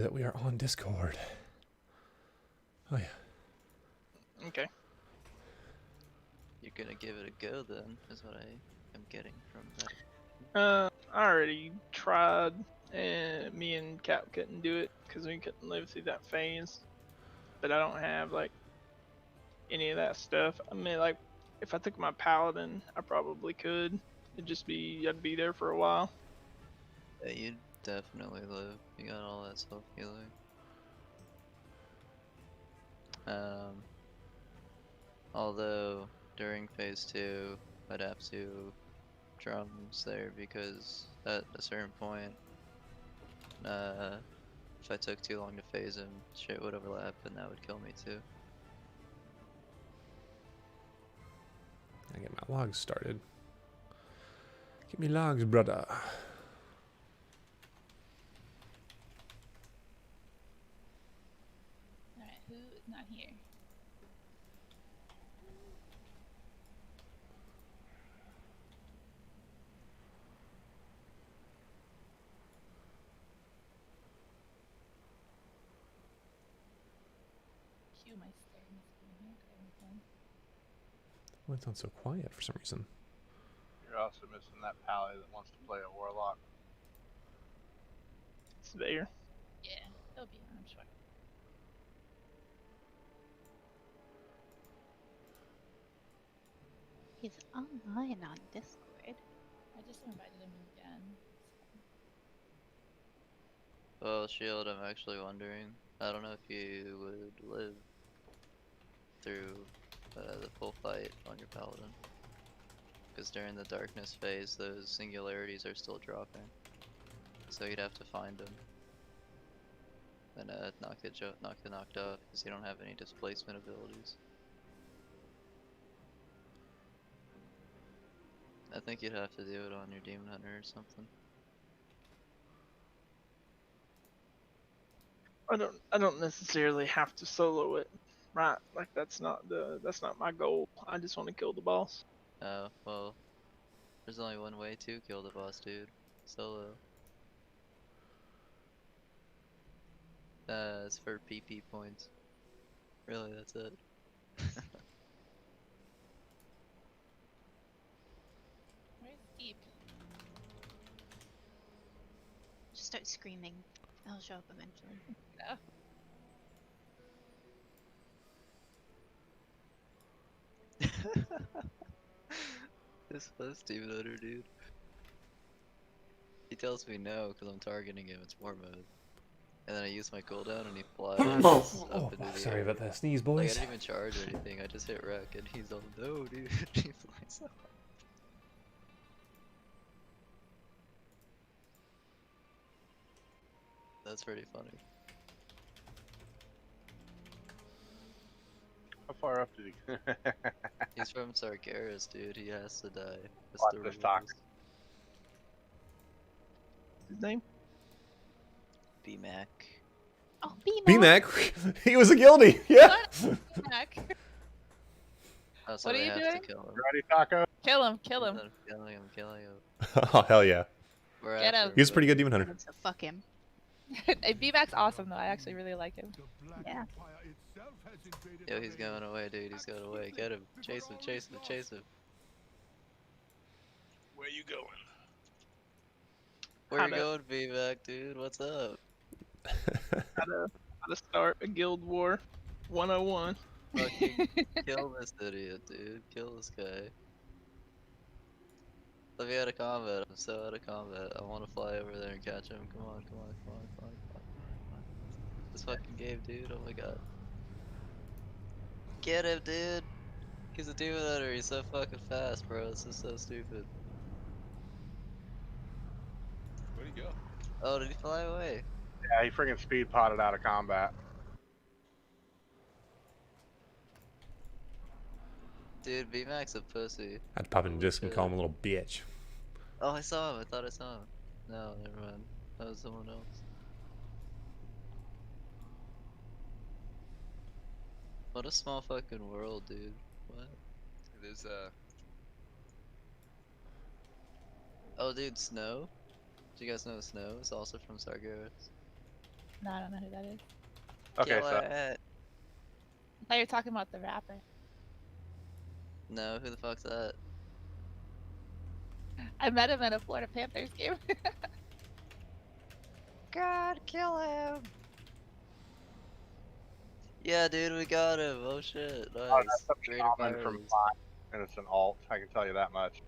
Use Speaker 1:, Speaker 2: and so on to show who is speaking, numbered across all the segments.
Speaker 1: that we are on Discord. Oh yeah.
Speaker 2: Okay.
Speaker 3: You're gonna give it a go then, is what I am getting from that.
Speaker 2: I already tried, and me and Cap couldn't do it because we couldn't live through that phase. But I don't have like any of that stuff. I mean, like, if I took my paladin, I probably could. It'd just be I'd be there for a while.
Speaker 3: Yeah, you'd definitely live. You got all that self healing. Although during phase 2, I'd have to drums there because at a certain point, if I took too long to phase him, shit would overlap and that would kill me too.
Speaker 1: I get my logs started. Give me logs, brother.
Speaker 4: Alright, who is not here? Cue my staring screen here, kind of fun.
Speaker 1: Why it sounds so quiet for some reason?
Speaker 5: You're also missing that pally that wants to play a warlock.
Speaker 2: It's there.
Speaker 4: Yeah, he'll be on, I'm sure.
Speaker 6: He's online on Discord.
Speaker 4: I just invited him again.
Speaker 3: Well, Shield, I'm actually wondering, I don't know if you would live through the full fight on your paladin. Because during the darkness phase, those singularities are still dropping. So you'd have to find them. And knock it knocked off, because you don't have any displacement abilities. I think you'd have to do it on your Demon Hunter or something.
Speaker 2: I don't necessarily have to solo it, right? Like that's not my goal. I just want to kill the boss.
Speaker 3: Oh, well, there's only one way to kill the boss, dude. Solo. It's for PP points. Really, that's it.
Speaker 4: Where's Deep?
Speaker 6: Just start screaming. I'll show up eventually.
Speaker 4: No.
Speaker 3: This first Demon Hunter, dude. He tells me no because I'm targeting him. It's war mode. And then I use my cooldown and he flies up into the
Speaker 1: Sorry
Speaker 3: air.
Speaker 1: about that sneeze,
Speaker 3: Like,
Speaker 1: boys.
Speaker 3: I didn't even charge or anything. I just hit wreck and he's all, no, dude. He flies up. That's pretty funny.
Speaker 5: How far up did he?
Speaker 3: He's from Sargeras, dude. He has to die. That's
Speaker 5: Watch
Speaker 3: the
Speaker 5: this
Speaker 3: rules.
Speaker 5: talk.
Speaker 2: His name?
Speaker 3: B-Mac.
Speaker 6: Oh, B-Mac!
Speaker 1: B-Mac, he was a guildie. Yeah.
Speaker 4: Back.
Speaker 3: Oh, so
Speaker 4: What are
Speaker 3: we
Speaker 4: you
Speaker 3: have
Speaker 4: doing?
Speaker 3: to kill him.
Speaker 5: Ready, Taco?
Speaker 4: Kill him, kill him.
Speaker 3: I'm killing him, killing him.
Speaker 1: Oh hell yeah.
Speaker 3: We're
Speaker 4: Get
Speaker 3: after
Speaker 4: him.
Speaker 1: He was a pretty good demon hunter.
Speaker 6: So fuck him.
Speaker 4: Hey, B-Mac's awesome though, I actually really like him.
Speaker 6: Yeah.
Speaker 3: Yo, he's going away, dude. He's going away. Get him. Chase him, chase him, chase him.
Speaker 5: Where you going?
Speaker 3: Where you
Speaker 2: Kinda-
Speaker 3: going, B-Mac, dude? What's up?
Speaker 2: How to start a guild war 101.
Speaker 3: Fucking kill this idiot, dude. Kill this guy. Let me out of combat. I'm so out of combat. I want to fly over there and catch him. Come on, come on, come on, come on, come on, come on. This fucking game, dude. Oh my god. Get him, dude. He's a demon hunter. He's so fucking fast, bro. This is so stupid.
Speaker 5: Where'd he go?
Speaker 3: Oh, did he fly away?
Speaker 5: Yeah, he friggin' speed potted out of combat.
Speaker 3: Dude, B-Mac's a pussy.
Speaker 1: I'd pop in disc and call him a little bitch.
Speaker 3: Oh, I saw him. I thought I saw him. No, never mind. That was someone else. What a small fucking world, dude. What?
Speaker 7: There's
Speaker 3: Oh, dude, Snow? Do you guys know Snow? It's also from Sargeras.
Speaker 4: No, I don't know who that is.
Speaker 5: Okay,
Speaker 3: Kill
Speaker 5: so
Speaker 3: it.
Speaker 4: I thought you were talking about the rapper.
Speaker 3: No, who the fuck's that?
Speaker 4: I met him at a Florida Panthers game.
Speaker 3: God, kill him! Yeah, dude, we got him. Oh shit,
Speaker 5: oh, that's
Speaker 3: nice.
Speaker 5: a
Speaker 3: Greater
Speaker 5: shaman from
Speaker 3: priorities.
Speaker 5: mine, and it's an alt. I can tell you that much.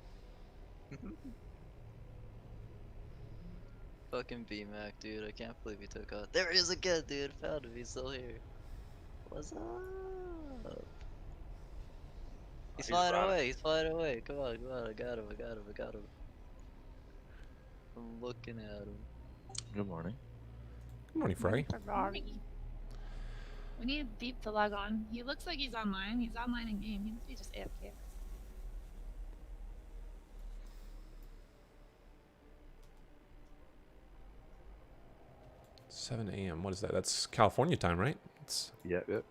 Speaker 3: Fucking B-Mac, dude. I can't believe he took off. There he is again, dude. Found him. He's still here. What's up? He's flying
Speaker 5: running.
Speaker 3: away. He's flying away. Come on, come on. I got him. I got him. I got him. I'm looking at him.
Speaker 7: Good morning.
Speaker 1: Good morning, Frey.
Speaker 4: Ferrari. We need Deep to log on. He looks like he's online. He's online in game. He must be just AFK.
Speaker 1: 7 a.m. What is that? That's California time, right? It's
Speaker 7: Yep, yep.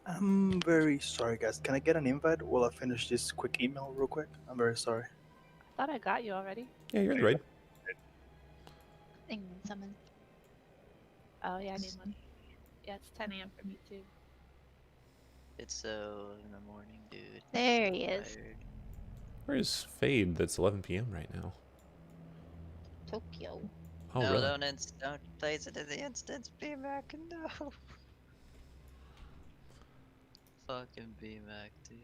Speaker 8: I'm very sorry, guys. Can I get an invite while I finish this quick email real quick? I'm very sorry.
Speaker 4: I thought I got you already.
Speaker 1: yeah, you're in the raid.
Speaker 6: Thing summon.
Speaker 4: Oh yeah, I need one. Yeah, it's 10 a.m. for me too.
Speaker 3: It's so in the morning, dude.
Speaker 6: There
Speaker 3: So
Speaker 6: he is.
Speaker 3: tired.
Speaker 1: Where is Fade? That's 11 p.m. right now.
Speaker 6: Tokyo.
Speaker 1: Oh,
Speaker 3: no,
Speaker 1: really?
Speaker 3: don't place it in the instance, B-Mac. No. Fucking B-Mac, dude.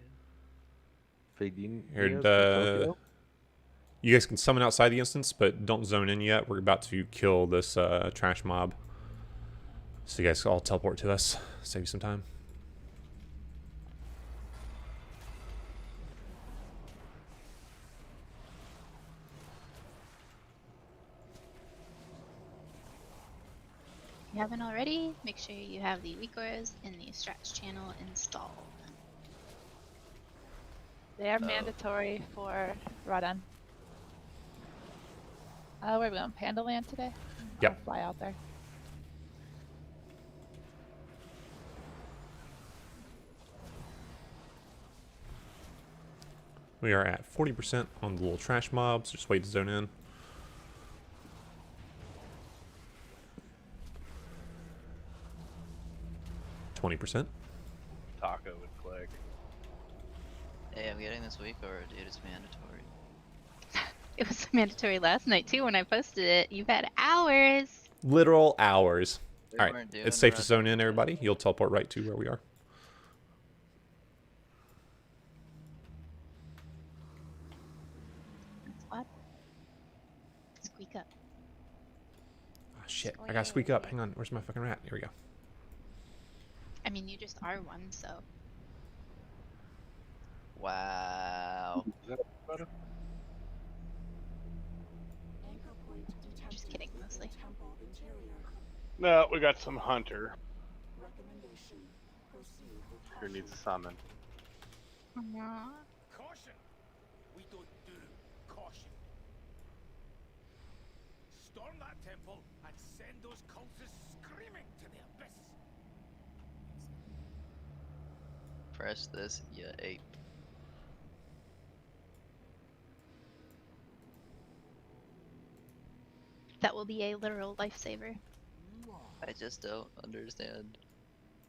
Speaker 7: Fading.
Speaker 1: Here, you guys can summon outside the instance, but don't zone in yet. We're about to kill this trash mob. So you guys all teleport to us. Save you some time.
Speaker 6: If you haven't already, make sure you have the Weakors in the Strats channel installed.
Speaker 4: They are
Speaker 3: Oh.
Speaker 4: mandatory for Rodan. Where are we going? Panda Land today?
Speaker 1: Yep.
Speaker 4: I'll fly out there.
Speaker 1: We are at 40% on the little trash mobs. Just wait to zone in. %.
Speaker 5: Taco would click.
Speaker 3: Hey, I'm getting this week, or dude, it's mandatory.
Speaker 6: It was mandatory last night too when I posted it. You've had hours.
Speaker 1: Literal hours.
Speaker 3: We
Speaker 1: All right,
Speaker 3: weren't doing
Speaker 1: it's safe to
Speaker 3: run-
Speaker 1: zone in, everybody. You'll teleport right to where we are.
Speaker 6: What? Squeak up.
Speaker 1: Oh, shit, I gotta squeak up. Hang on, where's my fucking rat? Here we go.
Speaker 6: I mean, you just are one, so.
Speaker 3: Wow.
Speaker 5: Is that better?
Speaker 6: Just kidding, mostly.
Speaker 5: No, we got some hunter. Who needs a summon?
Speaker 9: Caution! We don't do caution. Storm that temple and send those cultists screaming to the abyss.
Speaker 3: Press this, you ape.
Speaker 6: That will be a literal lifesaver.
Speaker 3: I just don't understand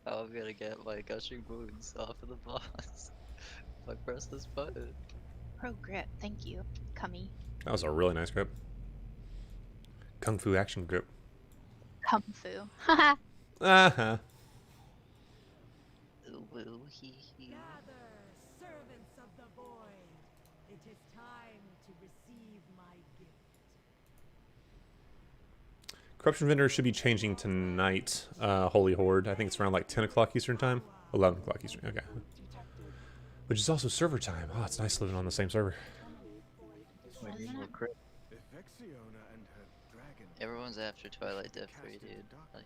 Speaker 3: how I'm gonna get my gushing wounds off of the boss if I press this button.
Speaker 6: Pro grip, thank you. Cummy.
Speaker 1: That was a really nice grip. Kung Fu action grip.
Speaker 6: Kung fu. Haha.
Speaker 1: Uh-huh.
Speaker 3: Ooh, woo, hee hee.
Speaker 10: Gather, servants of the void. It is time to receive my gift.
Speaker 1: Corruption Vendor should be changing tonight, Holy Horde. I think it's around like 10 o'clock Eastern time. 11 o'clock Eastern, okay. Which is also server time. Oh, it's nice living on the same server.
Speaker 3: Everyone's after Twilight Death 3, dude. Like,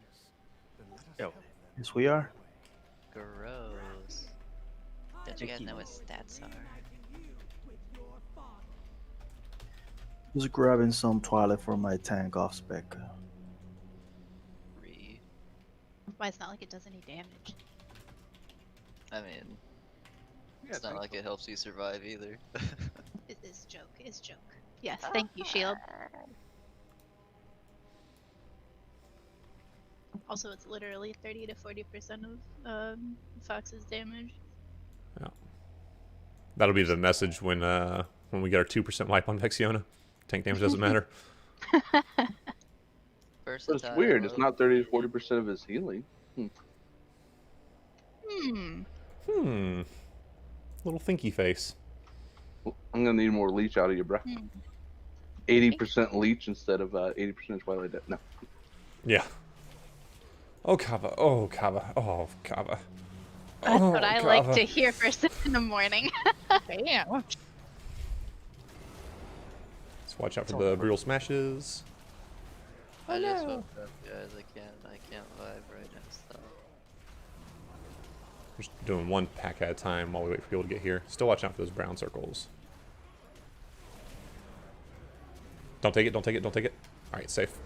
Speaker 8: Yo. Yes, we are.
Speaker 3: gross. Don't you guys know what stats are?
Speaker 8: Just grabbing some Twilight for my tank off spec.
Speaker 6: Why, it's not like it does any damage.
Speaker 3: I mean,
Speaker 5: Yeah,
Speaker 3: it's not like it helps you survive either.
Speaker 6: It is joke. It's joke. Yes, thank you, Shield. Also, it's literally 30 to 40% of Fox's damage.
Speaker 1: Yeah. That'll be the message when we get our 2% wipe on Vexiona. Tank damage doesn't matter.
Speaker 5: But it's weird. It's not 30 to 40% of his healing.
Speaker 1: Little thinky face.
Speaker 5: I'm gonna need more leech out of you, bro. 80% leech instead of 80% Twilight Death. No.
Speaker 1: Yeah. Oh, Kava. Oh, Kava. Oh, Kava.
Speaker 6: That's
Speaker 1: Oh,
Speaker 6: what I
Speaker 1: Kava.
Speaker 6: like to hear first thing in the morning.
Speaker 4: Damn.
Speaker 1: Let's watch out for the brutal smashes.
Speaker 3: I just woke up, guys. I can't vibe right now. So.
Speaker 1: We're just doing one pack at a time while we wait for people to get here. Still watching out for those brown circles. Don't take it, don't take it, don't take it. Alright, safe.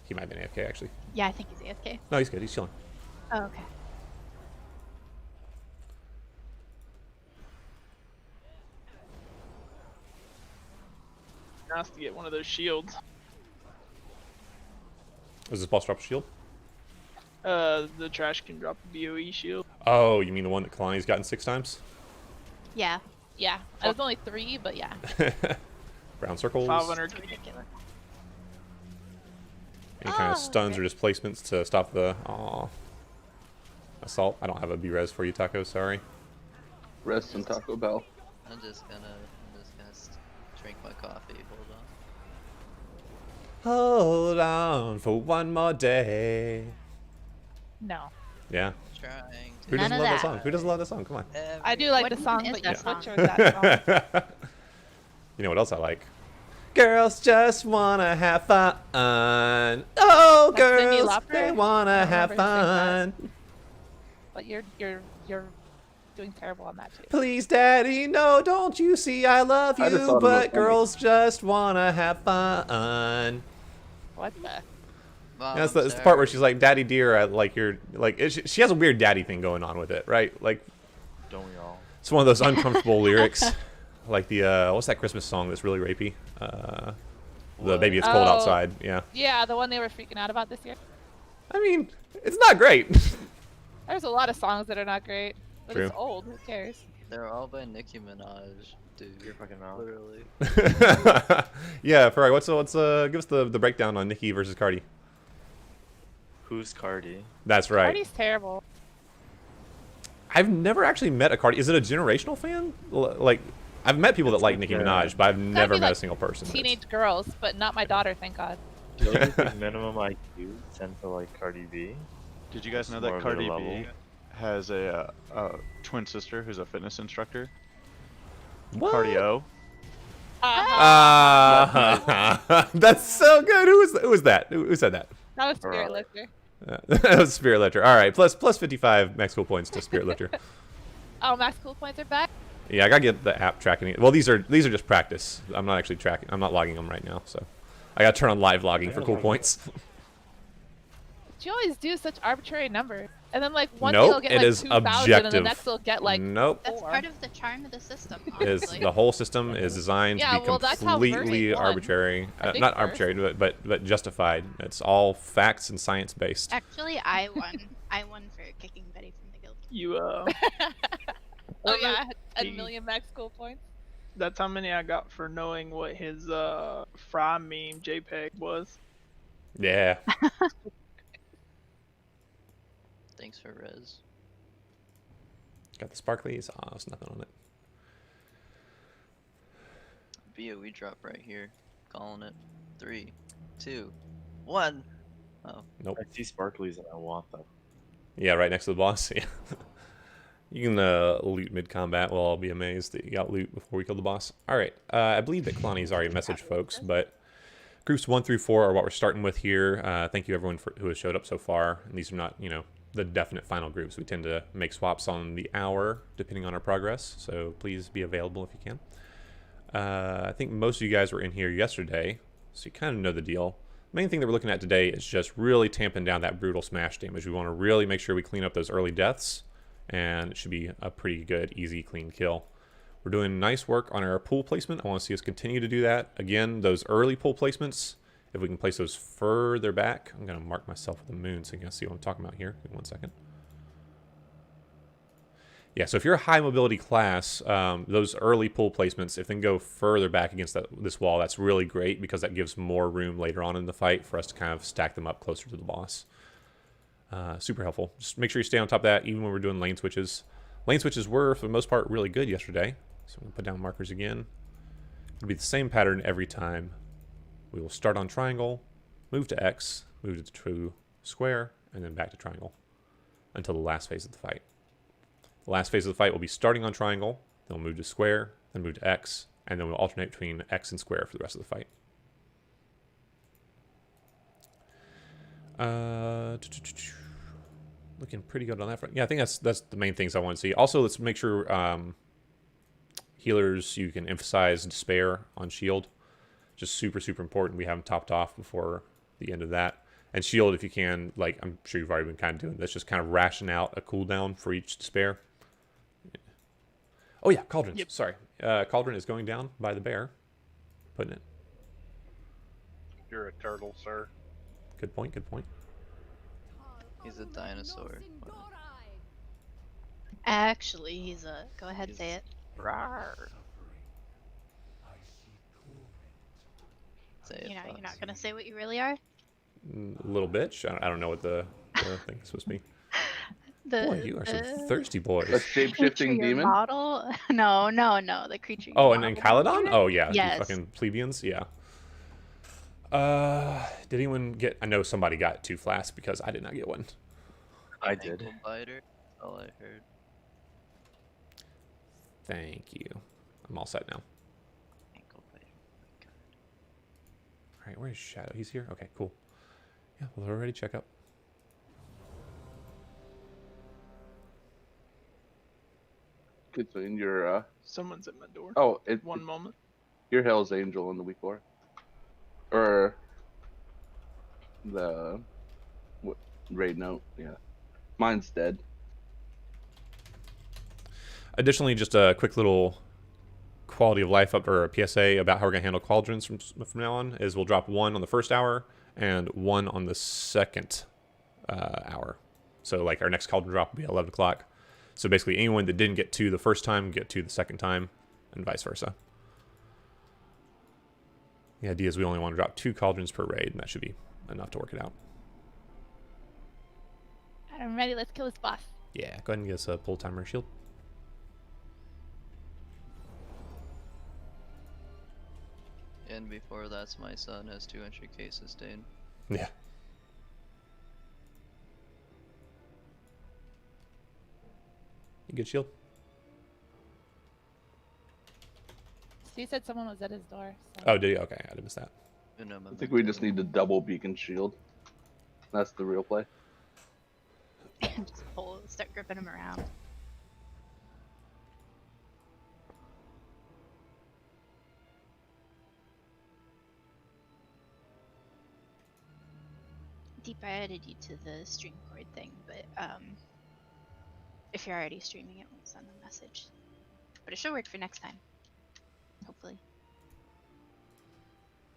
Speaker 1: He might have been AFK, actually.
Speaker 6: Yeah, I think he's AFK.
Speaker 1: No, he's good. He's chilling.
Speaker 6: Oh, okay.
Speaker 2: Nice to get one of those shields.
Speaker 1: Does this boss drop a shield?
Speaker 2: The trash can drop a BOE shield.
Speaker 1: Oh, you mean the one that Kalani's gotten 6 times?
Speaker 6: Yeah.
Speaker 4: Yeah, I was only 3, but yeah.
Speaker 1: Brown circles.
Speaker 2: 500.
Speaker 6: Ridiculous.
Speaker 1: Any kind of stuns or displacements to stop the assault. I don't have a B-res for you, Taco. Sorry.
Speaker 5: Rest in Taco Bell.
Speaker 3: I'm just gonna drink my coffee.
Speaker 1: Hold on for one more day.
Speaker 4: No.
Speaker 1: Yeah.
Speaker 3: Trying to
Speaker 1: Who doesn't
Speaker 6: None of
Speaker 1: love that
Speaker 6: that.
Speaker 1: song? Who doesn't love that song? Come on.
Speaker 4: I do like
Speaker 6: What
Speaker 4: the song,
Speaker 6: is
Speaker 4: but
Speaker 6: that
Speaker 4: yes,
Speaker 6: song?
Speaker 4: butchers that song.
Speaker 1: You know what else I like? Girls just wanna have fun. Oh,
Speaker 4: That's Cyndi
Speaker 1: girls,
Speaker 4: Lauper?
Speaker 1: they
Speaker 4: I
Speaker 1: wanna
Speaker 4: don't
Speaker 1: have
Speaker 4: remember
Speaker 1: fun.
Speaker 4: But you're doing terrible on that too.
Speaker 1: Please, daddy, no, don't you see I love
Speaker 5: I just
Speaker 1: you,
Speaker 5: thought it was
Speaker 1: but
Speaker 5: funny.
Speaker 1: girls just wanna have fun.
Speaker 4: What the?
Speaker 3: Mom,
Speaker 1: That's the part where she's like, "Daddy dear," like you're like she has a weird daddy thing going on with it, right? Like,
Speaker 7: Don't we all?
Speaker 1: it's one of those uncomfortable lyrics, like the what's that Christmas song that's really rapey? The baby, it's cold
Speaker 4: Oh.
Speaker 1: outside. Yeah.
Speaker 4: Yeah, the one they were freaking out about this year.
Speaker 1: I mean, it's not great.
Speaker 4: There's a lot of songs that are not great, but
Speaker 1: True.
Speaker 4: it's old. Who cares?
Speaker 3: They're all by Nicki Minaj, dude.
Speaker 7: Your fucking mouth.
Speaker 3: Literally.
Speaker 1: Yeah, Ferrari, what's give us the breakdown on Nicki versus Cardi.
Speaker 7: Who's Cardi?
Speaker 1: That's right.
Speaker 4: Cardi's terrible.
Speaker 1: I've never actually met a Cardi. Is it a generational fan? Like, I've met people that like Nicki Minaj, but I've never
Speaker 4: be
Speaker 1: met a
Speaker 4: like
Speaker 1: single person. that's-
Speaker 4: Teenage girls, but not my daughter, thank God.
Speaker 7: Don't you think minimum IQ tend to like Cardi B?
Speaker 11: Did you guys know
Speaker 7: More
Speaker 11: that
Speaker 7: of
Speaker 11: Cardi
Speaker 7: their
Speaker 11: B
Speaker 7: level.
Speaker 11: has a twin sister who's a fitness instructor?
Speaker 1: What?
Speaker 11: Cardio.
Speaker 1: That's so good. Who was that? Who said that?
Speaker 4: That was Spirit Lifter.
Speaker 1: That was Spirit Lifter. All right, plus 55 max cool points to Spirit Lifter.
Speaker 4: Oh, max cool points are back.
Speaker 1: Yeah, I gotta get the app tracking it. Well, these are just practice. I'm not actually tracking. I'm not logging them right now, so I gotta turn on live logging for cool points.
Speaker 4: You always do such arbitrary numbers, and then like one
Speaker 1: Nope,
Speaker 4: will get
Speaker 1: it
Speaker 4: like
Speaker 1: is
Speaker 4: 2,000, and the
Speaker 1: objective.
Speaker 4: next will get like
Speaker 1: Nope.
Speaker 6: That's
Speaker 4: 4.
Speaker 6: part of the charm of the system,
Speaker 1: Is
Speaker 6: honestly.
Speaker 1: the whole system is designed
Speaker 4: Yeah,
Speaker 1: to be
Speaker 4: well, that's how Verse
Speaker 1: completely
Speaker 4: won.
Speaker 1: arbitrary.
Speaker 4: I think
Speaker 1: Not
Speaker 4: Verse.
Speaker 1: arbitrary, but justified. It's all facts and science based.
Speaker 6: Actually, I won. I won for kicking Betty from the guild.
Speaker 2: You
Speaker 4: Oh yeah, I had 10
Speaker 2: He-
Speaker 4: million max cool points.
Speaker 2: that's how many I got for knowing what his Fry meme JPEG was.
Speaker 1: Yeah.
Speaker 3: Thanks for res.
Speaker 1: Got the sparklies. Oh, there's nothing on it.
Speaker 3: BOE drop right here. Calling it. 3, 2, 1. Oh.
Speaker 1: Nope.
Speaker 7: I see sparklies and I want them.
Speaker 1: Yeah, right next to the boss. Yeah. You can loot mid-combat. Well, I'll be amazed that you got loot before we kill the boss. All right. I believe that Kalani's already messaged folks, but groups 1 through 4 are what we're starting with here. Thank you, everyone, who has showed up so far. And these are not, the definite final groups. We tend to make swaps on the hour, depending on our progress. So please be available if you can. I think most of you guys were in here yesterday, so you kind of know the deal. Main thing that we're looking at today is just really tamping down that brutal smash damage. We want to really make sure we clean up those early deaths, and it should be a pretty good, easy, clean kill. We're doing nice work on our pool placement. I want to see us continue to do that. Again, those early pool placements, if we can place those further back. I'm going to mark myself with the moon so you can see what I'm talking about here. In 1 second. Yeah, so if you're a high mobility class, those early pull placements, if they can go further back against this wall, that's really great because that gives more room later on in the fight for us to kind of stack them up closer to the boss. Super helpful. Just make sure you stay on top of that even when we're doing lane switches. Lane switches were, for the most part, really good yesterday. So I'm going to put down markers again. It'll be the same pattern every time. We will start on triangle, move to X, move to square, and then back to triangle until the last phase of the fight. The last phase of the fight will be starting on triangle, then we'll move to square, then move to X, and then we'll alternate between X and square for the rest of the fight. Looking pretty good on that front. Yeah, I think that's the main things I want to see. Also, let's make sure healers, you can emphasize despair on shield. Just super, super important. We have them topped off before the end of that. And shield, if you can, like I'm sure you've already been kind of doing this, just kind of ration out a cooldown for each despair. Oh yeah, cauldrons.
Speaker 2: Yep.
Speaker 1: Sorry. Cauldron is going down by the bear. Putting it.
Speaker 11: You're a turtle, sir.
Speaker 1: Good point, good point.
Speaker 3: He's a dinosaur.
Speaker 6: Actually, he's a. Go ahead, say it.
Speaker 3: Rawr. Say it,
Speaker 6: You're
Speaker 3: Fox.
Speaker 6: not gonna say what you really are.
Speaker 1: Little bitch. I don't know what the thing is supposed to be. Boy, you are some thirsty
Speaker 5: A
Speaker 1: boys.
Speaker 5: shape-shifting demon?
Speaker 6: Model? No, the creature.
Speaker 1: Oh,
Speaker 6: you
Speaker 1: and then
Speaker 6: model.
Speaker 1: Caledon? Oh, yeah.
Speaker 6: Yes.
Speaker 1: The fucking plebeians? Yeah. Did anyone get... I know somebody got 2 flasks because I did not get one.
Speaker 7: I did.
Speaker 3: Ankle biter. All I heard.
Speaker 1: Thank you. I'm all set now.
Speaker 3: Ankle biter. God.
Speaker 1: All right, where's Shadow? He's here? Okay, cool. Yeah, we'll already check up.
Speaker 5: Okay, so in your,
Speaker 2: Someone's at my door.
Speaker 5: oh,
Speaker 2: One moment.
Speaker 5: your Hell's Angel in the weak bar. Or the what raid note, yeah. Mine's dead.
Speaker 1: Additionally, just a quick little quality of life up or a PSA about how we're going to handle cauldrons from now on is we'll drop 1 on the first hour and 1 on the second hour. So like our next cauldron drop will be 11 o'clock. So basically anyone that didn't get 2 the first time, get 2 the second time, and vice versa. The idea is we only want to drop 2 cauldrons per raid, and that should be enough to work it out.
Speaker 4: I'm ready. Let's kill this boss.
Speaker 1: Yeah, go ahead and get us a pull timer shield.
Speaker 3: And before that's my son has 200k sustain.
Speaker 1: Yeah. You good shield?
Speaker 4: Stu said someone was at his door. So.
Speaker 1: Oh, did you? Okay, I didn't miss that.
Speaker 5: I think we just need to double beacon shield. That's the real play.
Speaker 6: Just start gripping him around. Deep, I added you to the stream cord thing, but if you're already streaming, it won't send the message. But it should work for next time. Hopefully.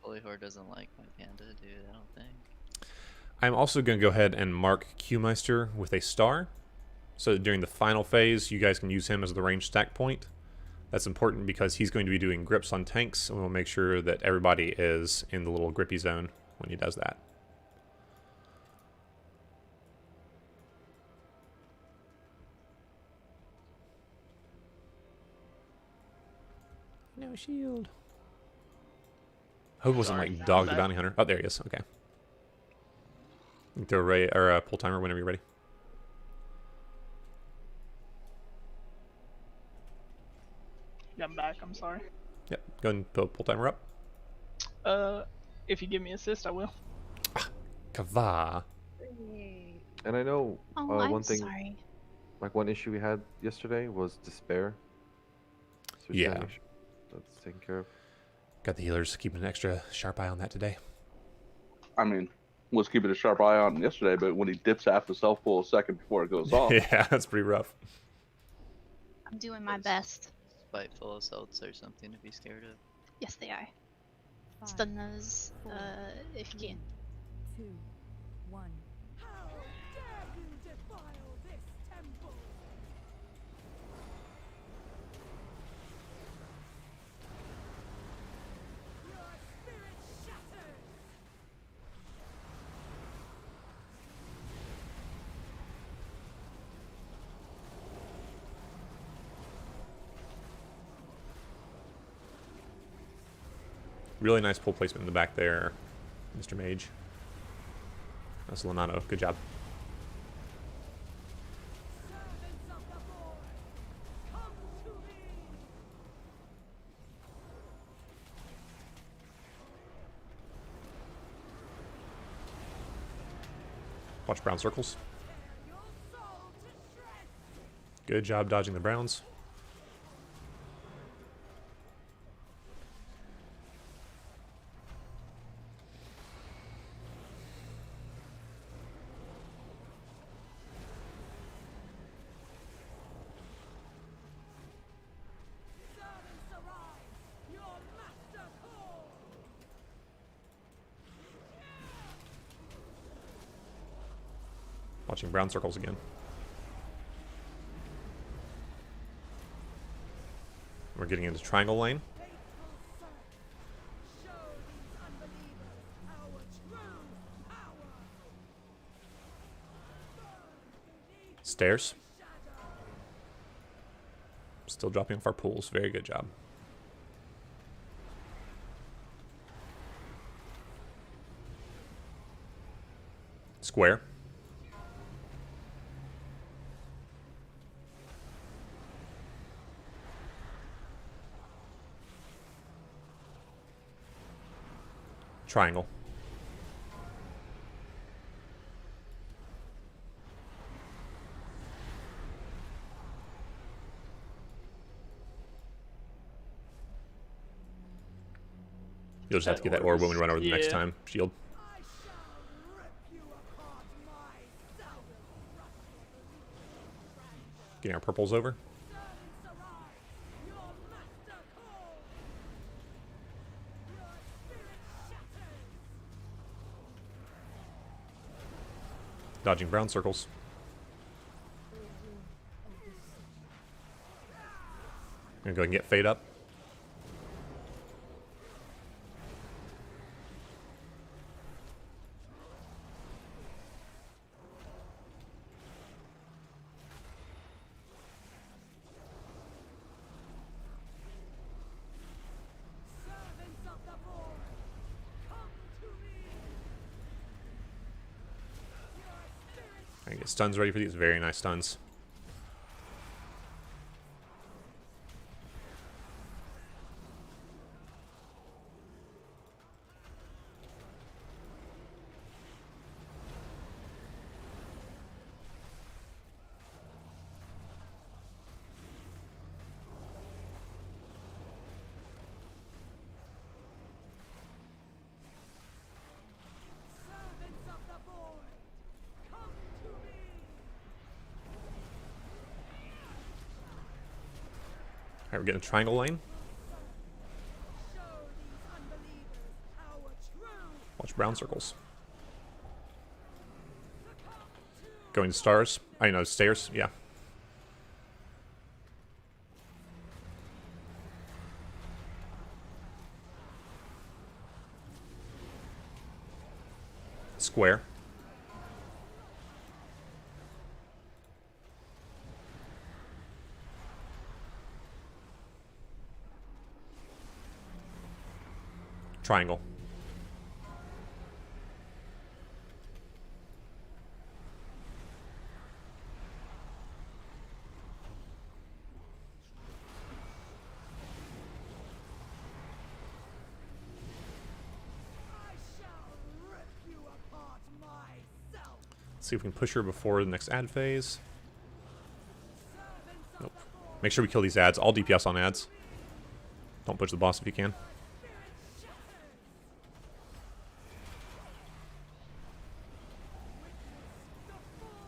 Speaker 3: Holy Horde doesn't like my panda, dude, I don't think.
Speaker 1: I'm also going to go ahead and mark Q-Meister with a star. So that during the final phase, you guys can use him as the range stack point. That's important because he's going to be doing grips on tanks, and we'll make sure that everybody is in the little grippy zone when he does that. No shield. Hope it wasn't like Dog the Bounty Hunter. Oh, there he is. Okay. Throw Ray or pull timer whenever you're ready.
Speaker 2: Yeah, I'm back. I'm sorry.
Speaker 1: Yep. Go ahead and pull timer up.
Speaker 2: If you give me assist, I will.
Speaker 1: Kava.
Speaker 12: And I know
Speaker 6: Oh, I'm
Speaker 12: one thing,
Speaker 6: sorry.
Speaker 12: like one issue we had yesterday was despair. So we're
Speaker 1: Yeah.
Speaker 12: trying to make sure that's taken care of.
Speaker 1: Got the healers keeping an extra sharp eye on that today.
Speaker 5: I mean, was keeping a sharp eye on him yesterday, but when he dips half the self pull a second before it goes off.
Speaker 1: Yeah, that's pretty rough.
Speaker 6: I'm doing my best.
Speaker 3: Spiteful assaults or something to be scared of.
Speaker 6: Yes, they are. Stun those if you can.
Speaker 10: 2, 1. How dare you defile this temple? Your spirit shatters.
Speaker 1: Really nice pull placement in the back there, Mr. Mage. That's Lenato. Good job.
Speaker 10: Servants of the void, come to me.
Speaker 1: Watch brown circles.
Speaker 10: Tear your soul to shreds.
Speaker 1: Good job dodging the browns.
Speaker 10: Servants arise. Your master calls.
Speaker 1: Watching brown circles again. We're getting into triangle lane.
Speaker 10: Faithful search. Show these unbelievers our true power. Beneath
Speaker 1: Stairs.
Speaker 10: shadow.
Speaker 1: Still dropping off our pools. Very good job. Square. Triangle. You'll just have to get that orb when we run over the next
Speaker 2: Yeah.
Speaker 1: time. Shield.
Speaker 10: I shall rip you apart myself.
Speaker 1: Getting our purples over.
Speaker 10: Servants arise. Your master calls. Your spirit shatters.
Speaker 1: Dodging brown circles. Gonna go ahead and get Fade up.
Speaker 10: Servants of the void, come to me. Your spirit
Speaker 1: I get stuns ready for these. Very nice stuns.
Speaker 10: servants of the void, come to me.
Speaker 1: Alright, we're getting a triangle lane.
Speaker 10: Show these unbelievers our true
Speaker 1: Watch brown circles. Going to stars. I know, stairs. Yeah. Square. Triangle.
Speaker 10: I shall rip you apart myself.
Speaker 1: Let's see if we can push her before the next ad phase.
Speaker 10: Servants of
Speaker 1: Nope.
Speaker 10: the void,
Speaker 1: Make sure we kill these ads. All DPS on ads. Don't push the boss if you can.
Speaker 10: spirit shatters.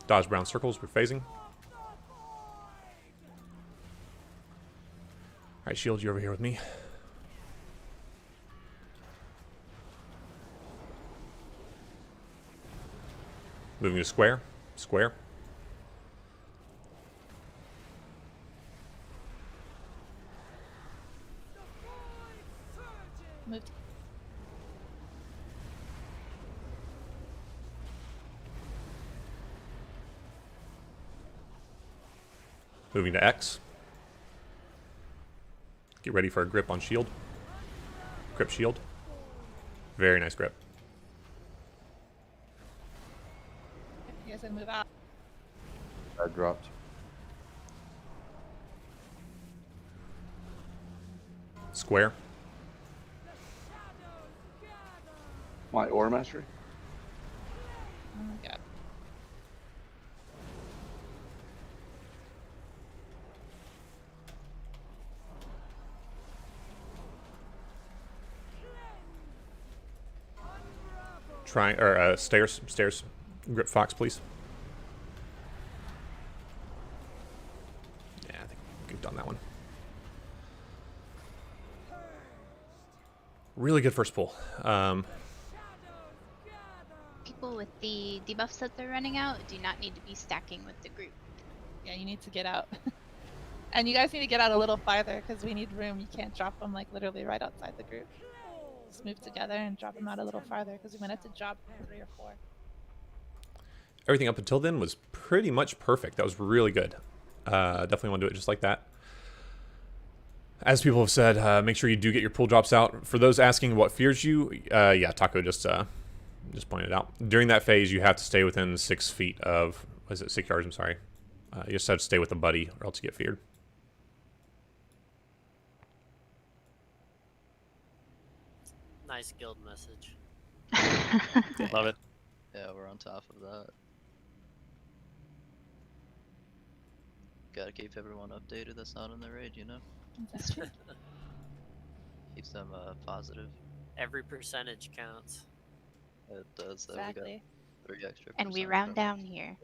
Speaker 1: Dodge brown circles. We're phasing.
Speaker 10: Of the void.
Speaker 1: Alright, Shield, you over here with me. Moving to square. Square.
Speaker 4: Moved.
Speaker 1: Moving to X. Get ready for a grip on shield. Grip shield. Very nice grip.
Speaker 4: You guys gonna move out?
Speaker 12: I dropped.
Speaker 1: Square.
Speaker 5: My Aura Mastery.
Speaker 4: Oh my god.
Speaker 1: Try or stairs. Stairs. Grip Fox, please. Yeah, I think we've done that one. Really good first pull.
Speaker 6: People with the debuffs that they're running out do not need to be stacking with the group.
Speaker 4: Yeah, you need to get out. And you guys need to get out a little farther because we need room. You can't drop them like literally right outside the group. Just move together and drop them out a little farther because we might have to drop 3 or 4.
Speaker 1: Everything up until then was pretty much perfect. That was really good. Definitely want to do it just like that. As people have said, make sure you do get your pull drops out. For those asking what fears you, yeah, Taco just pointed out. During that phase, you have to stay within 6 feet of, what is it, 6 yards, I'm sorry. You just have to stay with a buddy or else you get feared.
Speaker 13: Nice guild message.
Speaker 7: Love it.
Speaker 3: Yeah, we're on top of that. Gotta keep everyone updated that's not in the raid, you know?
Speaker 4: That's true.
Speaker 3: Keeps them positive.
Speaker 13: Every percentage counts.
Speaker 3: It does.
Speaker 4: Exactly.
Speaker 3: We got 3 extra
Speaker 6: And we
Speaker 3: percent
Speaker 6: round
Speaker 3: from-
Speaker 6: down here.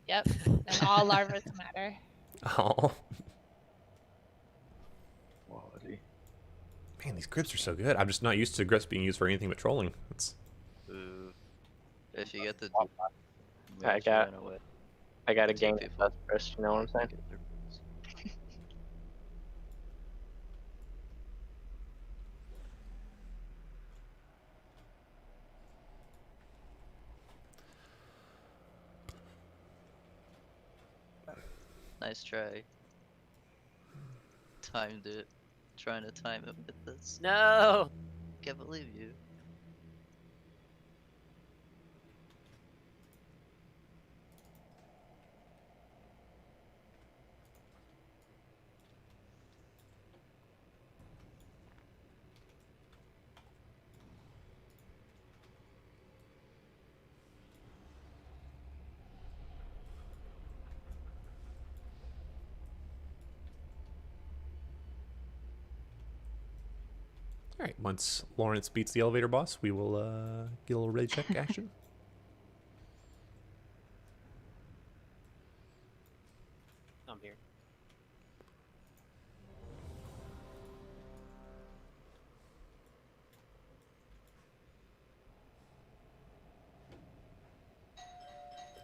Speaker 4: Yep. And all larvas matter.
Speaker 1: Oh.
Speaker 7: Quality.
Speaker 1: Man, these grips are so good. I'm just not used to grips being used for anything but trolling. It's...
Speaker 3: Ooh. If you get the...
Speaker 7: I got a
Speaker 3: Two
Speaker 7: game
Speaker 3: people.
Speaker 7: first, you know what I'm saying?
Speaker 3: Nice try. Timed it. Trying to time it with this.
Speaker 13: No!
Speaker 3: Can't believe you.
Speaker 1: All right, once Lawrence beats the elevator boss, we will get a little ready check action.
Speaker 13: I'm here.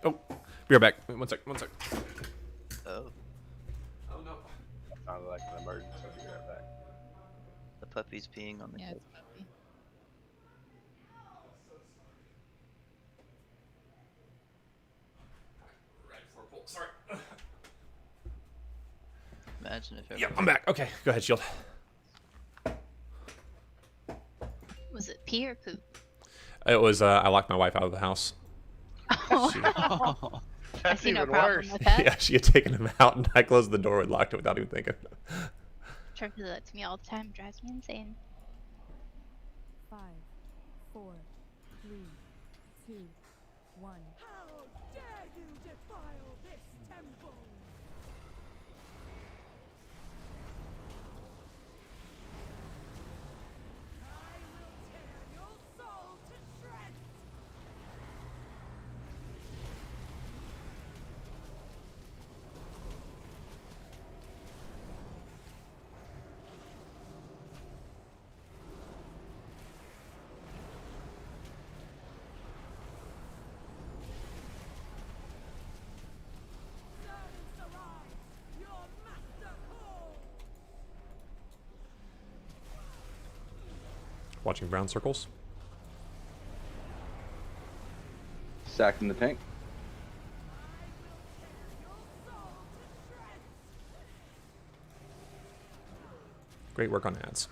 Speaker 1: Oh, be right back. Wait, one sec.
Speaker 3: Oh.
Speaker 1: Oh no.
Speaker 7: Sounded like an emergency. I'll be right back.
Speaker 3: The puppy's peeing on the
Speaker 4: Yeah,
Speaker 3: kid.
Speaker 4: it's puppy.
Speaker 1: Sorry.
Speaker 3: Imagine if
Speaker 1: Yeah,
Speaker 3: everyone...
Speaker 1: I'm back. Okay, go ahead, Shield.
Speaker 6: Was it pee or poop?
Speaker 1: It was, I locked my wife out of the house.
Speaker 6: I
Speaker 7: That's
Speaker 6: see no
Speaker 7: even
Speaker 6: problem
Speaker 7: worse.
Speaker 6: with that.
Speaker 1: Yeah, she had taken him out, and I closed the door and locked it without even thinking.
Speaker 6: Trevor does that to me all the time. Drives me insane.
Speaker 10: 5, 4, 3, 2, 1.
Speaker 9: How dare you defile this temple? I will tear your soul to shreds!
Speaker 1: Watching brown circles.
Speaker 5: Sacking the tank.
Speaker 1: Great work on ads.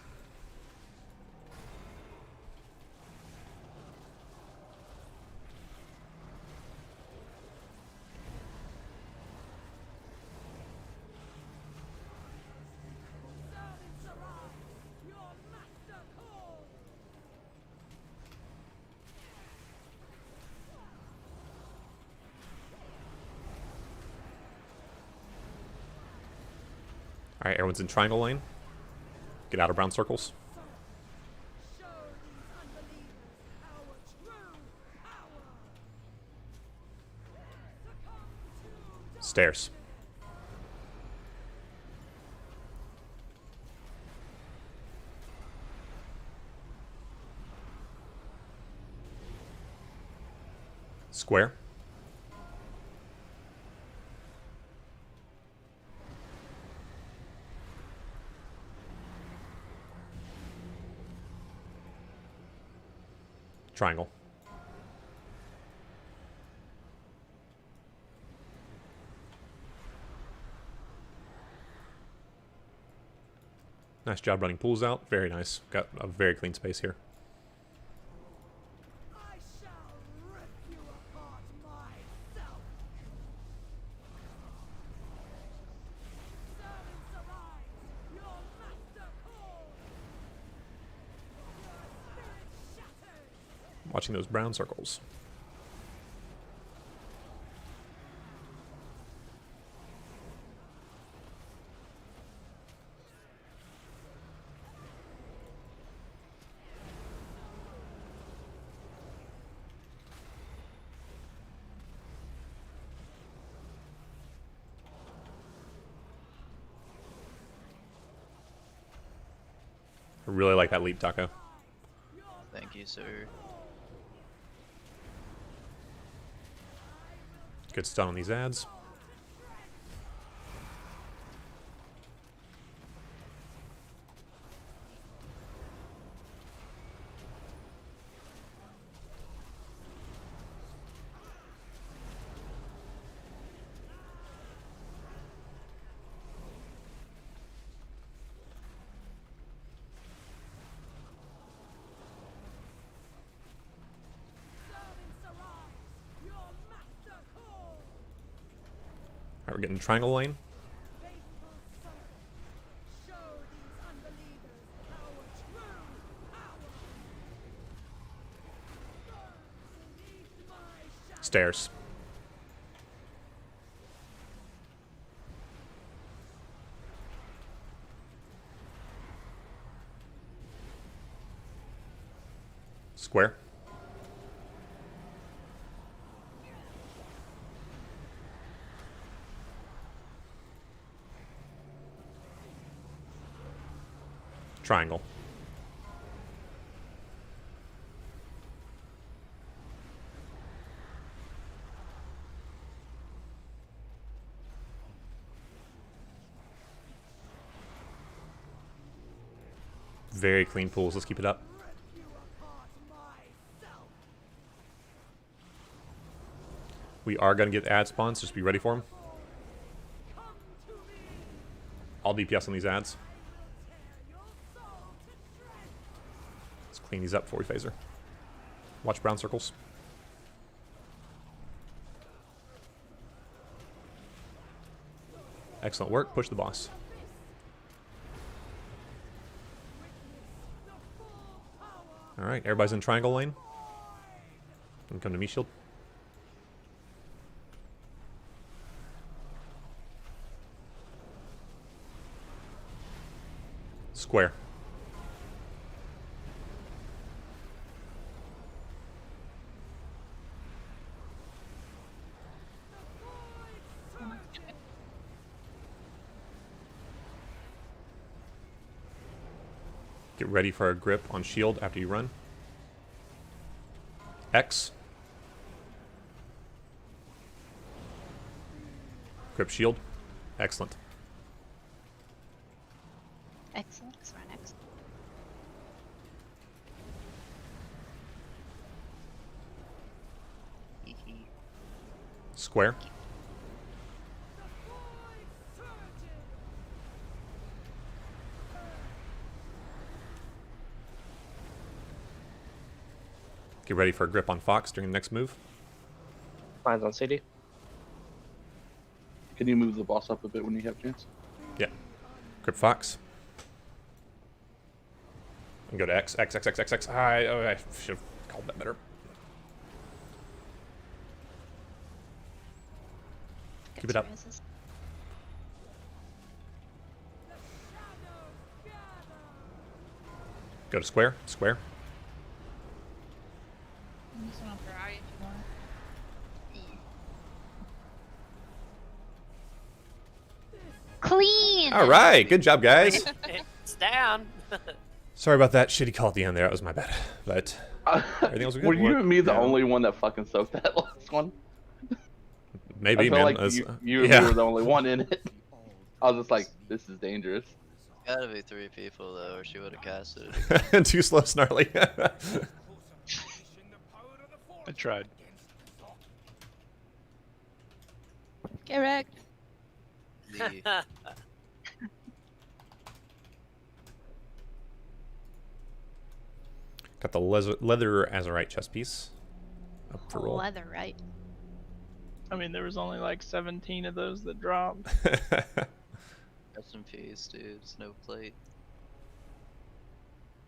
Speaker 1: Alright, everyone's in triangle lane. Get out of brown circles. Stairs. Square. Triangle. Nice job running pools out. Very nice. Got a very clean space here.
Speaker 10: I shall rip you apart myself. Servants arise, your master calls. Your spirit shatters.
Speaker 1: Watching those brown circles. I really like that leap, Taco.
Speaker 3: Thank you, sir.
Speaker 1: Good stun on these ads. Alright, we're getting triangle lane. Stairs. Square. Triangle. Very clean pools. Let's keep it up. We are going to get ad spawns. Just be ready for them. I'll DPS on these ads. Let's clean these up before we phaser. Watch brown circles. Excellent work. Push the boss. Alright, everybody's in triangle lane. And come to me, shield. Square. Get ready for a grip on shield after you run. X. Grip shield. Excellent.
Speaker 6: Excellent. Let's run excellent.
Speaker 1: Square. Get ready for a grip on Fox during the next move.
Speaker 14: Mine's on CD.
Speaker 5: Can you move the boss up a bit when you have a chance?
Speaker 1: Yeah. Grip Fox. And go to X. I should have called that better. Keep it up. Go to square. Square.
Speaker 4: I'm just gonna try if you want.
Speaker 6: Clean.
Speaker 1: All right. Good job, guys.
Speaker 13: It's down.
Speaker 1: Sorry about that shitty call at the end there. That was my bad. But everything else was good.
Speaker 5: Were you and me the only one that fucking soaked that last one?
Speaker 1: Maybe,
Speaker 5: I feel
Speaker 1: man.
Speaker 5: like you and me were the only one in it. I was just like, this is dangerous.
Speaker 3: Gotta be 3 people though, or she would have casted it.
Speaker 1: Too slow, snarly.
Speaker 11: I tried.
Speaker 4: Get wrecked.
Speaker 1: Got the leather Azerite chest piece. Up for roll.
Speaker 6: Leather, right?
Speaker 2: I mean, there was only like 17 of those that dropped.
Speaker 3: Rest in peace, dude. Snow plate.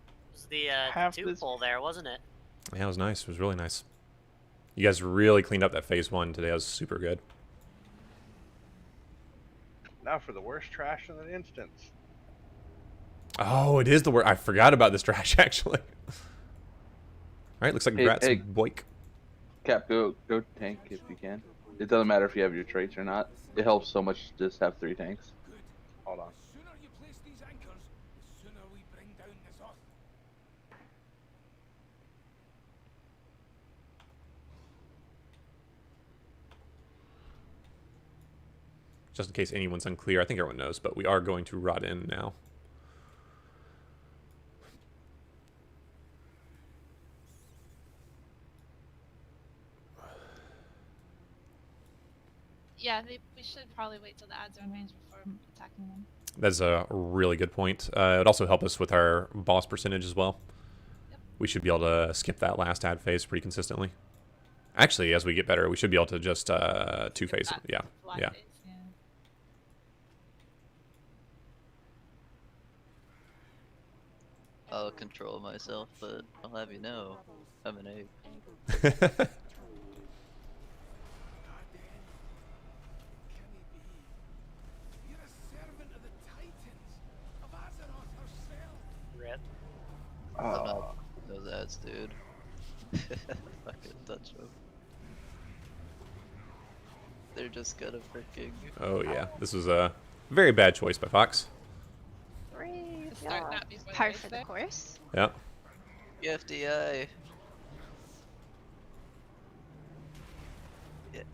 Speaker 13: It was the
Speaker 2: Half
Speaker 13: two
Speaker 2: this-
Speaker 13: pull there, wasn't it?
Speaker 1: Yeah, it was nice. It was really nice. You guys really cleaned up that phase 1 today. That was super good.
Speaker 9: Now for the worst trash in an instance.
Speaker 1: Oh, it is the word. I forgot about this trash, actually. All right, looks like we got some Boik.
Speaker 5: Cap, go tank if you can. It doesn't matter if you have your traits or not. It helps so much to just have 3 tanks.
Speaker 9: Hold on. The sooner you place these anchors, the sooner we bring down Azeroth.
Speaker 1: Just in case anyone's unclear, I think everyone knows, but we are going to rot in now.
Speaker 4: Yeah, we should probably wait till the ads are in range before attacking them.
Speaker 1: That's a really good point. It would also help us with our boss percentage as well.
Speaker 4: Yep.
Speaker 1: We should be able to skip that last ad phase pretty consistently. Actually, as we get better, we should be able to just 2 phase. Yeah, yeah.
Speaker 4: Phase, yeah.
Speaker 3: I'll control myself, but I'll have you know, I'm an ape.
Speaker 9: You're a servant of the Titans, of Azeroth herself.
Speaker 13: Rip.
Speaker 3: I'm not those ads, dude. Fucking touch them. They're just gonna freaking.
Speaker 1: Oh yeah, this was a very bad choice by Fox.
Speaker 4: Start that before
Speaker 6: Par for the course.
Speaker 1: Yeah.
Speaker 3: FDI.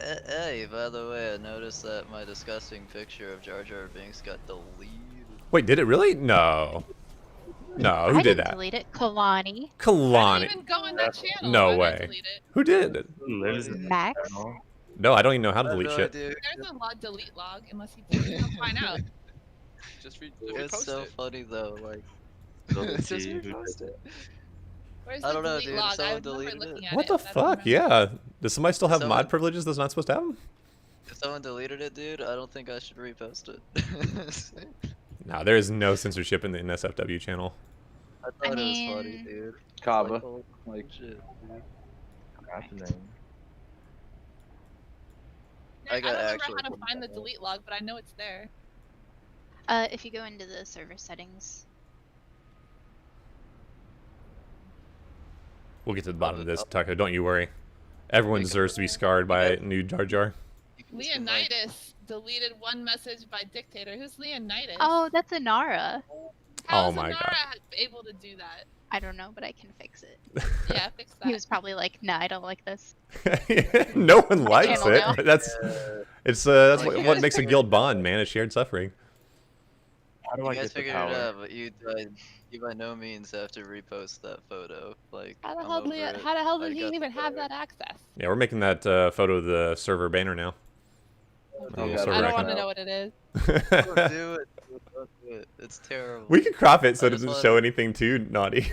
Speaker 3: Hey, by the way, I noticed that my disgusting picture of Jar Jar Binks got deleted.
Speaker 1: Wait, did it really? No. No, who
Speaker 6: I
Speaker 1: did
Speaker 6: didn't
Speaker 1: that?
Speaker 6: delete it. Kalani.
Speaker 4: I
Speaker 1: Kalani.
Speaker 4: didn't even go on that channel.
Speaker 1: No
Speaker 4: I didn't
Speaker 1: way.
Speaker 4: delete it.
Speaker 1: Who did?
Speaker 7: Lives in
Speaker 6: Max.
Speaker 7: the channel.
Speaker 1: No, I don't even know how to
Speaker 3: I have
Speaker 1: delete
Speaker 3: no
Speaker 1: shit.
Speaker 3: idea.
Speaker 4: There's a log delete log unless you find out.
Speaker 3: It's so funny though, like.
Speaker 7: Just
Speaker 3: Just
Speaker 7: see who
Speaker 3: repost
Speaker 7: did
Speaker 3: it.
Speaker 4: Where's
Speaker 3: I
Speaker 4: the
Speaker 3: don't know,
Speaker 4: delete
Speaker 3: dude.
Speaker 4: log? I
Speaker 3: Someone
Speaker 4: remember
Speaker 3: deleted
Speaker 4: looking
Speaker 3: it.
Speaker 4: at
Speaker 1: What
Speaker 4: it.
Speaker 1: the
Speaker 4: I don't
Speaker 1: fuck?
Speaker 4: remember.
Speaker 1: Yeah. Does somebody still have
Speaker 3: Someone-
Speaker 1: mod privileges that's not supposed to have them?
Speaker 3: If someone deleted it, dude, I don't think I should repost it.
Speaker 1: No, there is no censorship in the NSFW channel.
Speaker 3: I thought it was
Speaker 6: mean-
Speaker 3: funny, dude.
Speaker 5: Kava.
Speaker 3: Like, oh,
Speaker 5: Like,
Speaker 3: shit, dude.
Speaker 7: happening.
Speaker 3: I
Speaker 4: I
Speaker 3: got
Speaker 4: don't remember
Speaker 3: actual
Speaker 4: how to find the
Speaker 3: content.
Speaker 4: delete log, but I know it's there.
Speaker 6: If you go into the server settings.
Speaker 1: We'll get to the bottom of this, Tucker. Don't you worry. Everyone deserves to be scarred by new Jar Jar.
Speaker 3: You can just, like,
Speaker 4: Leonidas deleted one message by Dictator. Who's Leonidas?
Speaker 6: Oh, that's Inara.
Speaker 4: How
Speaker 1: Oh
Speaker 4: is
Speaker 1: my
Speaker 4: Inara
Speaker 1: God.
Speaker 4: able to do that?
Speaker 6: I don't know, but I can fix it.
Speaker 4: Yeah, fix that.
Speaker 6: He was probably like, "Nah, I don't like this."
Speaker 1: No one likes
Speaker 6: channel now.
Speaker 1: it. That's what makes a guild bond, man. It's shared suffering.
Speaker 7: How do
Speaker 3: You
Speaker 7: I
Speaker 3: guys
Speaker 7: get the
Speaker 3: figured
Speaker 7: power?
Speaker 3: it out, but you by no means have to repost that photo. Like,
Speaker 4: How the
Speaker 3: I'm
Speaker 4: hell
Speaker 3: over
Speaker 4: did
Speaker 3: it.
Speaker 4: how the hell
Speaker 3: I
Speaker 4: did he
Speaker 3: got the
Speaker 4: even have
Speaker 3: power.
Speaker 4: that access?
Speaker 1: Yeah, we're making that photo the server banner now.
Speaker 4: Okay.
Speaker 5: Oh,
Speaker 1: The
Speaker 5: God,
Speaker 1: server
Speaker 4: I don't
Speaker 1: icon.
Speaker 4: want to know what it is.
Speaker 3: Don't do it. Don't do it. It's terrible.
Speaker 1: We can crop it so
Speaker 3: I
Speaker 1: it
Speaker 3: just
Speaker 1: doesn't
Speaker 3: wanted
Speaker 1: show
Speaker 3: to-
Speaker 1: anything too naughty.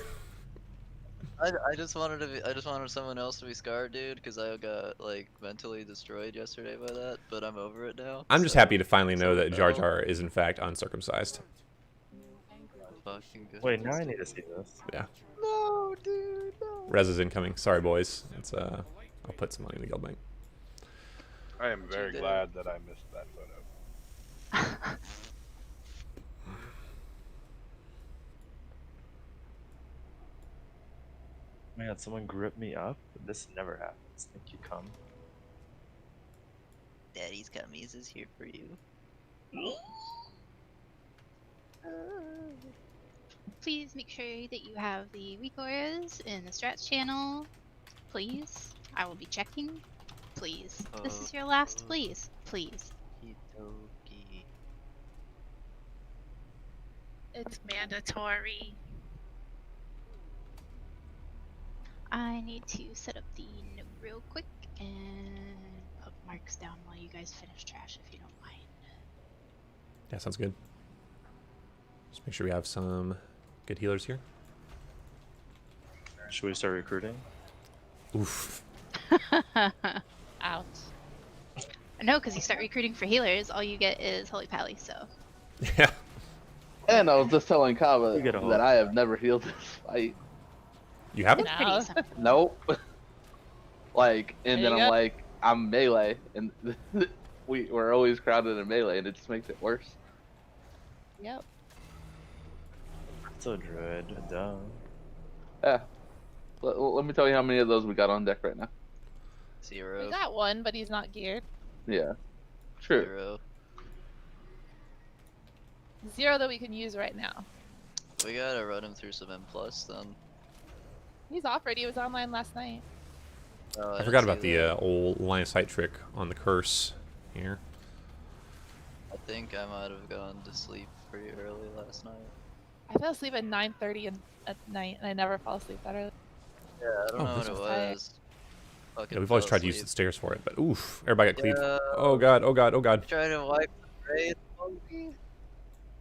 Speaker 3: I just wanted to be. I just wanted someone else to be scarred, dude, because I got like mentally destroyed yesterday by that. But I'm over it now.
Speaker 1: I'm just
Speaker 3: so
Speaker 1: happy to finally know
Speaker 3: so
Speaker 1: that Jar
Speaker 3: that'll-
Speaker 1: Jar is in fact uncircumcised.
Speaker 3: Fucking good.
Speaker 7: Wait, now I need to see this.
Speaker 1: Yeah.
Speaker 3: No, dude. No.
Speaker 1: Rez is incoming. Sorry, boys. It's I'll put some money in the guild bank.
Speaker 11: I am very glad that I missed that photo.
Speaker 7: Oh my god, someone grip me up? This never happens. Thank you, come.
Speaker 3: Daddy's Gummies is here for you.
Speaker 6: Please make sure that you have the recourse in the strats channel. Please. I will be checking. Please. This is your last, please. Please.
Speaker 3: Okie
Speaker 4: It's mandatory.
Speaker 6: I need to set up the note real quick and put marks down while you guys finish trash if you don't mind.
Speaker 1: Yeah, sounds good. Just make sure we have some good healers here.
Speaker 7: Should we start recruiting?
Speaker 1: Oof.
Speaker 6: Ouch. No, because you start recruiting for healers, all you get is Holy Pally, so.
Speaker 1: Yeah.
Speaker 5: And I was just telling Kava
Speaker 7: You get a
Speaker 5: that I have never healed this fight.
Speaker 1: You haven't?
Speaker 6: It's pretty simple.
Speaker 5: Nope. Like, and
Speaker 4: There
Speaker 5: then
Speaker 4: you
Speaker 5: I'm
Speaker 4: go.
Speaker 5: like, I'm melee, and we're always crowded in melee, and it just makes it worse.
Speaker 4: Yep.
Speaker 7: It's a druid, duh.
Speaker 5: Yeah. Let me tell you how many of those we got on deck right now.
Speaker 3: 0.
Speaker 4: We got one, but he's not geared.
Speaker 5: Yeah. True.
Speaker 3: 0.
Speaker 4: 0 that we can use right now.
Speaker 3: We gotta run him through some M+ then.
Speaker 4: He's offered. He was online last night.
Speaker 3: Oh,
Speaker 1: I
Speaker 3: didn't
Speaker 1: forgot
Speaker 3: see
Speaker 1: about the
Speaker 3: that.
Speaker 1: old line of sight trick on the curse here.
Speaker 3: I think I might have gone to sleep pretty early last night.
Speaker 4: I fell asleep at 9:30 at night, and I never fall asleep that early.
Speaker 3: Yeah, I don't
Speaker 1: Oh,
Speaker 3: know
Speaker 1: this
Speaker 3: what it
Speaker 4: is tight.
Speaker 3: was. Fucking
Speaker 1: Yeah, we've always
Speaker 3: fell
Speaker 1: tried to use the
Speaker 3: asleep.
Speaker 1: stairs for it, but oof, everybody got cleaved.
Speaker 3: Yeah.
Speaker 1: Oh god, oh god, oh god.
Speaker 3: Trying to wipe the raid on me.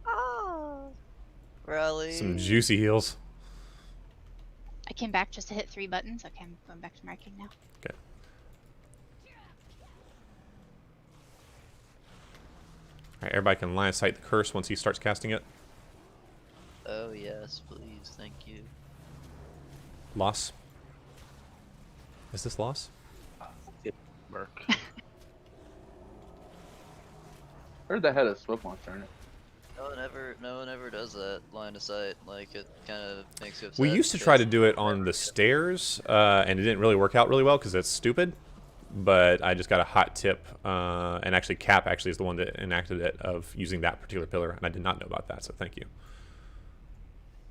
Speaker 3: Ah. Rally.
Speaker 1: Some juicy heals.
Speaker 6: I came back just to hit 3 buttons. Okay, I'm going back to marking now.
Speaker 1: Okay. Alright, everybody can line of sight the curse once he starts casting it.
Speaker 3: Oh yes, please, thank you.
Speaker 1: Loss. Is this loss?
Speaker 11: Merc.
Speaker 5: Heard that had a smoke monster in it.
Speaker 3: No one ever does that line of sight. Like, it kind of makes you upset.
Speaker 1: We used to try to do it on the stairs, and it didn't really work out really well because it's stupid. But I just got a hot tip, and actually Cap actually is the one that enacted it of using that particular pillar, and I did not know about that, so thank you.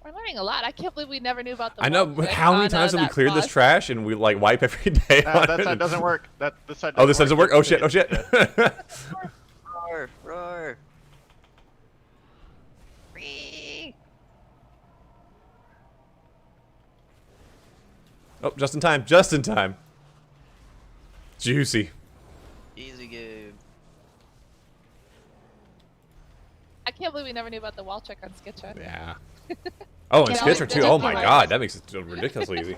Speaker 4: We're learning a lot. I can't believe we never knew about the.
Speaker 1: I know,
Speaker 4: wall
Speaker 1: but
Speaker 4: trick
Speaker 1: how many
Speaker 4: on,
Speaker 1: times have we
Speaker 4: that
Speaker 1: cleared this
Speaker 4: boss.
Speaker 1: trash and we like wipe every day? on
Speaker 11: That
Speaker 1: it?
Speaker 11: side doesn't work. This side
Speaker 1: Oh, this side doesn't work? Oh shit, oh shit.
Speaker 3: Roar, roar.
Speaker 1: Oh, just in time, just in time. Juicy.
Speaker 3: Easy game.
Speaker 4: I can't believe we never knew about the wall check on Skitcha.
Speaker 1: Yeah. Oh, and
Speaker 4: Yeah,
Speaker 1: Skitcher too. Oh my
Speaker 4: ridiculous.
Speaker 1: god, that makes it ridiculously easy.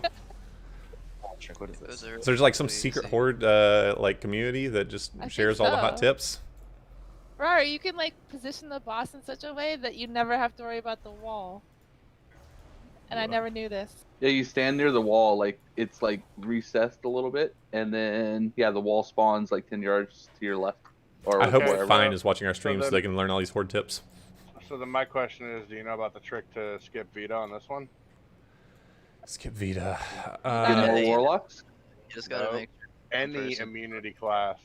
Speaker 7: Check, what is this?
Speaker 1: So there's like some secret horde like community that just
Speaker 4: I think
Speaker 1: shares all the hot
Speaker 4: so.
Speaker 1: tips.
Speaker 4: Right, you can like position the boss in such a way that you never have to worry about the wall. And I never knew this.
Speaker 5: Yeah, you stand near the wall, like it's like recessed a little bit, and then yeah, the wall spawns like 10 yards to your left. Or
Speaker 1: I hope
Speaker 5: wherever.
Speaker 1: what Fine is watching our streams so
Speaker 11: then-
Speaker 1: they can learn all these horde tips.
Speaker 11: So then my question is, do you know about the trick to skip Vita on this one?
Speaker 1: Skip Vita.
Speaker 5: Get more warlocks.
Speaker 3: You just gotta
Speaker 11: No.
Speaker 3: make sure
Speaker 11: Any
Speaker 3: person-
Speaker 11: immunity class.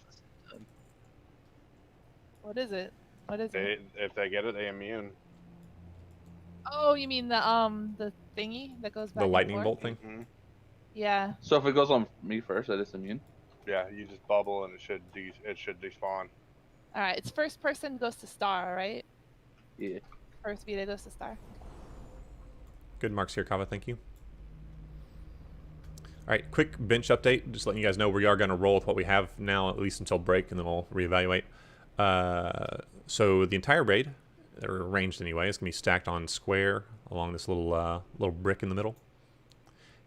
Speaker 4: What is it? What is it?
Speaker 11: If they get it, they immune.
Speaker 4: Oh, you mean the thingy that goes back
Speaker 1: The
Speaker 4: and
Speaker 1: lightning
Speaker 4: forth?
Speaker 1: bolt thing.
Speaker 11: Mhm.
Speaker 4: Yeah.
Speaker 5: So if it goes on me first, I just immune.
Speaker 11: Yeah, you just bubble and it should despawn.
Speaker 4: All right. It's first person goes to star, right?
Speaker 5: Yeah.
Speaker 4: First Vita goes to star.
Speaker 1: Good marks here, Kava. Thank you. All right, quick bench update. Just letting you guys know we are going to roll with what we have now, at least until break, and then we'll reevaluate. So the entire raid, they're arranged anyway, is going to be stacked on square along this little brick in the middle.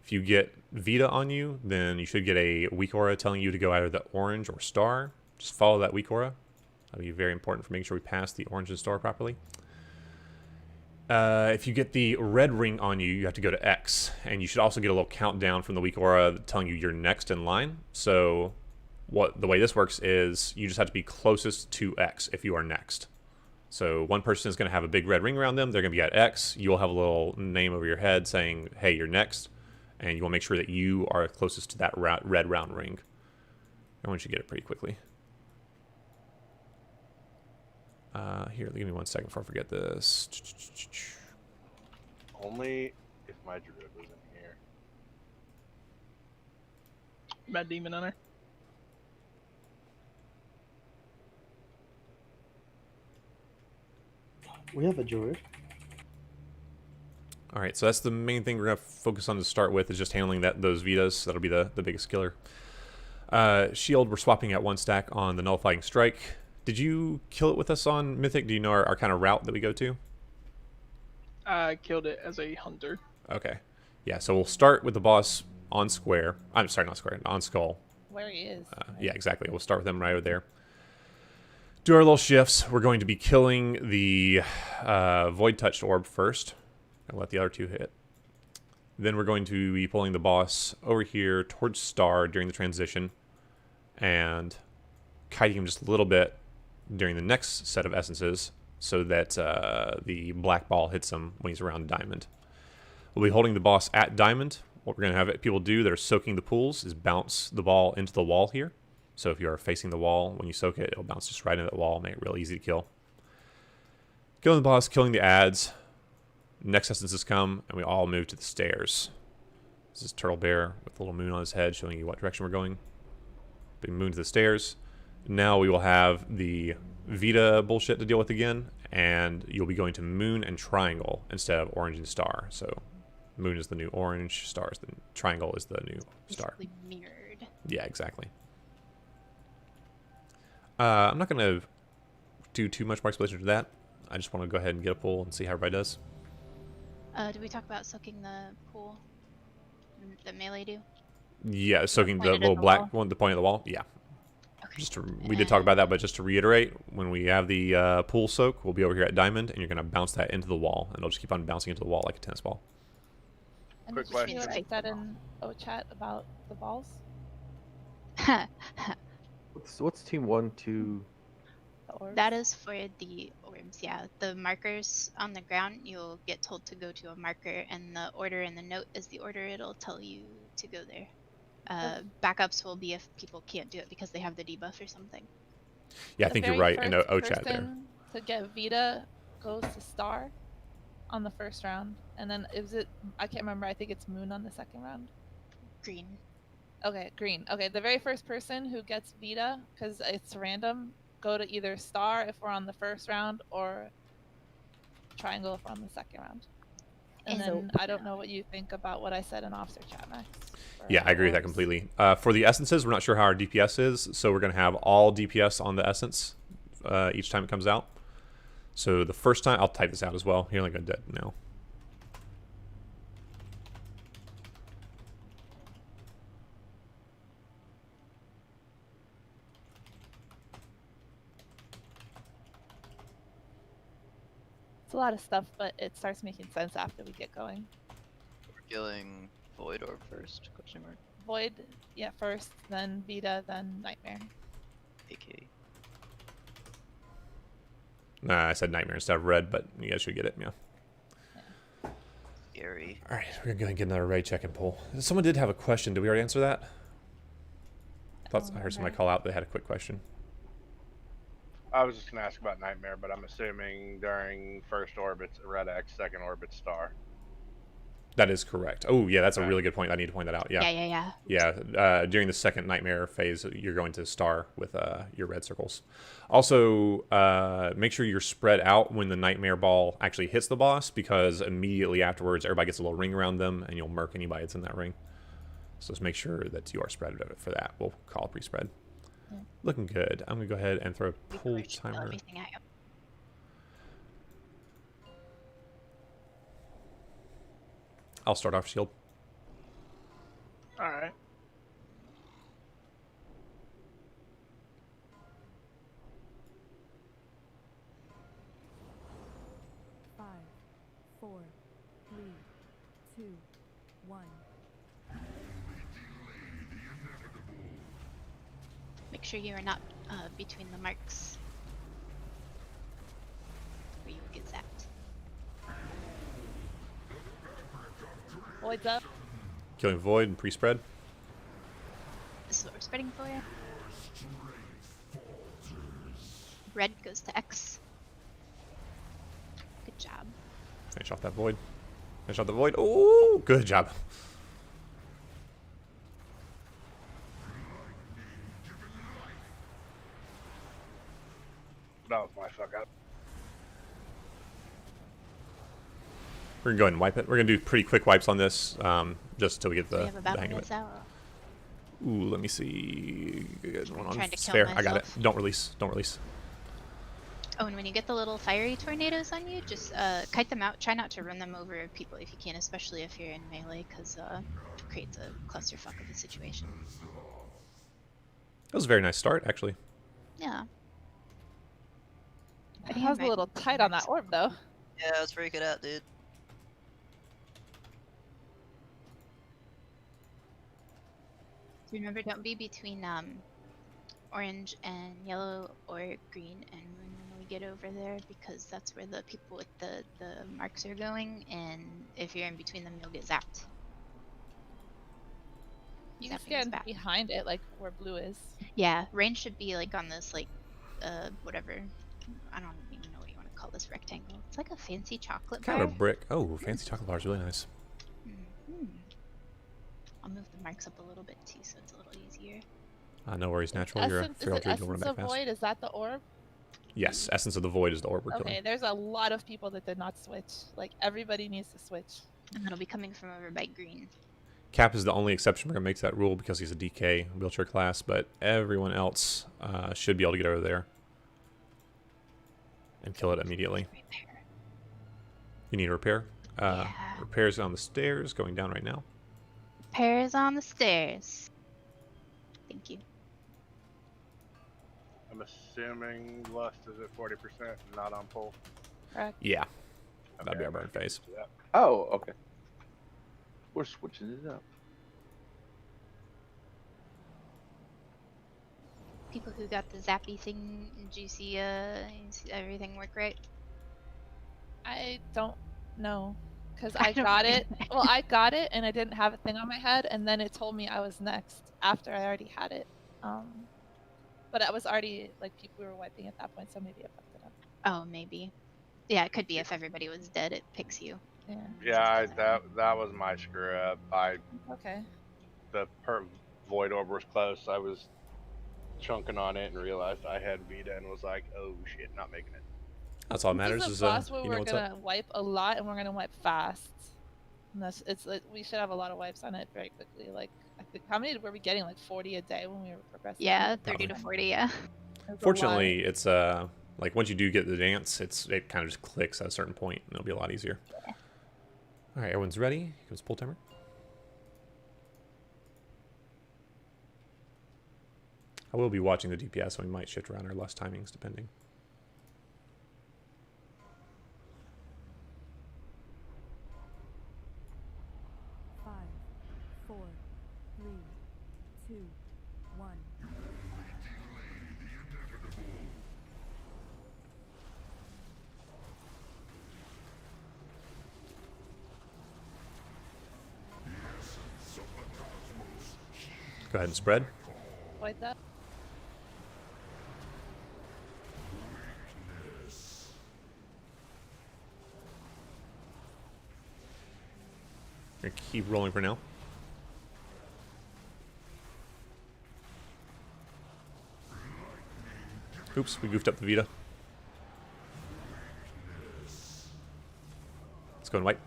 Speaker 1: If you get Vita on you, then you should get a weak aura telling you to go either the orange or star. Just follow that weak aura. That'll be very important for making sure we pass the orange and star properly. If you get the red ring on you, you have to go to X. And you should also get a little countdown from the weak aura telling you you're next in line. So the way this works is you just have to be closest to X if you are next. So one person is going to have a big red ring around them. They're going to be at X. You'll have a little name over your head saying, hey, you're next. And you want to make sure that you are closest to that red round ring. Everyone should get it pretty quickly. Here, give me 1 second before I forget this.
Speaker 11: Only if my druid was in here.
Speaker 2: Bad demon hunter.
Speaker 8: We have a druid.
Speaker 1: All right, so that's the main thing we're going to focus on to start with, is just handling those Vitas. That'll be the biggest killer. Shield, we're swapping at 1 stack on the Nullifying Strike. Did you kill it with us on Mythic? Do you know our kind of route that we go to?
Speaker 2: I killed it as a hunter.
Speaker 1: Okay. Yeah, so we'll start with the boss on square. I'm sorry, not square, on skull.
Speaker 4: Where he is.
Speaker 1: Yeah, exactly. We'll start with them right over there. Do our little shifts. We're going to be killing the Void Touched Orb first. I'll let the other two hit. Then we're going to be pulling the boss over here towards Star during the transition. And kiting him just a little bit during the next set of essences so that the black ball hits him when he's around Diamond. We'll be holding the boss at Diamond. What we're going to have people do that are soaking the pools is bounce the ball into the wall here. So if you are facing the wall, when you soak it, it'll bounce just right into the wall, make it real easy to kill. Killing the boss, killing the ads. Next essences come, and we all move to the stairs. This is Turtle Bear with a little moon on his head showing you what direction we're going. Big moon to the stairs. Now we will have the Vita bullshit to deal with again, and you'll be going to Moon and Triangle instead of Orange and Star. So Moon is the new orange, Star is the Triangle is the new star.
Speaker 6: Basically mirrored.
Speaker 1: Yeah, exactly. I'm not going to do too much more explanation to that. I just want to go ahead and get a pull and see how everybody does.
Speaker 6: Did we talk about soaking the pool? The melee do?
Speaker 1: Yeah, soaking the
Speaker 6: Pointed at
Speaker 1: little
Speaker 6: the
Speaker 1: black
Speaker 6: wall?
Speaker 1: one, the point of the wall. Yeah.
Speaker 6: Okay.
Speaker 1: Just we did talk about that, but just to reiterate, when we have the pool soak, we'll be over here at Diamond, and you're going to bounce that into the wall, and it'll just keep on bouncing into the wall like a tennis ball.
Speaker 4: And
Speaker 11: Quick
Speaker 4: did you see
Speaker 11: question.
Speaker 4: what I said in chat about the balls?
Speaker 12: What's team 1, 2?
Speaker 4: The orbs?
Speaker 6: That is for the orbs, yeah. The markers on the ground, you'll get told to go to a marker, and the order in the note is the order it'll tell you to go there. Backups will be if people can't do it because they have the debuff or something.
Speaker 1: Yeah, I
Speaker 4: The
Speaker 1: think you're
Speaker 4: very
Speaker 1: right in
Speaker 4: first
Speaker 1: chat there.
Speaker 4: person to get Vita goes to Star on the first round, and then I can't remember. I think it's Moon on the second round.
Speaker 6: Green.
Speaker 4: Okay, green. Okay, the very first person who gets Vita, because it's random, go to either Star if we're on the first round or Triangle if we're on the second round. And then I don't know what you think about what I said in Officer Chat, Max.
Speaker 1: Yeah, I agree with that completely. For the essences, we're not sure how our DPS is, so we're going to have all DPS on the essence each time it comes out. So the first time, I'll type this out as well. Here, like I did now.
Speaker 4: It's a lot of stuff, but it starts making sense after we get going.
Speaker 3: We're killing Void Orb first? Question mark.
Speaker 4: Void, yeah, first, then Vita, then Nightmare.
Speaker 3: AK.
Speaker 1: Nah, I said Nightmare instead of Red, but you guys should get it, yeah.
Speaker 3: Scary.
Speaker 1: All right, we're going to get another raid check and pull. Someone did have a question. Did we already answer that? I heard somebody call out. They had a quick question.
Speaker 11: I was just gonna ask about Nightmare, but I'm assuming during first orbit's Red X, second orbit's Star.
Speaker 1: That is correct. Oh, yeah, that's a really good point. I need to point that out. Yeah. Yeah, during the second nightmare phase, you're going to star with your red circles. Also, make sure you're spread out when the nightmare ball actually hits the boss, because immediately afterwards, everybody gets a little ring around them, and you'll murk anybody that's in that ring. So just make sure that you are spread for that. We'll call pre-spread.
Speaker 4: Yeah.
Speaker 1: Looking good. I'm going to go ahead and throw a pull timer. I'll start off shield.
Speaker 2: All right.
Speaker 10: Five, 4, 3, 2, 1.
Speaker 6: Make sure you are not between the marks, or you will get zapped.
Speaker 4: Void's up.
Speaker 1: Killing Void and pre-spread.
Speaker 6: This is what we're spreading for. Red goes to X. Good job.
Speaker 1: Finish off that Void. Finish off the Void. Oh, good job.
Speaker 11: That was my fuck up.
Speaker 1: We're going to go ahead and wipe it. We're going to do pretty quick wipes on this, just until we get the hang of it. Ooh, let me see. Good one on spare. I got it. Don't release. Don't release.
Speaker 6: Oh, and when you get the little fiery tornadoes on you, just kite them out. Try not to run them over people if you can, especially if you're in melee, because it creates a clusterfuck of a situation.
Speaker 1: That was a very nice start, actually.
Speaker 6: Yeah.
Speaker 4: I was a little tight on that orb, though.
Speaker 3: Yeah, I was freaking out, dude.
Speaker 6: Remember, don't be between orange and yellow or green and when we get over there, because that's where the people with the marks are going, and if you're in between them, you'll get zapped.
Speaker 4: You can stand behind it, like where blue is.
Speaker 6: Yeah, range should be like on this, like, whatever. I don't even know what you want to call this rectangle. It's like a fancy chocolate bar.
Speaker 1: Kind of a brick. Oh, fancy chocolate bar is really nice.
Speaker 6: I'll move the marks up a little bit too, so it's a little easier.
Speaker 1: No worries, natural. You're a feral druid. You'll run back fast.
Speaker 4: Void, is that the orb?
Speaker 1: Yes, Essence of the Void is the orb we're
Speaker 4: Okay,
Speaker 1: killing.
Speaker 4: there's a lot of people that did not switch. Like, everybody needs to switch.
Speaker 6: And that'll be coming from over by green.
Speaker 1: Cap is the only exception we're going to make to that rule because he's a DK wheelchair class, but everyone else should be able to get over there and kill it immediately. You need a repair?
Speaker 6: Yeah.
Speaker 1: Repair's on the stairs, going down right now.
Speaker 6: Repairs on the stairs. Thank you.
Speaker 11: I'm assuming lust is at 40%, not on pull.
Speaker 4: Correct.
Speaker 1: Yeah. That'd be our burn phase.
Speaker 5: Oh, okay. We're switching it up.
Speaker 6: People who got the zappy thing, did you see everything work right?
Speaker 4: I don't know, because I got it. Well, I got it, and I didn't have a thing on my head, and then it told me I was next after I already had it. But I was already, like, people were wiping at that point, so maybe I fucked it up.
Speaker 6: Oh, maybe. Yeah, it could be if everybody was dead, it picks you.
Speaker 4: Yeah.
Speaker 11: Yeah, that was my screw up.
Speaker 4: Okay.
Speaker 11: The void orb was close. I was chunking on it and realized I had Vita and was like, oh shit, not making it.
Speaker 1: That's all that matters.
Speaker 4: This is a boss where we're gonna wipe a lot, and we're gonna wipe fast. And it's like, we should have a lot of wipes on it very quickly. Like, I think, how many were we getting? Like 40 a day when we were progressing?
Speaker 6: Yeah, 30 to 40. Yeah.
Speaker 1: Fortunately, it's like once you do get the dance, it kind of just clicks at a certain point, and it'll be a lot easier.
Speaker 6: Yeah.
Speaker 1: All right, everyone's ready. Here comes pull timer. I will be watching the DPS, so we might shift around our lust timings depending.
Speaker 10: Five, 4, 3, 2, 1.
Speaker 1: Go ahead and spread.
Speaker 4: Void that.
Speaker 1: Gonna keep rolling for now. Oops, we goofed up the Vita. Let's go in white.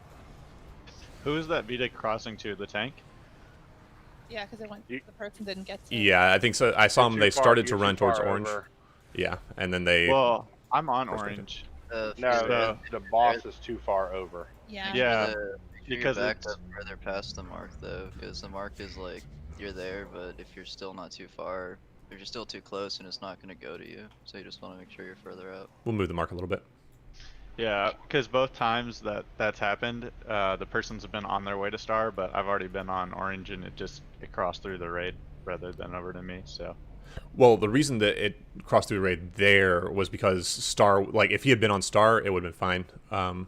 Speaker 15: Who is that Vita crossing to? The tank?
Speaker 4: Yeah, because it went. The person didn't get to.
Speaker 1: Yeah, I think so. I saw them. They started to
Speaker 11: you're
Speaker 1: run
Speaker 11: too far
Speaker 1: towards orange.
Speaker 11: over.
Speaker 1: Yeah, and then they.
Speaker 15: Well, I'm on
Speaker 1: First
Speaker 15: orange.
Speaker 11: No, the boss is too far over.
Speaker 4: Yeah.
Speaker 15: Yeah,
Speaker 3: Because
Speaker 15: because
Speaker 3: you're backed
Speaker 15: it's
Speaker 3: up further past the mark though, because the mark is like you're there, but if you're still not too far, if you're still too close, and it's not gonna go to you. So you just want to make sure you're further out.
Speaker 1: We'll move the mark a little bit.
Speaker 15: yeah, because both times that's happened, the person's been on their way to star, but I've already been on orange, and it crossed through the raid rather than over to me. So.
Speaker 1: Well, the reason that it crossed through the raid there was because Star, like if he had been on Star, it would have been fine.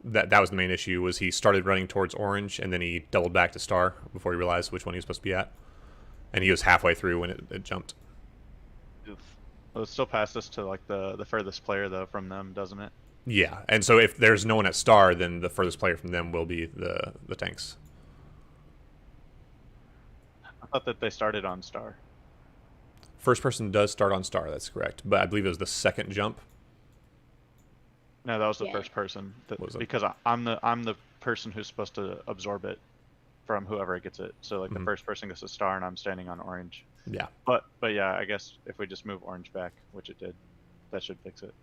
Speaker 1: That was the main issue, was he started running towards orange and then he doubled back to Star before he realized which one he was supposed to be at. And he was halfway through when it jumped.
Speaker 15: Oof. Well, it still passed us to like the furthest player though from them, doesn't it?
Speaker 1: Yeah, and so if there's no one at Star, then the furthest player from them will be the tanks.
Speaker 15: I thought that they started on star.
Speaker 1: First person does start on Star, that's correct. But I believe it was the second jump.
Speaker 15: No, that was the
Speaker 6: Yeah.
Speaker 15: first person.
Speaker 1: Was it?
Speaker 15: Because I'm the person who's supposed to absorb it from whoever gets it. So like the first person gets a star, and I'm standing on orange.
Speaker 1: Yeah.
Speaker 15: But yeah, I guess if we just move orange back, which it did, that should fix it.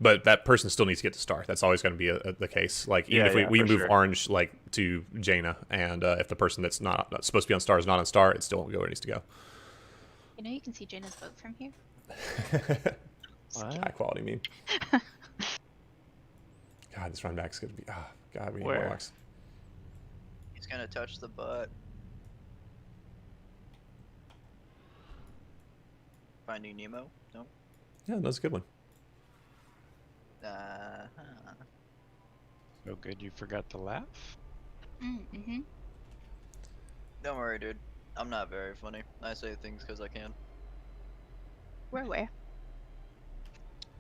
Speaker 1: But that person still needs to get to Star. That's always going to be the case. Like even if we
Speaker 15: for
Speaker 1: move
Speaker 15: sure.
Speaker 1: orange like to Jaina, and if the person that's not supposed to be on Star is not on Star, it still won't go where it needs to go.
Speaker 6: You know you can see Jaina's boat from here.
Speaker 1: High quality meme. God, this run back's gonna be. God, we need
Speaker 15: Where?
Speaker 1: warlocks.
Speaker 3: He's gonna touch the butt. Finding Nemo? No.
Speaker 1: Yeah, that's a good one.
Speaker 15: So good you forgot to laugh?
Speaker 6: Mm-hmm.
Speaker 3: Don't worry, dude. I'm not very funny. I say things because I can.
Speaker 6: We're aware.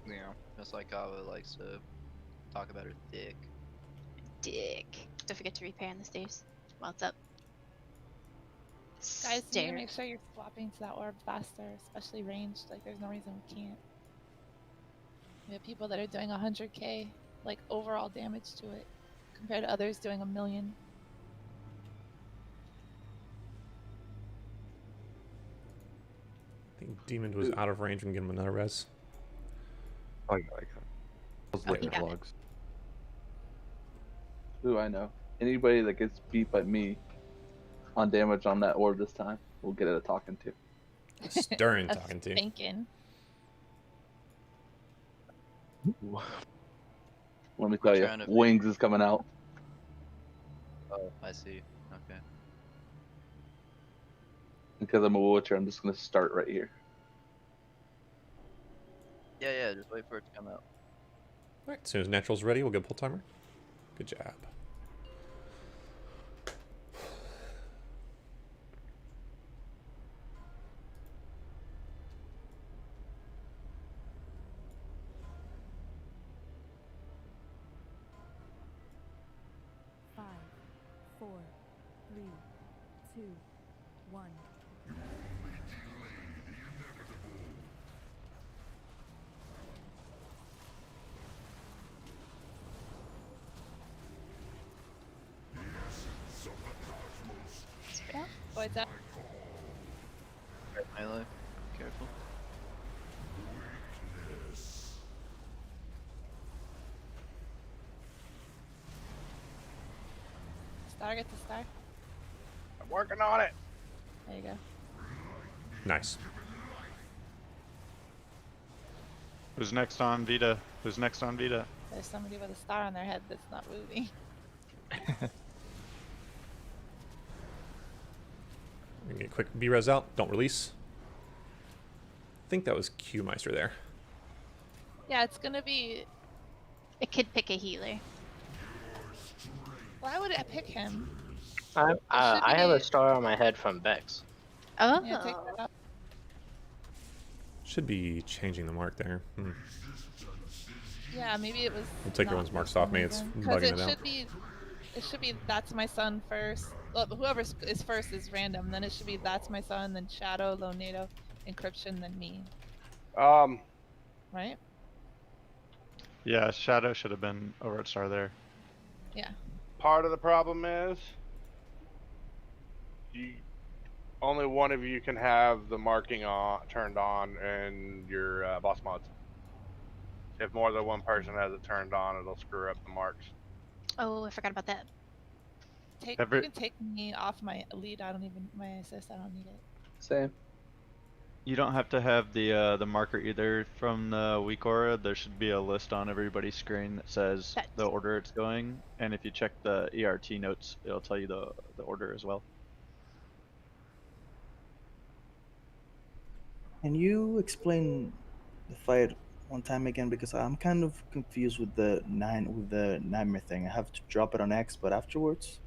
Speaker 3: You know, just like Kava likes to talk about her dick.
Speaker 6: Dick. Don't forget to repair on the stairs while it's up.
Speaker 4: Guys, you need to
Speaker 6: Stair.
Speaker 4: make sure you're swapping to that orb faster, especially ranged. Like, there's no reason we can't. We have people that are doing 100k, like, overall damage to it, compared to others doing 1 million.
Speaker 1: I think Demon was out of range and give him another res.
Speaker 12: I got it. I was looking
Speaker 6: you
Speaker 12: at
Speaker 6: got it.
Speaker 12: logs.
Speaker 5: Who I know. Anybody that gets beat by me on damage on that orb this time, we'll get it a talking to.
Speaker 1: Stern
Speaker 4: A
Speaker 1: talking to.
Speaker 4: spanking.
Speaker 5: Let me tell you,
Speaker 3: trying to
Speaker 5: Wings is coming out.
Speaker 3: Oh, I see. Okay.
Speaker 5: Because I'm a Witcher, I'm just going to start right here.
Speaker 3: Yeah, just wait for it to come out.
Speaker 1: Alright, as soon as Natural's ready, we'll get a pull timer. Good job.
Speaker 10: Five, 4, 3, 2, 1.
Speaker 4: Yeah, void's up.
Speaker 3: Melee. Careful.
Speaker 4: Star, get the star.
Speaker 11: I'm working on it.
Speaker 4: There you go.
Speaker 1: Nice.
Speaker 15: Who's next on Vita? Who's next on Vita?
Speaker 4: There's somebody with a star on their head that's not moving.
Speaker 1: We can get a quick B-res out. Don't release. I think that was Q-Meister there.
Speaker 4: Yeah, it's gonna be.
Speaker 6: It could pick a healer.
Speaker 4: Why would I pick him?
Speaker 14: I
Speaker 4: should
Speaker 14: have a
Speaker 4: be-
Speaker 14: star on my head from Vex.
Speaker 6: Oh.
Speaker 4: Yeah, take that out.
Speaker 1: Should be changing the mark there.
Speaker 4: Yeah, maybe it was.
Speaker 1: We'll take
Speaker 4: not
Speaker 1: everyone's
Speaker 4: for
Speaker 1: marks
Speaker 4: some
Speaker 1: off. Maybe it's
Speaker 4: reason.
Speaker 1: bugging
Speaker 4: it
Speaker 1: it out.
Speaker 4: should be It should be that's my son first. Well, whoever is first is random. Then it should be that's my son, then Shadow, Lonado, Encryption, then me. Right?
Speaker 15: Yeah, Shadow should have been over at Star there.
Speaker 4: Yeah.
Speaker 11: Part of the problem is only one of you can have the marking turned on in your boss mods. If more than one person has it turned on, it'll screw up the marks.
Speaker 6: Oh, I forgot about that.
Speaker 4: You can take me off my lead. I don't even my assist. I don't need it.
Speaker 5: Same.
Speaker 15: You don't have to have the marker either from the weak aura. There should be a list on everybody's screen that says the order it's going, and if you check the ERT notes, it'll tell you the order as well.
Speaker 8: Can you explain the fight one time again, because I'm kind of confused with the nightmare thing. I have to drop it on X, but afterwards.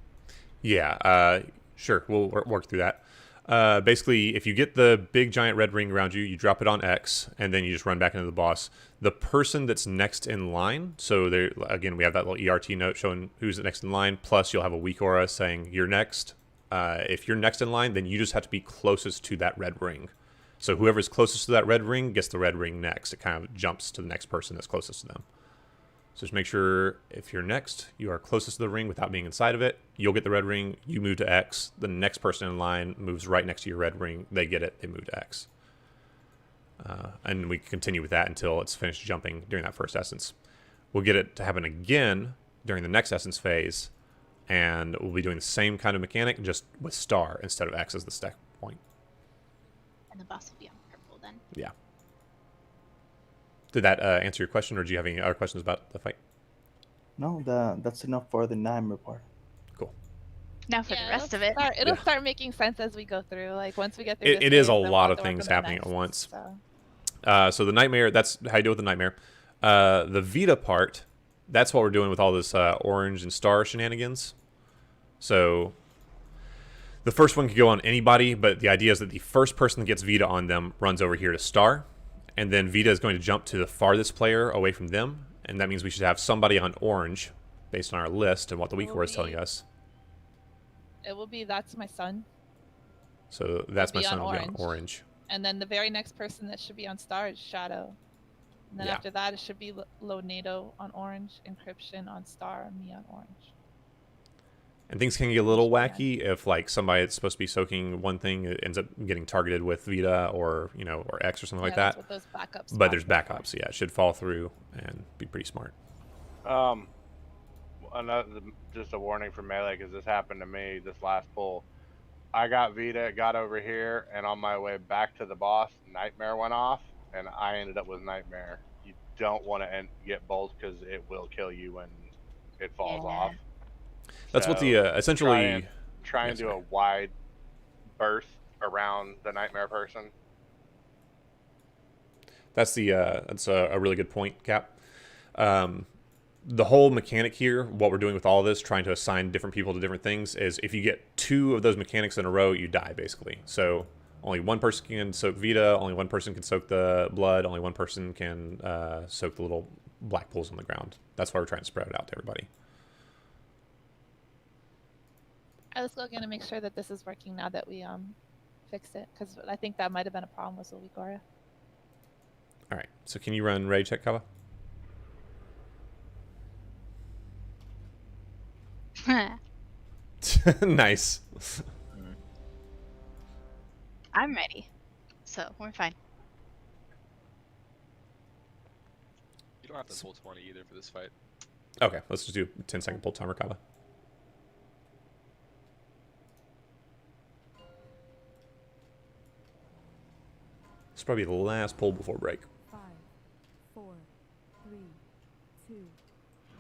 Speaker 1: Yeah, sure. We'll work through that. Basically, if you get the big giant red ring around you, you drop it on X, and then you just run back into the boss. The person that's next in line, so there again, we have that little ERT note showing who's next in line, plus you'll have a weak aura saying you're next. If you're next in line, then you just have to be closest to that red ring. So whoever's closest to that red ring gets the red ring next. It kind of jumps to the next person that's closest to them. So just make sure if you're next, you are closest to the ring without being inside of it. You'll get the red ring. You move to X. The next person in line moves right next to your red ring. They get it. They move to X. And we can continue with that until it's finished jumping during that first essence. We'll get it to happen again during the next essence phase. And we'll be doing the same kind of mechanic, just with star instead of X as the stack point.
Speaker 6: And the boss will be on purple then.
Speaker 1: Yeah. Did that answer your question, or do you have any other questions about the fight?
Speaker 8: No, that's enough for the nightmare part.
Speaker 1: Cool.
Speaker 6: Now for the rest of it.
Speaker 4: It'll start making sense as we go through. Like once we get through.
Speaker 1: It is a lot of things happening at once. So the nightmare, that's how you deal with the nightmare. The Vita part, that's what we're doing with all this orange and star shenanigans. So the first one could go on anybody, but the idea is that the first person that gets Vita on them runs over here to star. And then Vita is going to jump to the farthest player away from them. And that means we should have somebody on orange based on our list and what the weak aura is telling us.
Speaker 4: It will be that's my son.
Speaker 1: So that's my son will be on orange.
Speaker 4: And then the very next person that should be on star is Shadow. And then after that, it should be Lonado on orange, Encryption on star, and me on orange.
Speaker 1: And things can get a little wacky if like somebody that's supposed to be soaking one thing ends up getting targeted with Vita or or X or something like that.
Speaker 4: That's what those backups
Speaker 1: but there's backups, yeah. It should fall through and be pretty smart.
Speaker 11: Just a warning for Melee, because this happened to me this last pull. I got Vita, got over here, and on my way back to the boss, Nightmare went off, and I ended up with Nightmare. You don't want to get bolt because it will kill you when it falls off.
Speaker 1: That's what the essentially
Speaker 11: try and do a wide berth around the Nightmare person.
Speaker 1: That's a really good point, Cap. The whole mechanic here, what we're doing with all of this, trying to assign different people to different things, is if you get 2 of those mechanics in a row, you die, basically. So only one person can soak Vita, only one person can soak the blood, only one person can soak the little black pools on the ground. That's why we're trying to spread it out to everybody.
Speaker 4: Alright, let's go again and make sure that this is working now that we fixed it, because I think that might have been a problem with the weak aura.
Speaker 1: All right, so can you run Rage check, Kava? Nice.
Speaker 6: I'm ready, so we're fine.
Speaker 16: You don't have to pull 20 either for this fight.
Speaker 1: Okay, let's just do a 10-second pull timer, Kava. This is probably the last pull before break.
Speaker 10: 5, 4, 3, 2,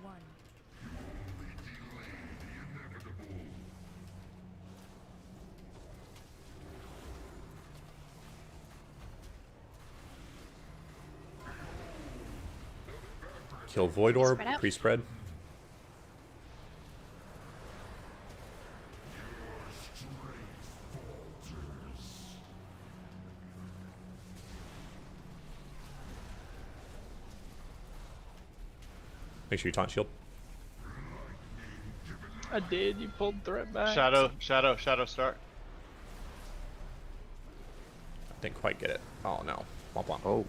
Speaker 10: 1.
Speaker 1: Kill Void Orb, pre-spread. Make sure you taunt shield.
Speaker 2: I did. You pulled threat back.
Speaker 15: Shadow start.
Speaker 1: Didn't quite get it. Oh no. Womp womp.
Speaker 12: Oh.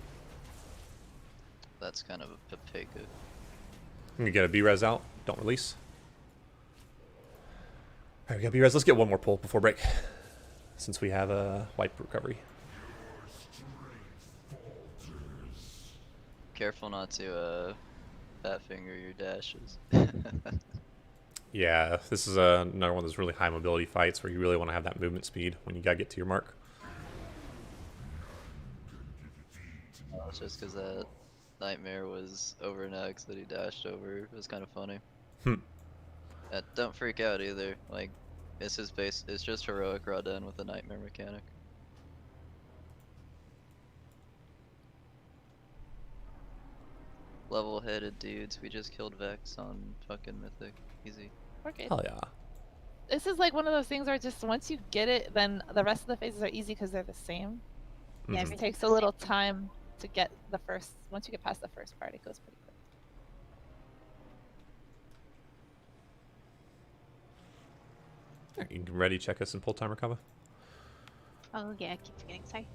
Speaker 3: That's kind of a Papeka.
Speaker 1: I'm gonna get a B-res out. Don't release. Alright, we got B-res. Let's get one more pull before break. Since we have a wipe recovery.
Speaker 3: Careful not to fat finger your dashes.
Speaker 1: Yeah, this is another one of those really high mobility fights where you really want to have that movement speed when you gotta get to your mark.
Speaker 3: Oh, it's just because that nightmare was over next that he dashed over. It was kind of funny. Don't freak out either. Like, it's his base. It's just heroic raw done with a nightmare mechanic. Level-headed dudes. We just killed Vex on fucking Mythic. Easy.
Speaker 4: Okay.
Speaker 1: Hell yeah.
Speaker 4: This is like one of those things where just once you get it, then the rest of the phases are easy because they're the same.
Speaker 1: Mhm.
Speaker 4: It takes a little time to get the first. Once you get past the first part, it goes pretty quick.
Speaker 1: Alright, you ready? Check us and pull time recover.
Speaker 6: Oh yeah, I keep forgetting. Sorry.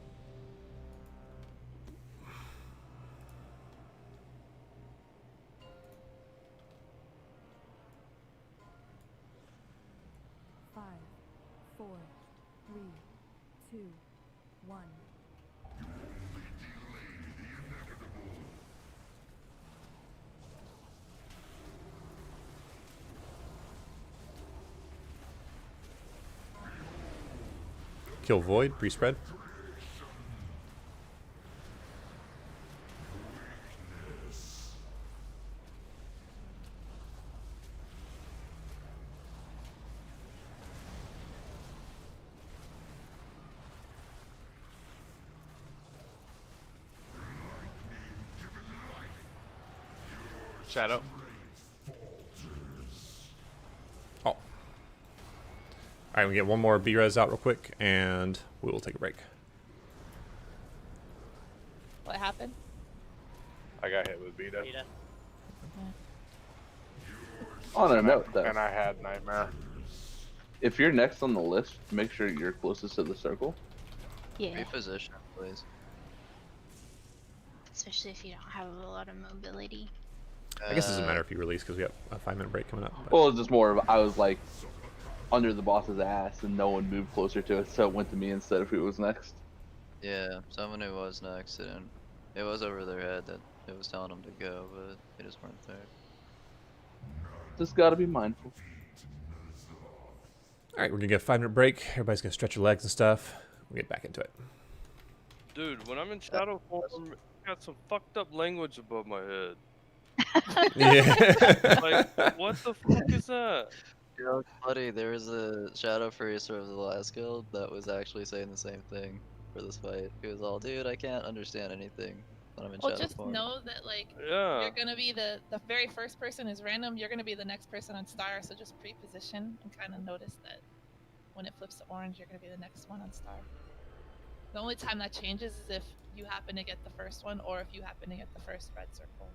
Speaker 10: Five, 4, 3, 2, 1.
Speaker 1: Kill Void, pre-spread.
Speaker 15: Shadow.
Speaker 1: Oh. Alright, we get one more B-res out real quick, and we will take a break.
Speaker 4: What happened?
Speaker 11: I got hit with Vita.
Speaker 5: On a note, though,
Speaker 11: And I had Nightmare.
Speaker 5: if you're next on the list, make sure you're closest to the circle.
Speaker 6: Yeah.
Speaker 3: Reposition, please.
Speaker 6: Especially if you don't have a lot of mobility.
Speaker 1: I guess it doesn't matter if you release because we have a 5-minute break coming up. But...
Speaker 5: Well, it's just more of I was like under the boss's ass and no one moved closer to it, so it went to me instead of who was next.
Speaker 3: Yeah, someone who was next, and it was over their head that it was telling them to go, but they just weren't there.
Speaker 5: Just gotta be mindful.
Speaker 1: Alright, we're gonna get a 5-minute break. Everybody's gonna stretch your legs and stuff. We'll get back into it.
Speaker 17: Dude, when I'm in shadow form, I got some fucked up language above my head.
Speaker 1: Yeah.
Speaker 17: Like, what the fuck is that?
Speaker 3: You know, it's funny, there was a Shadow Priest of the last guild that was actually saying the same thing for this fight. He was all, dude, I can't understand anything when I'm in
Speaker 4: Well,
Speaker 3: shadow
Speaker 4: just
Speaker 3: form.
Speaker 4: know that like
Speaker 17: Yeah.
Speaker 4: you're gonna be the very first person is random. You're gonna be the next person on star. So just pre-position and kind of notice that when it flips to orange, you're gonna be the next one on star. The only time that changes is if you happen to get the first one, or if you happen to get the first red circle.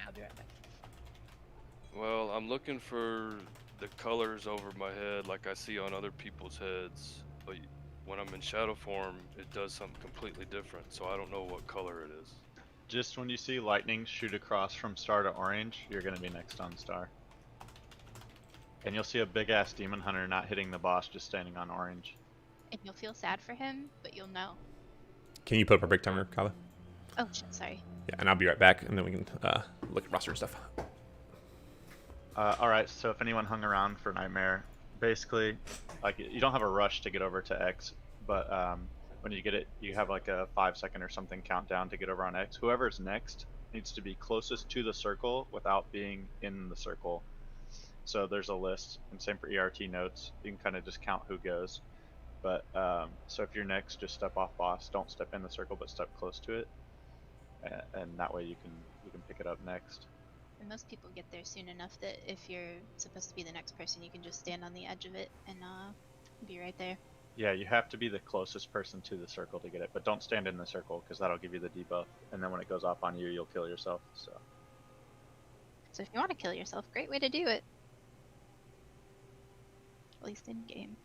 Speaker 4: I'll be right back.
Speaker 17: Well, I'm looking for the colors over my head like I see on other people's heads, but when I'm in shadow form, it does something completely different, so I don't know what color it is.
Speaker 15: Just when you see lightning shoot across from star to orange, you're gonna be next on star. And you'll see a big ass demon hunter not hitting the boss, just standing on orange.
Speaker 6: And you'll feel sad for him, but you'll know.
Speaker 1: Can you put up a break timer, Kava?
Speaker 6: Oh shit, sorry.
Speaker 1: Yeah, and I'll be right back, and then we can look at roster and stuff.
Speaker 15: Alright, so if anyone hung around for Nightmare, basically, like, you don't have a rush to get over to X, but when you get it, you have like a 5-second or something countdown to get over on X. Whoever's next needs to be closest to the circle without being in the circle. So there's a list, and same for ERT notes. You can kind of just count who goes. But so if you're next, just step off boss. Don't step in the circle, but step close to it, and that way you can pick it up next.
Speaker 6: And most people get there soon enough that if you're supposed to be the next person, you can just stand on the edge of it and be right there.
Speaker 15: Yeah, you have to be the closest person to the circle to get it, but don't stand in the circle because that'll give you the debuff, and then when it goes off on you, you'll kill yourself. So
Speaker 6: So if you want to kill yourself, great way to do it. At least in game.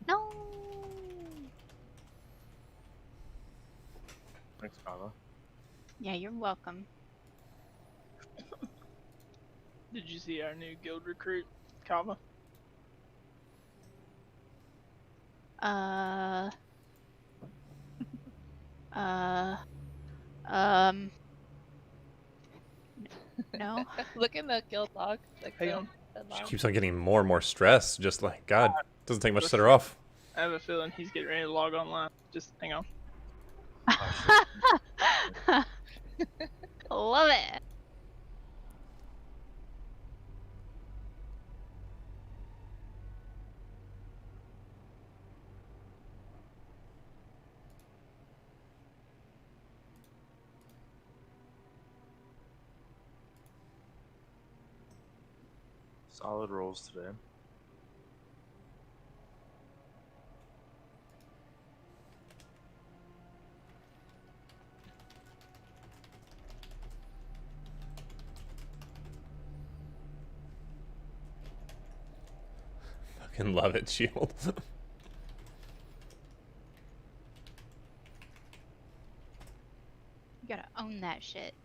Speaker 6: No.
Speaker 7: Thanks, Kava.
Speaker 6: Yeah, you're welcome.
Speaker 2: Did you see our new guild recruit, Kava?
Speaker 6: No.
Speaker 4: Look in the guild log. Like
Speaker 2: Hang
Speaker 4: the,
Speaker 2: on.
Speaker 4: the
Speaker 1: She
Speaker 4: log.
Speaker 1: keeps on getting more and more stressed. Just like, God, doesn't take much to set her off.
Speaker 2: I have a feeling he's getting ready to log online. Just hang on.
Speaker 6: Love it.
Speaker 7: Solid rolls today.
Speaker 1: Fucking love it, Shield.
Speaker 6: You gotta own that shit.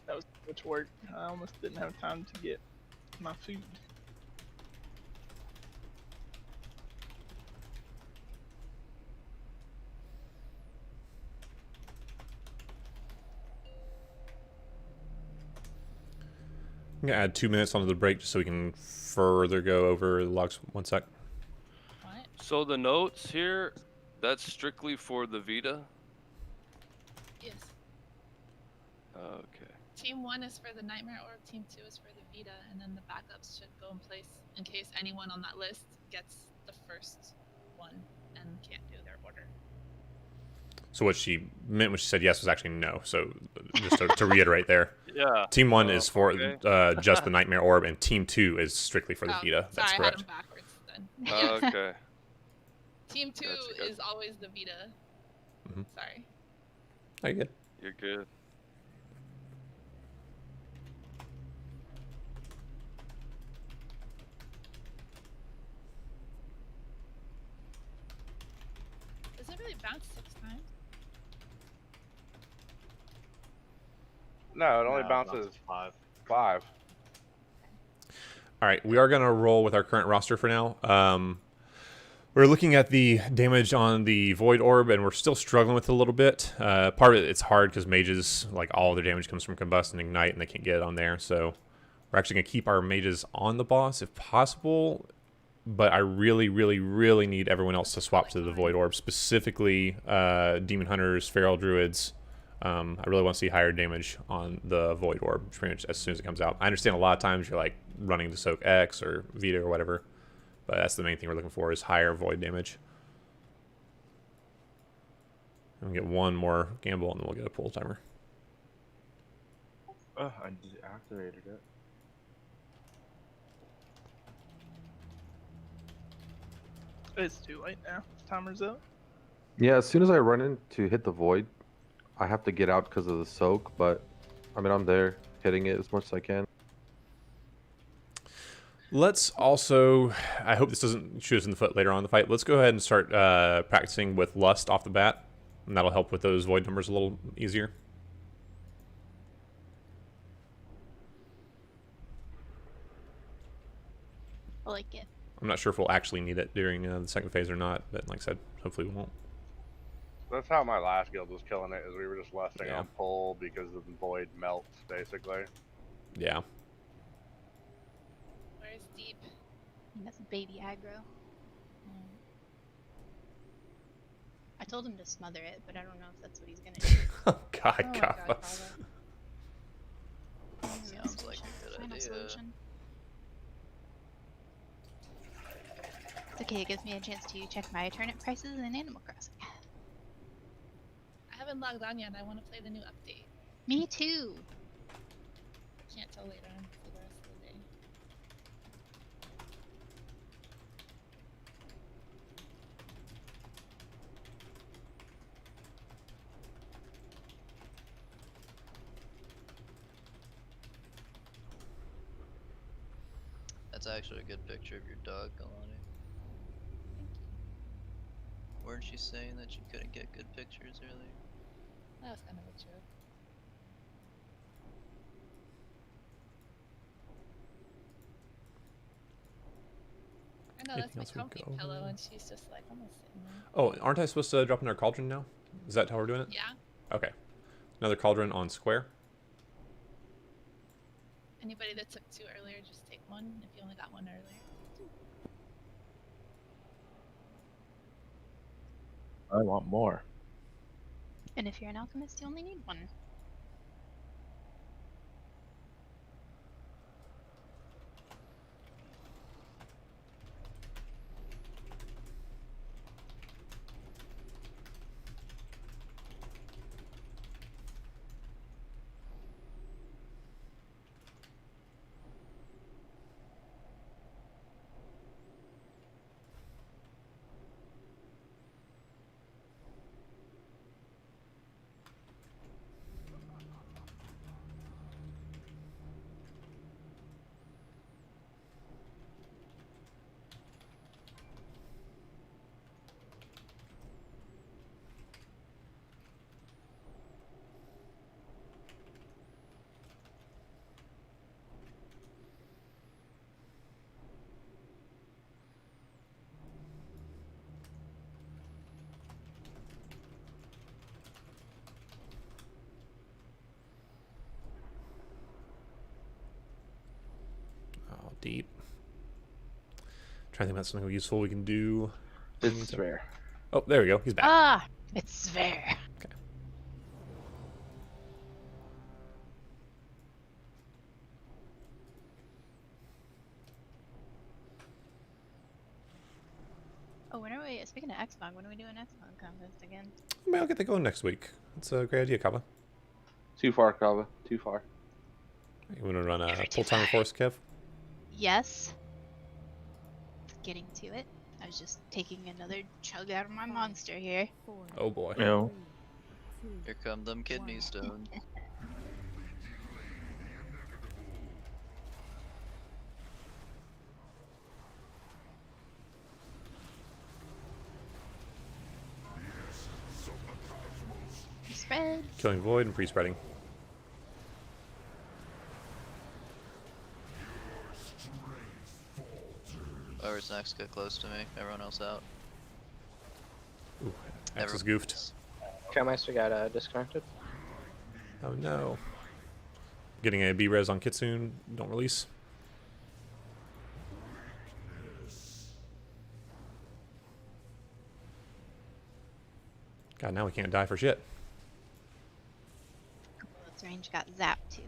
Speaker 2: That was too much work. I almost didn't have time to get my food.
Speaker 1: I'm gonna add 2 minutes onto the break just so we can further go over the logs. 1 sec.
Speaker 4: What?
Speaker 17: So the notes here, that's strictly for the Vita?
Speaker 4: Yes.
Speaker 17: Okay.
Speaker 4: Team 1 is for the Nightmare Orb, Team 2 is for the Vita, and then the backups should go in place in case anyone on that list gets the first one and can't do their order.
Speaker 1: So what she meant when she said yes was actually no. So just to reiterate there.
Speaker 17: Yeah.
Speaker 1: Team 1 is for
Speaker 17: okay.
Speaker 1: just the Nightmare Orb, and Team 2 is strictly for the
Speaker 4: Oh,
Speaker 1: Vita. That's
Speaker 4: sorry,
Speaker 1: correct.
Speaker 4: I had them backwards then.
Speaker 17: Okay.
Speaker 4: Team 2
Speaker 17: Gotcha.
Speaker 4: is always the Vita.
Speaker 1: Mhm.
Speaker 4: Sorry.
Speaker 1: Oh, you're good.
Speaker 17: You're good.
Speaker 4: only bounced 6 times.
Speaker 11: No, it only
Speaker 14: No, it
Speaker 11: bounces
Speaker 14: bounces 5.
Speaker 11: 5.
Speaker 1: All right, we are going to roll with our current roster for now. We're looking at the damage on the Void Orb, and we're still struggling with it a little bit. Part of it, it's hard because mages, like all their damage comes from Combust and Ignite, and they can't get it on there. So we're actually going to keep our mages on the boss if possible. But I really, really, really need everyone else to swap to the Void Orb, specifically Demon Hunters, Feral Druids. I really want to see higher damage on the Void Orb pretty much as soon as it comes out. I understand a lot of times you're like running to soak X or Vita or whatever. But that's the main thing we're looking for is higher void damage. And we'll get one more gamble and then we'll get a pull timer.
Speaker 7: Oh, I deactivated it.
Speaker 2: It's too late now. Timer's up.
Speaker 12: Yeah, as soon as I run in to hit the void, I have to get out because of the soak, but I mean, I'm there hitting it as much as I can.
Speaker 1: Let's also, I hope this doesn't shoot us in the foot later on in the fight. Let's go ahead and start practicing with Lust off the bat. And that'll help with those void numbers a little easier.
Speaker 6: I like it.
Speaker 1: I'm not sure if we'll actually need it during the second phase or not, but like I said, hopefully we won't.
Speaker 11: That's how my last guild was killing it, is we were just lusting
Speaker 1: Yeah.
Speaker 11: on pull because the void melts, basically.
Speaker 1: Yeah.
Speaker 4: Where's Deep?
Speaker 6: That's baby aggro. I told him to smother it, but I don't know if that's what he's gonna do.
Speaker 1: Oh God, God.
Speaker 3: Sounds like a good
Speaker 6: Final
Speaker 3: idea.
Speaker 6: solution. It's okay, it gives me a chance to check my turnip prices in Animal Crossing.
Speaker 4: I haven't logged on yet. I want to play the new update.
Speaker 6: Me too.
Speaker 4: Can't tell later on for the rest of the day.
Speaker 3: That's actually a good picture of your dog, Kalani. Weren't you saying that you couldn't get good pictures earlier?
Speaker 4: That was kind of a joke. I know, that's
Speaker 1: Anything
Speaker 4: my
Speaker 1: else we
Speaker 4: comfy
Speaker 1: go
Speaker 4: pillow,
Speaker 1: over?
Speaker 4: and she's just like, I'm gonna sit in there.
Speaker 1: Oh, aren't I supposed to drop in our cauldron now? Is that how we're doing it?
Speaker 4: Yeah.
Speaker 1: Okay. Another cauldron on square.
Speaker 4: Anybody that took 2 earlier, just take 1 if you only got 1 earlier.
Speaker 7: I want more.
Speaker 6: And if you're an alchemist, you only need 1.
Speaker 1: Oh, deep. Trying to think about something useful we can do.
Speaker 5: It's rare.
Speaker 1: Oh, there we go. He's back.
Speaker 6: Ah, it's fair.
Speaker 1: Okay.
Speaker 6: Oh, when are we, speaking of Xbox, when are we doing Xbox contest again?
Speaker 1: Maybe I'll get that going next week. That's a great idea, Kava.
Speaker 5: Too far, Kava. Too far.
Speaker 1: You want to run a full timer for us, Kev?
Speaker 6: Yes. Getting to it. I was just taking another chug out of my monster here.
Speaker 1: Oh boy.
Speaker 7: No.
Speaker 3: Here come them kidney stones.
Speaker 6: Red.
Speaker 1: Killing Void and pre-spreading.
Speaker 3: Whoever's next, get close to me. Everyone else out.
Speaker 1: Ooh, X is goofed.
Speaker 14: Trailmeister got disconnected.
Speaker 1: Oh no. Getting a B-res on Kitsune. Don't release. God, now we can't die for shit.
Speaker 6: Its range got zapped too.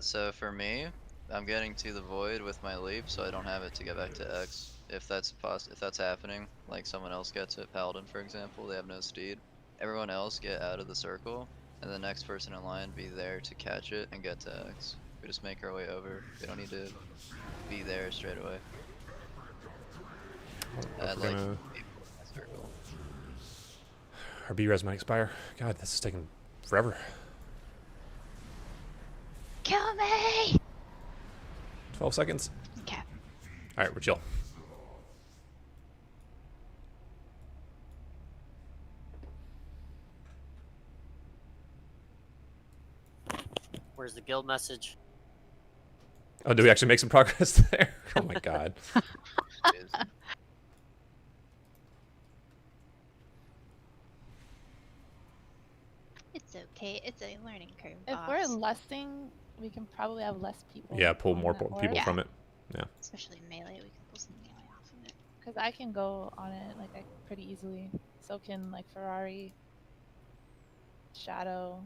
Speaker 3: So for me, I'm getting to the void with my leap, so I don't have it to get back to X. If that's happening, like someone else gets it, Paladin for example, they have no steed. Everyone else get out of the circle, and the next person in line be there to catch it and get to X. We just make our way over. We don't need to be there straight away. Add like
Speaker 1: Gonna...
Speaker 3: people in that circle.
Speaker 1: Our B-res might expire. God, this is taking forever.
Speaker 6: Kill me!
Speaker 1: 12 seconds.
Speaker 6: Okay.
Speaker 1: Alright, we're chill.
Speaker 13: Where's the guild message?
Speaker 1: Oh, do we actually make some progress there? Oh my god.
Speaker 6: It's okay. It's a learning curve.
Speaker 4: If
Speaker 6: boss.
Speaker 4: we're lusting, we can probably have less people.
Speaker 1: Yeah, pull
Speaker 4: on
Speaker 1: more
Speaker 4: the
Speaker 1: people
Speaker 4: orb.
Speaker 1: from it. Yeah.
Speaker 6: Especially melee, we can pull some melee off of it.
Speaker 4: Because I can go on it like pretty easily. So can like Ferrari, Shadow.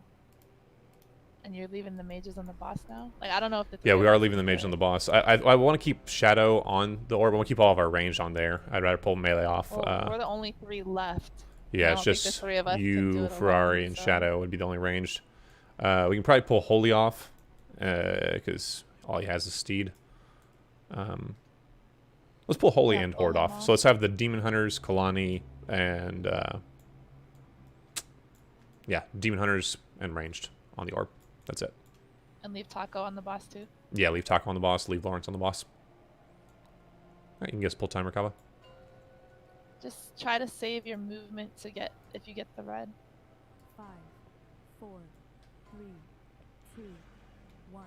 Speaker 4: And you're leaving the mages on the boss now? Like I don't know if the
Speaker 1: Yeah, we are leaving the mage on the boss. I want to keep Shadow on the orb. I want to keep all of our ranged on there. I'd rather pull melee off.
Speaker 4: Well, we're the only 3 left.
Speaker 1: Yeah,
Speaker 4: I
Speaker 1: it's
Speaker 4: don't think the
Speaker 1: just
Speaker 4: 3 of us can do
Speaker 1: you,
Speaker 4: it
Speaker 1: Ferrari,
Speaker 4: alone,
Speaker 1: and
Speaker 4: so-
Speaker 1: Shadow would be the only ranged. We can probably pull Holy off, because all he has is Steed. Let's pull Holy and Horde
Speaker 4: them
Speaker 1: off.
Speaker 4: all.
Speaker 1: So let's have the Demon Hunters, Kalani, and yeah, Demon Hunters and ranged on the orb. That's it.
Speaker 4: And leave Taco on the boss too.
Speaker 1: Yeah, leave Taco on the boss, leave Lawrence on the boss. Alright, you can guess pull timer, Kava.
Speaker 4: Just try to save your movement to get if you get the red.
Speaker 10: 5, 4, 3, 2, 1.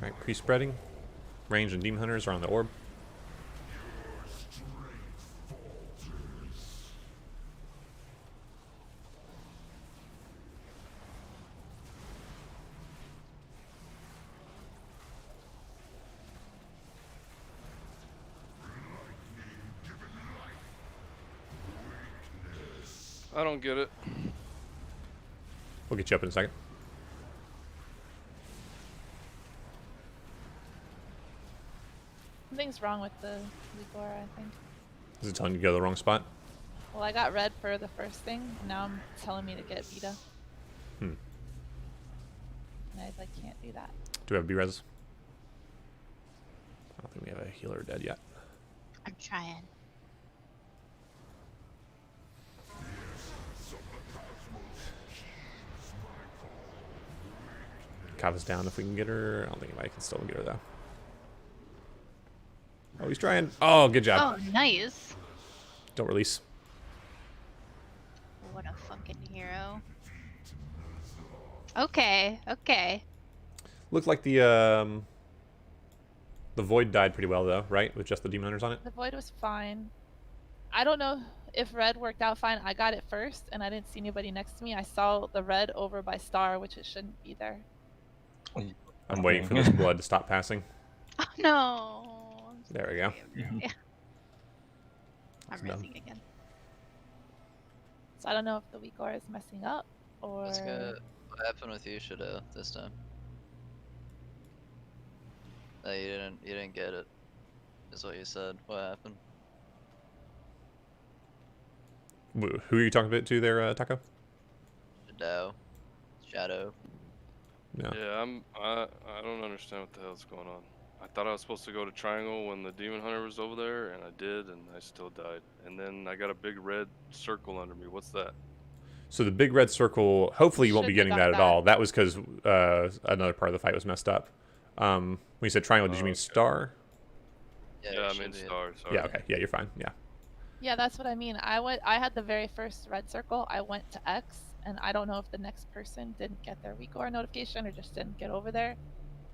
Speaker 1: Alright, pre-spreading. Range and Demon Hunters are on the orb.
Speaker 17: I don't get it.
Speaker 1: We'll get you up in a second.
Speaker 4: Something's wrong with the Ligora, I think.
Speaker 1: Is it telling you to go to the wrong spot?
Speaker 4: Well, I got red for the first thing, and now I'm telling me to get Vita.
Speaker 1: Hmm.
Speaker 4: And I like can't do that.
Speaker 1: Do we have B-res? I don't think we have a healer dead yet.
Speaker 6: I'm trying.
Speaker 1: Kava's down if we can get her. I don't think anybody can still get her though. Oh, he's trying. Oh, good job.
Speaker 6: Oh, nice.
Speaker 1: Don't release.
Speaker 6: What a fucking hero. Okay, okay.
Speaker 1: Looked like the Void died pretty well though, right? With just the Demon Hunters on it.
Speaker 4: The Void was fine. I don't know if red worked out fine. I got it first, and I didn't see anybody next to me. I saw the red over by Star, which it shouldn't be there.
Speaker 1: I'm waiting for this blood to stop passing.
Speaker 6: Oh no.
Speaker 1: There we go.
Speaker 6: Yeah. I'm
Speaker 1: It's done.
Speaker 6: resing again.
Speaker 4: So I don't know if the Weakor is messing up or.
Speaker 3: What's good? What happened with you, Shadow, this time? No, you didn't get it. Is what you said. What happened?
Speaker 1: Who are you talking about to there, Taco?
Speaker 3: Shadow.
Speaker 1: No.
Speaker 17: Yeah, I don't understand what the hell's going on. I thought I was supposed to go to Triangle when the Demon Hunter was over there, and I did, and I still died. And then I got a big red circle under me. What's that?
Speaker 1: So the big red circle, hopefully you won't be
Speaker 4: Should
Speaker 1: getting
Speaker 4: got
Speaker 1: that at
Speaker 4: that.
Speaker 1: all. That was because another part of the fight was messed up. When you said triangle, did you mean star?
Speaker 3: Yeah,
Speaker 17: Yeah,
Speaker 3: it
Speaker 17: I'm
Speaker 3: should
Speaker 17: in
Speaker 3: be.
Speaker 17: star. Sorry.
Speaker 1: Yeah, okay. Yeah, you're fine. Yeah.
Speaker 4: Yeah, that's what I mean. I had the very first red circle. I went to X, and I don't know if the next person didn't get their WeCore notification or just didn't get over there.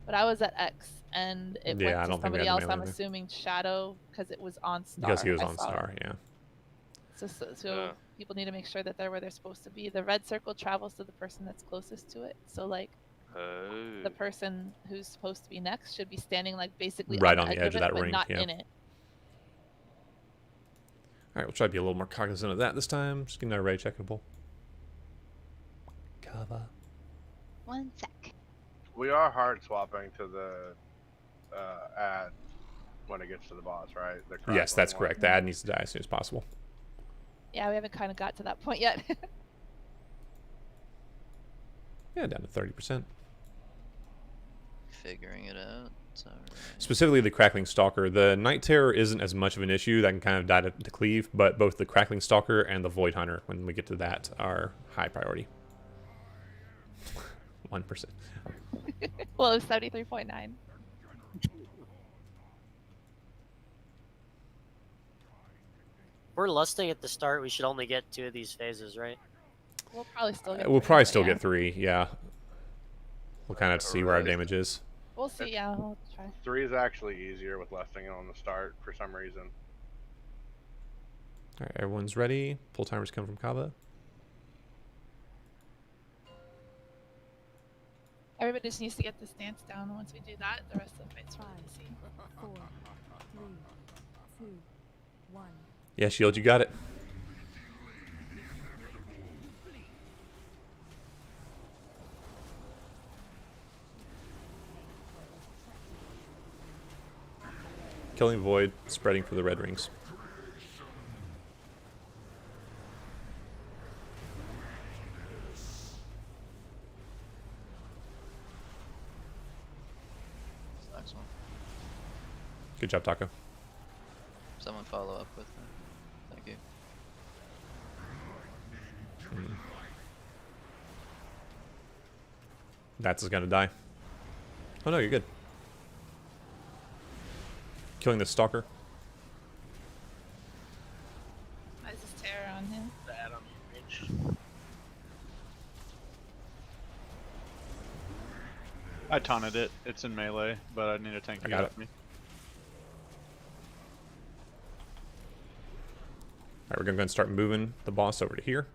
Speaker 4: But I was at X, and it
Speaker 1: Yeah,
Speaker 4: went
Speaker 1: I
Speaker 4: to
Speaker 1: don't think we
Speaker 4: somebody
Speaker 1: had the
Speaker 4: else.
Speaker 1: melee
Speaker 4: I'm
Speaker 1: there.
Speaker 4: assuming Shadow, because it was on Star.
Speaker 1: Because he was
Speaker 4: I
Speaker 1: on
Speaker 4: saw it.
Speaker 1: star, yeah.
Speaker 4: So
Speaker 17: Yeah.
Speaker 4: people need to make sure that they're where they're supposed to be. The red circle travels to the person that's closest to it. So like
Speaker 17: Hey.
Speaker 4: the person who's supposed to be next should be standing like basically
Speaker 1: Right
Speaker 4: on the edge of it,
Speaker 1: that
Speaker 4: but
Speaker 1: ring,
Speaker 4: not
Speaker 1: yeah.
Speaker 4: in it.
Speaker 1: Alright, we'll try to be a little more cognizant of that this time. Just getting our ray checkable. Cover.
Speaker 6: 1 sec.
Speaker 11: We are hard swapping to the ad when it gets to the boss, right? The
Speaker 1: Yes,
Speaker 11: crackling
Speaker 1: that's
Speaker 11: one.
Speaker 1: correct. The ad needs to die as soon as possible.
Speaker 4: Yeah, we haven't kind of got to that point yet.
Speaker 1: Yeah, down to 30%.
Speaker 3: Figuring it out. It's alright.
Speaker 1: Specifically the Crackling Stalker. The Night Terror isn't as much of an issue. That can kind of die to cleave, but both the Crackling Stalker and the Void Hunter, when we get to that, are high priority. 1%.
Speaker 4: Well, it was 73.9.
Speaker 13: We're lusting at the start. We should only get 2 of these phases, right?
Speaker 4: We'll probably still get
Speaker 1: We'll
Speaker 4: three,
Speaker 1: probably
Speaker 4: but
Speaker 1: still
Speaker 4: yeah.
Speaker 1: get 3, yeah. We'll kind of see where our damage is.
Speaker 4: We'll see, yeah, we'll try.
Speaker 11: 3 is actually easier with lusting on the start for some reason.
Speaker 1: Alright, everyone's ready. Full timers come from Kava.
Speaker 4: Everybody just needs to get the stance down. Once we do that, the rest of the fight's really easy.
Speaker 10: 4, 3, 2, 1.
Speaker 1: Yeah, Shield, you got it. Killing Void, spreading for the red rings.
Speaker 3: Next one.
Speaker 1: Good job, Taco.
Speaker 3: Someone follow up with me. Thank you.
Speaker 1: That's gonna die. Oh no, you're good. Killing the Stalker.
Speaker 4: Isis Terror on him.
Speaker 13: Bad on your range.
Speaker 15: I taunted it. It's in melee, but I need a tank to
Speaker 1: I
Speaker 15: get
Speaker 1: got
Speaker 15: up
Speaker 1: it.
Speaker 15: me.
Speaker 1: Alright, we're gonna go and start moving the boss over to here.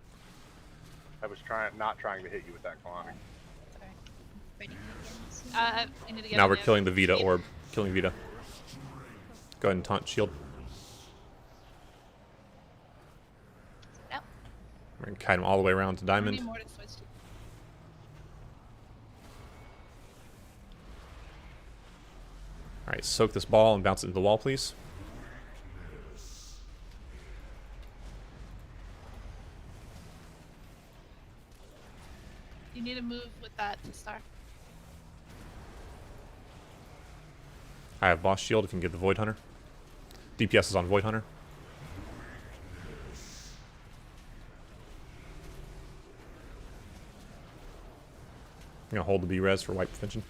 Speaker 11: I was not trying to hit you with that Kalani.
Speaker 4: I need to get
Speaker 1: Now
Speaker 4: on
Speaker 1: we're
Speaker 4: the
Speaker 1: killing
Speaker 4: other
Speaker 1: the Vita
Speaker 4: team.
Speaker 1: orb. Killing Vita. Go ahead and taunt Shield.
Speaker 4: Yep.
Speaker 1: We're gonna kite him all the way around to
Speaker 4: We
Speaker 1: Diamond.
Speaker 4: need more to switch to.
Speaker 1: Alright, soak this ball and bounce it into the wall, please.
Speaker 4: You need to move with that to start.
Speaker 1: I have boss shield if you can get the Void Hunter. DPS is on Void Hunter. I'm gonna hold the B-res for wipe prevention.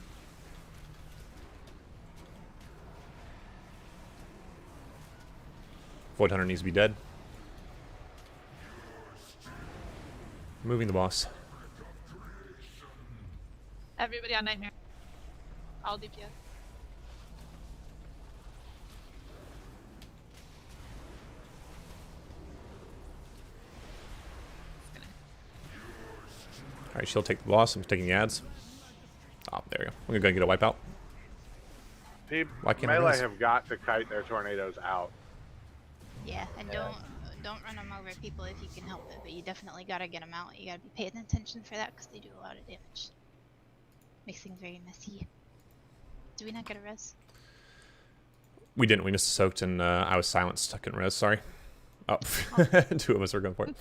Speaker 1: Void Hunter needs to be dead. Moving the boss.
Speaker 4: Everybody on Nightmare. All DPS.
Speaker 1: Alright, she'll take the boss. I'm taking the ads. Oh, there we go. I'm gonna go and get a wipeout. Why can't I
Speaker 11: Melee
Speaker 1: res?
Speaker 11: have got to kite their tornadoes out.
Speaker 6: Yeah, and don't run them over people if you can help it, but you definitely gotta get them out. You gotta be paying attention for that because they do a lot of damage. Makes things very messy. Do we not get a res?
Speaker 1: We didn't. We missed the soaked and I was silenced. I couldn't res. Sorry. Oh, 2 of us are going for it.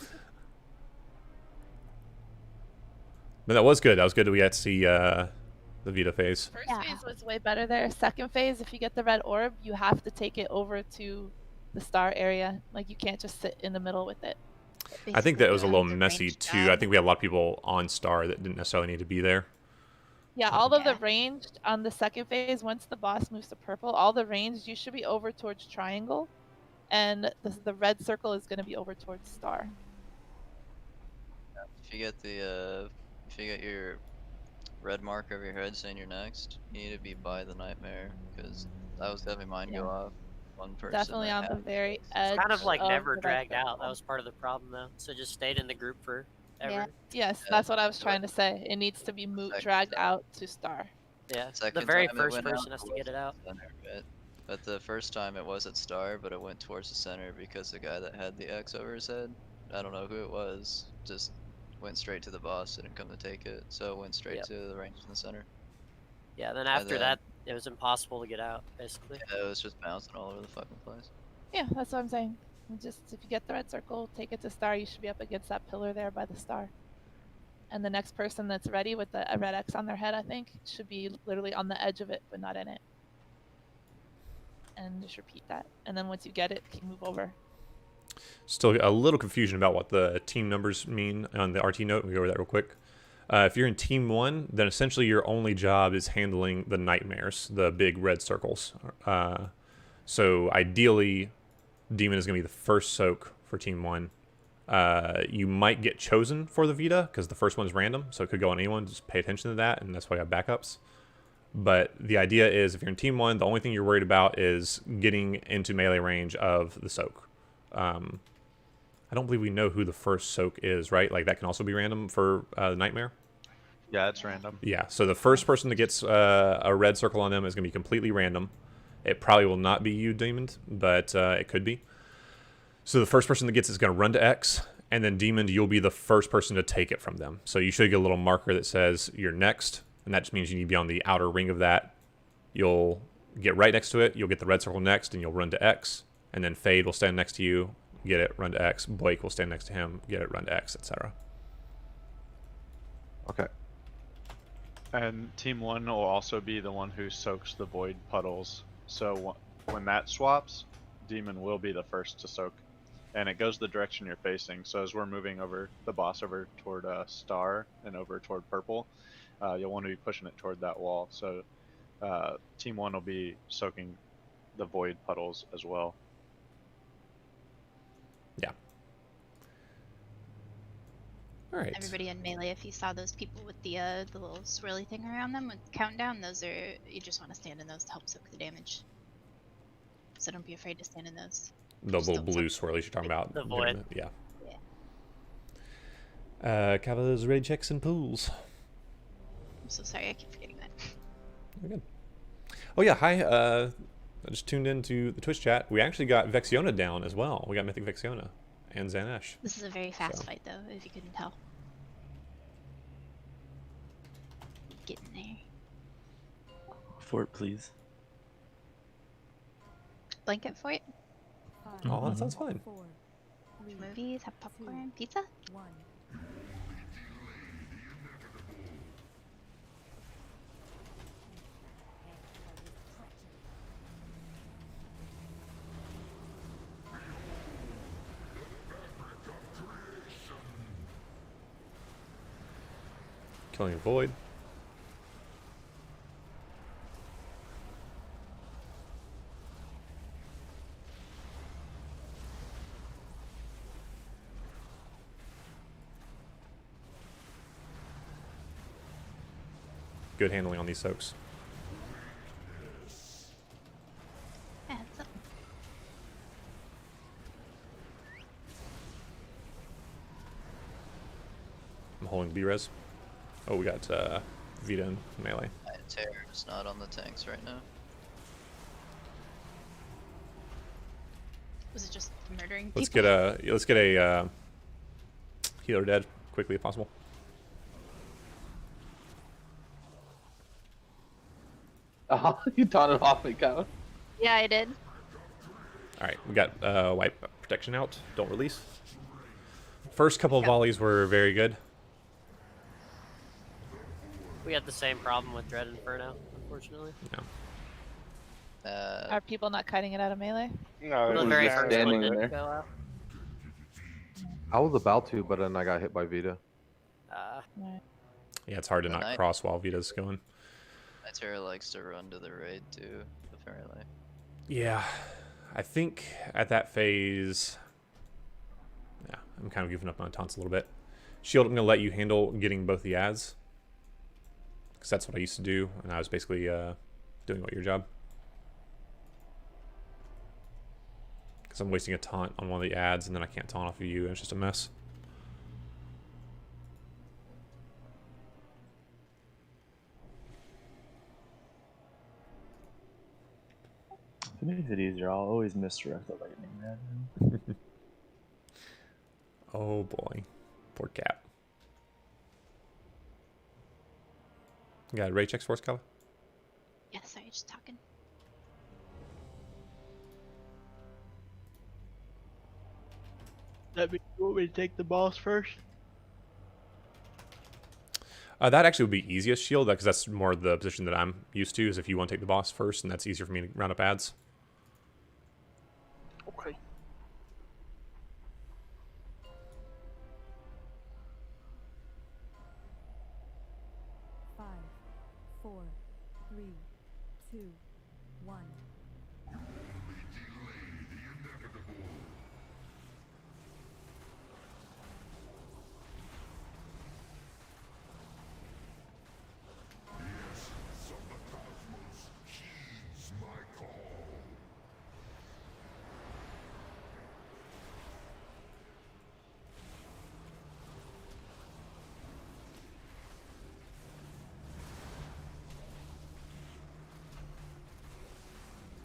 Speaker 1: But that was good. That was good. We got to see the Vita phase.
Speaker 4: First phase was way better there. Second phase, if you get the red orb, you have to take it over to the star area. Like, you can't just sit in the middle with it.
Speaker 1: I think that it was a
Speaker 6: Basically,
Speaker 1: little
Speaker 6: the
Speaker 1: messy
Speaker 6: range
Speaker 1: too. I
Speaker 6: job.
Speaker 1: think we had a lot of people on Star that didn't necessarily need to be there.
Speaker 4: Yeah, all of the ranged on the second phase, once the boss moves to purple, all the ranged, you should be over towards triangle, and the red circle is going to be over towards star.
Speaker 3: If you get if you get your red mark over your head saying you're next, you need to be by the nightmare, because I was having mine go off. One person
Speaker 4: Definitely
Speaker 3: that
Speaker 4: on the
Speaker 3: had
Speaker 4: very
Speaker 3: it.
Speaker 4: edge.
Speaker 13: Kind of like never
Speaker 4: the red
Speaker 13: dragged out.
Speaker 4: circle.
Speaker 13: That was part of the problem though. So just stayed in the group for ever.
Speaker 4: Yes, that's what I was trying to say. It needs to be dragged out to star.
Speaker 13: Yeah, the
Speaker 3: Second
Speaker 13: very
Speaker 3: time it
Speaker 13: first
Speaker 3: went out,
Speaker 13: person has to get it out.
Speaker 3: Center, but the first time it was at star, but it went towards the center because the guy that had the X over his head, I don't know who it was, just went straight to the boss, didn't come to take it, so it went straight to the range in the center.
Speaker 13: Yeah, then after that, it was impossible to get out, basically.
Speaker 3: Yeah, it was just bouncing all over the fucking place.
Speaker 4: Yeah, that's what I'm saying. Just if you get the red circle, take it to star. You should be up against that pillar there by the star. And the next person that's ready with a red X on their head, I think, should be literally on the edge of it, but not in it. And just repeat that. And then once you get it, you move over.
Speaker 1: Still a little confusion about what the team numbers mean on the RT note. We go over that real quick. If you're in team 1, then essentially your only job is handling the nightmares, the big red circles. So ideally, Demon is going to be the first soak for team 1. You might get chosen for the Vita because the first one is random, so it could go on anyone. Just pay attention to that, and that's why I got backups. But the idea is if you're in team 1, the only thing you're worried about is getting into melee range of the soak. I don't believe we know who the first soak is, right? Like that can also be random for Nightmare.
Speaker 15: Yeah, it's random.
Speaker 1: Yeah, so the first person that gets a red circle on them is going to be completely random. It probably will not be you, Demon, but it could be. So the first person that gets it is going to run to X, and then Demon, you'll be the first person to take it from them. So you should get a little marker that says you're next, and that just means you need to be on the outer ring of that. You'll get right next to it, you'll get the red circle next, and you'll run to X, and then Fade will stand next to you, get it, run to X. Blake will stand next to him, get it, run to X, etc.
Speaker 12: Okay.
Speaker 15: And team 1 will also be the one who soaks the void puddles. So when that swaps, Demon will be the first to soak. And it goes the direction you're facing. So as we're moving over the boss over toward Star and over toward Purple, you'll want to be pushing it toward that wall. So team 1 will be soaking the void puddles as well.
Speaker 1: Yeah. All right.
Speaker 6: Everybody in melee, if you saw those people with the little swirly thing around them with countdown, those are, you just want to stand in those to help soak the damage. So don't be afraid to stand in those.
Speaker 1: The little blue swirlies you're talking about.
Speaker 13: The void.
Speaker 1: Yeah. Cavaliers, raid checks, and pools.
Speaker 6: I'm so sorry, I keep forgetting that.
Speaker 1: Very good. Oh yeah, hi. I just tuned into the Twitch chat. We actually got Vexiona down as well. We got Mythic Vexiona and Zanesh.
Speaker 6: This is a very fast fight, though, if you couldn't tell. Get in there.
Speaker 18: Fort, please.
Speaker 6: Blanket fort?
Speaker 1: Oh, that sounds fun.
Speaker 6: Movies, have popcorn, pizza?
Speaker 1: Killing a void. Good handling on these soaks.
Speaker 6: Yeah, it's up.
Speaker 1: I'm holding B-res. Oh, we got Vita and melee.
Speaker 3: Terror's not on the tanks right now.
Speaker 6: Was it just murdering people?
Speaker 1: Let's get a healer dead quickly if possible.
Speaker 5: Oh, you taunted off me, Kyle.
Speaker 6: Yeah, I did.
Speaker 1: All right, we got wipe protection out. Don't release. First couple of volleys were very good.
Speaker 13: We had the same problem with Dread Inferno, unfortunately.
Speaker 1: Yeah.
Speaker 4: Are people not cutting it out of melee?
Speaker 11: No,
Speaker 13: The
Speaker 11: it was
Speaker 13: very
Speaker 11: just
Speaker 13: first
Speaker 5: standing
Speaker 13: one
Speaker 5: there.
Speaker 13: didn't go out.
Speaker 12: I was about to, but then I got hit by Vita.
Speaker 1: Yeah, it's hard to
Speaker 3: The
Speaker 1: not
Speaker 3: knight-
Speaker 1: cross while Vita's going.
Speaker 3: Nitera likes to run to the raid too, apparently.
Speaker 1: Yeah, I think at that phase, yeah, I'm kind of giving up on taunts a little bit. Shield, I'm going to let you handle getting both the ads. Because that's what I used to do, and I was basically doing your job. Because I'm wasting a taunt on one of the ads, and then I can't taunt off of you, and it's just a mess.
Speaker 7: If it makes it easier, I'll always misdirect the lightning, man.
Speaker 1: Oh boy. Poor Cap. You got a raid checks for us, Kala?
Speaker 6: Yeah, sorry, just talking.
Speaker 2: That means you want me to take the boss first?
Speaker 1: That actually would be easiest, Shield, because that's more the position that I'm used to, is if you want to take the boss first, and that's easier for me to round up ads.
Speaker 2: Okay.
Speaker 10: Five, 4, 3, 2, 1.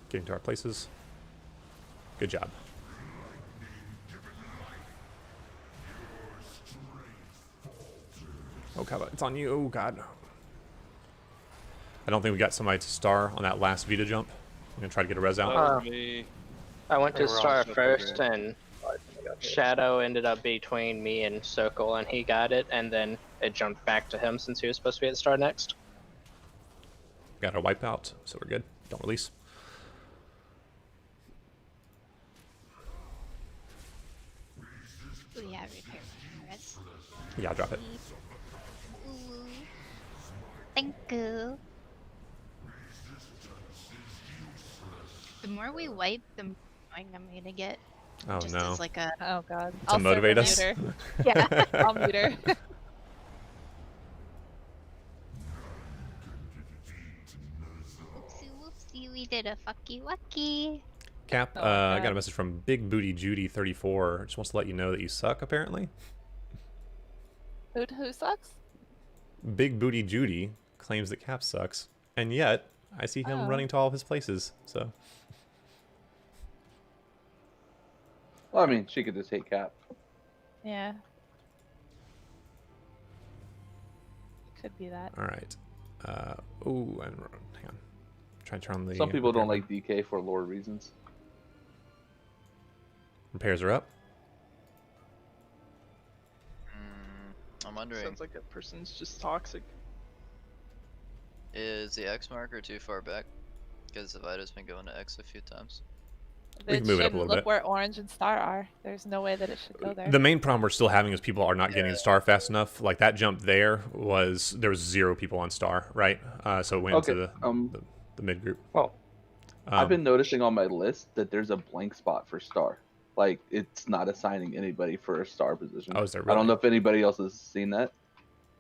Speaker 1: Getting to our places. Good job. Oh, Kala, it's on you. Oh, God. I don't think we got somebody to star on that last Vita jump. I'm going to try to get a res out.
Speaker 14: I went to
Speaker 11: They were all
Speaker 14: Star
Speaker 11: so
Speaker 14: first,
Speaker 11: good.
Speaker 14: and Shadow ended up between me and Circle, and he got it, and then it jumped back to him since he was supposed to be at Star next.
Speaker 1: Got our wipeout, so we're good. Don't release.
Speaker 6: Ooh, yeah, repair progress.
Speaker 1: Yeah, I'll drop it.
Speaker 6: Ooh. Thank you. The more we wipe, the more annoying I'm gonna get.
Speaker 1: Oh,
Speaker 6: Just
Speaker 1: no.
Speaker 6: as like a
Speaker 4: Oh god.
Speaker 1: To
Speaker 4: I'll
Speaker 1: motivate
Speaker 4: server
Speaker 1: us?
Speaker 4: mute her. Yeah, I'll mute her.
Speaker 6: whoopsie whoopsie, we did a fucky wucky.
Speaker 1: Cap,
Speaker 4: Oh,
Speaker 1: I got
Speaker 4: God.
Speaker 1: a message from Big Booty Judy 34. Just wants to let you know that you suck, apparently.
Speaker 4: Who sucks?
Speaker 1: Big Booty Judy claims that Cap sucks, and yet I see him
Speaker 4: Oh.
Speaker 1: running to all of his places. So
Speaker 5: Well, I mean, she could just hate Cap.
Speaker 4: Yeah. Could be that.
Speaker 1: all right. Oh, and hang on. Try to turn on the.
Speaker 5: Some people don't
Speaker 1: repair.
Speaker 5: like DK for lore reasons.
Speaker 1: Repairs are up.
Speaker 3: I'm wondering,
Speaker 2: Sounds like that person's just toxic.
Speaker 3: is the X marker too far back? Because the Vita's been going to X a few times.
Speaker 1: We
Speaker 4: It
Speaker 1: can move it up a
Speaker 4: shouldn't
Speaker 1: little
Speaker 4: look
Speaker 1: bit.
Speaker 4: where orange and star are. There's no way that it should go there.
Speaker 1: The main problem we're still having is people are not getting the star fast enough. Like that jump there was 0 people on star, right? So it went
Speaker 5: Okay,
Speaker 1: into the mid group.
Speaker 14: Well,
Speaker 5: I've been noticing on my list that there's a blank spot for star. Like, it's not assigning anybody for a star position.
Speaker 1: Oh, is there
Speaker 5: I
Speaker 1: really?
Speaker 5: don't know if anybody else has seen that.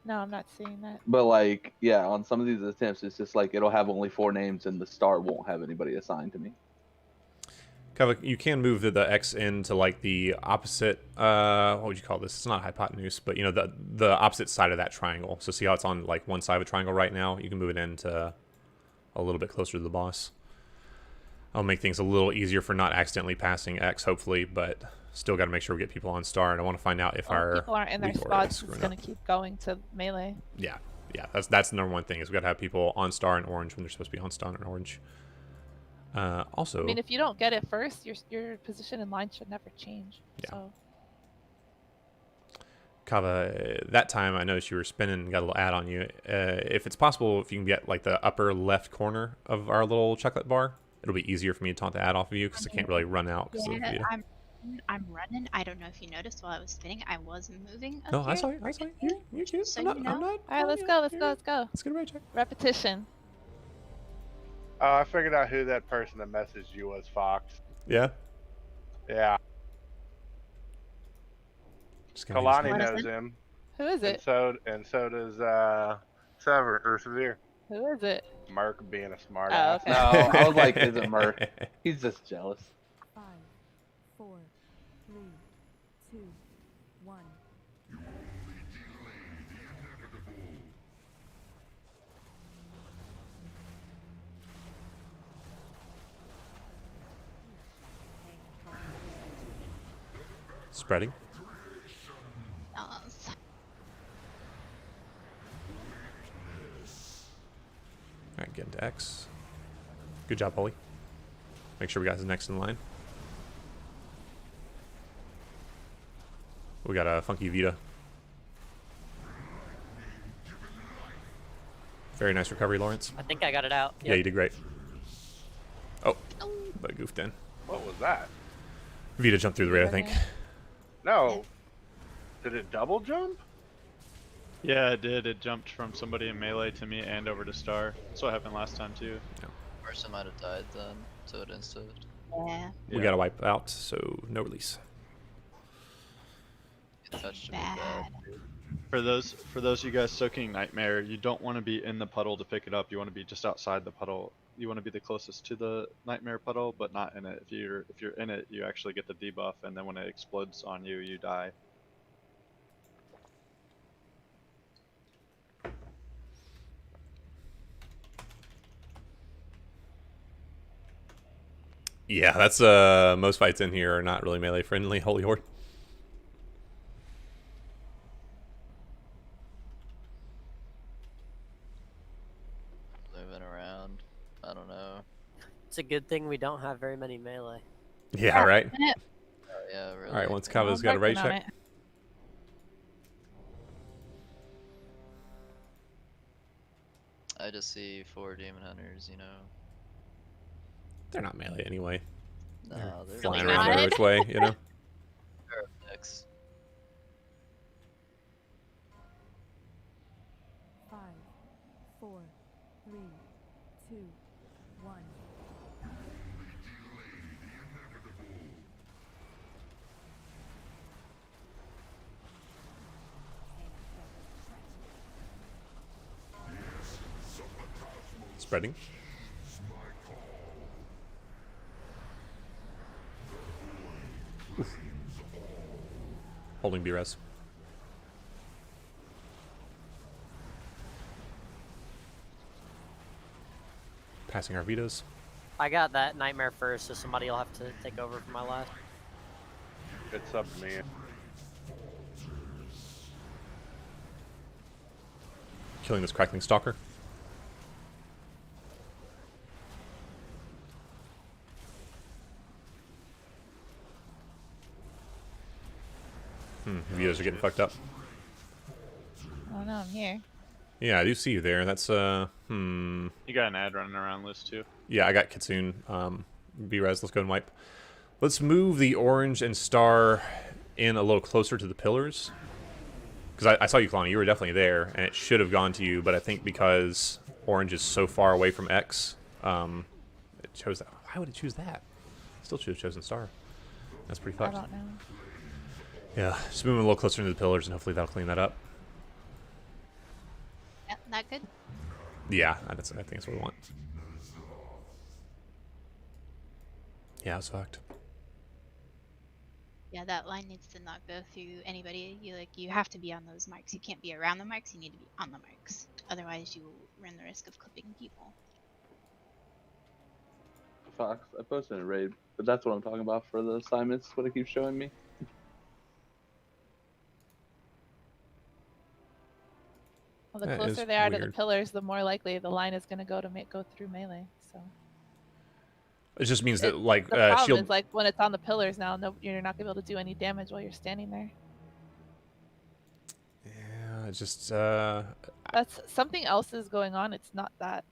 Speaker 4: No, I'm not seeing that.
Speaker 5: But, like, yeah, on some of these attempts, it's just like it'll have only 4 names and the star won't have anybody assigned to me.
Speaker 1: Kava, you can move the X into like the opposite. What would you call this? It's not hypotenuse, but you know the opposite side of that triangle. So see how it's on like one side of a triangle right now? You can move it into a little bit closer to the boss. I'll make things a little easier for not accidentally passing X, hopefully, but still got to make sure we get people on star. And I want to find out if
Speaker 4: Well,
Speaker 1: our
Speaker 4: people aren't in their
Speaker 1: weak aura is
Speaker 4: spots. It's
Speaker 1: screwing
Speaker 4: gonna
Speaker 1: up.
Speaker 4: keep going to melee.
Speaker 1: Yeah, that's the number one thing is we got to have people on star and orange when they're supposed to be on star and orange. Also,
Speaker 4: I mean, if you don't get it first, your position in line should never change.
Speaker 1: Yeah.
Speaker 4: So
Speaker 1: Kava, that time I noticed you were spinning and got a little ad on you. If it's possible, if you can get like the upper left corner of our little chocolate bar, it'll be easier for me to taunt the ad off of you because I can't really run out. 'Cause of
Speaker 6: Yeah,
Speaker 1: the-
Speaker 6: I'm I'm running. I don't know if you noticed while I was spinning, I was moving up
Speaker 1: No,
Speaker 6: here.
Speaker 1: I saw you. I saw you. You're cute.
Speaker 6: So
Speaker 1: I'm not.
Speaker 6: you know.
Speaker 1: I'm not.
Speaker 4: All right, let's go. Let's go. Let's go.
Speaker 1: Let's get a right check.
Speaker 4: Repetition.
Speaker 11: Oh, I figured out who that person that messaged you was, Fox.
Speaker 1: Yeah.
Speaker 11: Yeah. Kalani knows him.
Speaker 4: Who is it?
Speaker 11: And so does Sever or Severe.
Speaker 4: Who is it?
Speaker 11: Merc being a smart
Speaker 4: Oh,
Speaker 11: ass.
Speaker 4: okay.
Speaker 5: No, I was like, is it Merc? He's just jealous.
Speaker 10: 5, 4, 3, 2, 1.
Speaker 1: Spreading. Alright, get into X. Good job, Polly. Make sure we got his next in line. We got a funky Vita. Very nice recovery, Lawrence.
Speaker 13: I think I got it out.
Speaker 1: Yeah, you did great. Oh, but I goofed in.
Speaker 11: What was that?
Speaker 1: Vita jumped through the raid, I think.
Speaker 11: No. Did it double jump?
Speaker 15: Yeah, it did. It jumped from somebody in melee to me and over to Star. That's what happened last time too.
Speaker 3: Person might have died then, so it instant.
Speaker 6: Yeah.
Speaker 1: We gotta wipe out, so no release.
Speaker 3: It touched me bad.
Speaker 15: For those of you guys soaking Nightmare, you don't want to be in the puddle to pick it up. You want to be just outside the puddle. You want to be the closest to the Nightmare puddle, but not in it. If you're in it, you actually get the debuff, and then when it explodes on you, you die.
Speaker 1: Yeah, that's most fights in here are not really melee friendly. Holy Horde.
Speaker 3: Moving around. I don't know.
Speaker 13: It's a good thing we don't have very many melee.
Speaker 1: Yeah, right.
Speaker 3: Oh, yeah, really.
Speaker 1: All right, once Kava's got a raid check.
Speaker 3: I just see 4 demon hunters, you know.
Speaker 1: They're not melee anyway.
Speaker 3: No, they're
Speaker 1: flying
Speaker 3: really
Speaker 1: around every which way, you know.
Speaker 3: They're effects.
Speaker 10: 5, 4, 3, 2, 1.
Speaker 1: Spreading. Oof. Holding B-res. Passing our Vitas.
Speaker 13: I got that Nightmare first, so somebody will have to take over for my last.
Speaker 11: It's up to me.
Speaker 1: Killing this crackling stalker. Vitas are getting fucked up.
Speaker 4: Oh no, I'm here.
Speaker 1: Yeah, I do see you there. That's
Speaker 15: You got an ad running around list too.
Speaker 1: Yeah, I got Kitsune. B-res, let's go and wipe. Let's move the orange and star in a little closer to the pillars. Because I saw you, Kalani. You were definitely there, and it should have gone to you, but I think because orange is so far away from X, it chose that. Why would it choose that? Still should have chosen star. That's pretty
Speaker 4: I
Speaker 1: fucked.
Speaker 4: don't know.
Speaker 1: Yeah, just moving a little closer into the pillars, and hopefully that'll clean that up.
Speaker 6: Yep, that good.
Speaker 1: Yeah, I think that's what we want. Yeah, it's fucked.
Speaker 6: Yeah, that line needs to not go through anybody. You have to be on those marks. You can't be around the marks. You need to be on the marks. Otherwise, you run the risk of clipping people.
Speaker 5: Fox, I posted a raid, but that's what I'm talking about for the assignments. What it keeps showing me.
Speaker 4: Well, the
Speaker 1: That
Speaker 4: closer
Speaker 1: is
Speaker 4: they are to the
Speaker 1: weird.
Speaker 4: pillars, the more likely the line is going to go through melee. So
Speaker 1: It just means that, like,
Speaker 4: the problem
Speaker 1: shield.
Speaker 4: is, like, when it's on the pillars now, no, you're not going to be able to do any damage while you're standing there.
Speaker 1: Yeah, it's just.
Speaker 4: That's something else is going on. It's not that.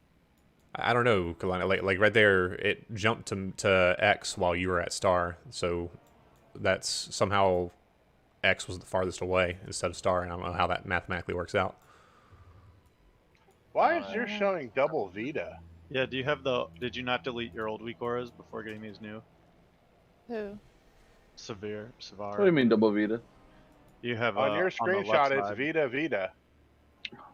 Speaker 1: I don't know, Kalani. Like right there, it jumped to X while you were at star. So that's somehow X was the farthest away instead of star, and I don't know how that mathematically works out.
Speaker 11: Why is yours showing double Vita?
Speaker 15: Yeah, do you have the? Did you not delete your old weak auras before getting these new?
Speaker 4: Who?
Speaker 15: Savar.
Speaker 5: What do you mean double Vita?
Speaker 15: You have
Speaker 11: On your
Speaker 15: on the
Speaker 11: screenshot,
Speaker 15: left
Speaker 11: it's
Speaker 15: side.
Speaker 11: Vita Vita.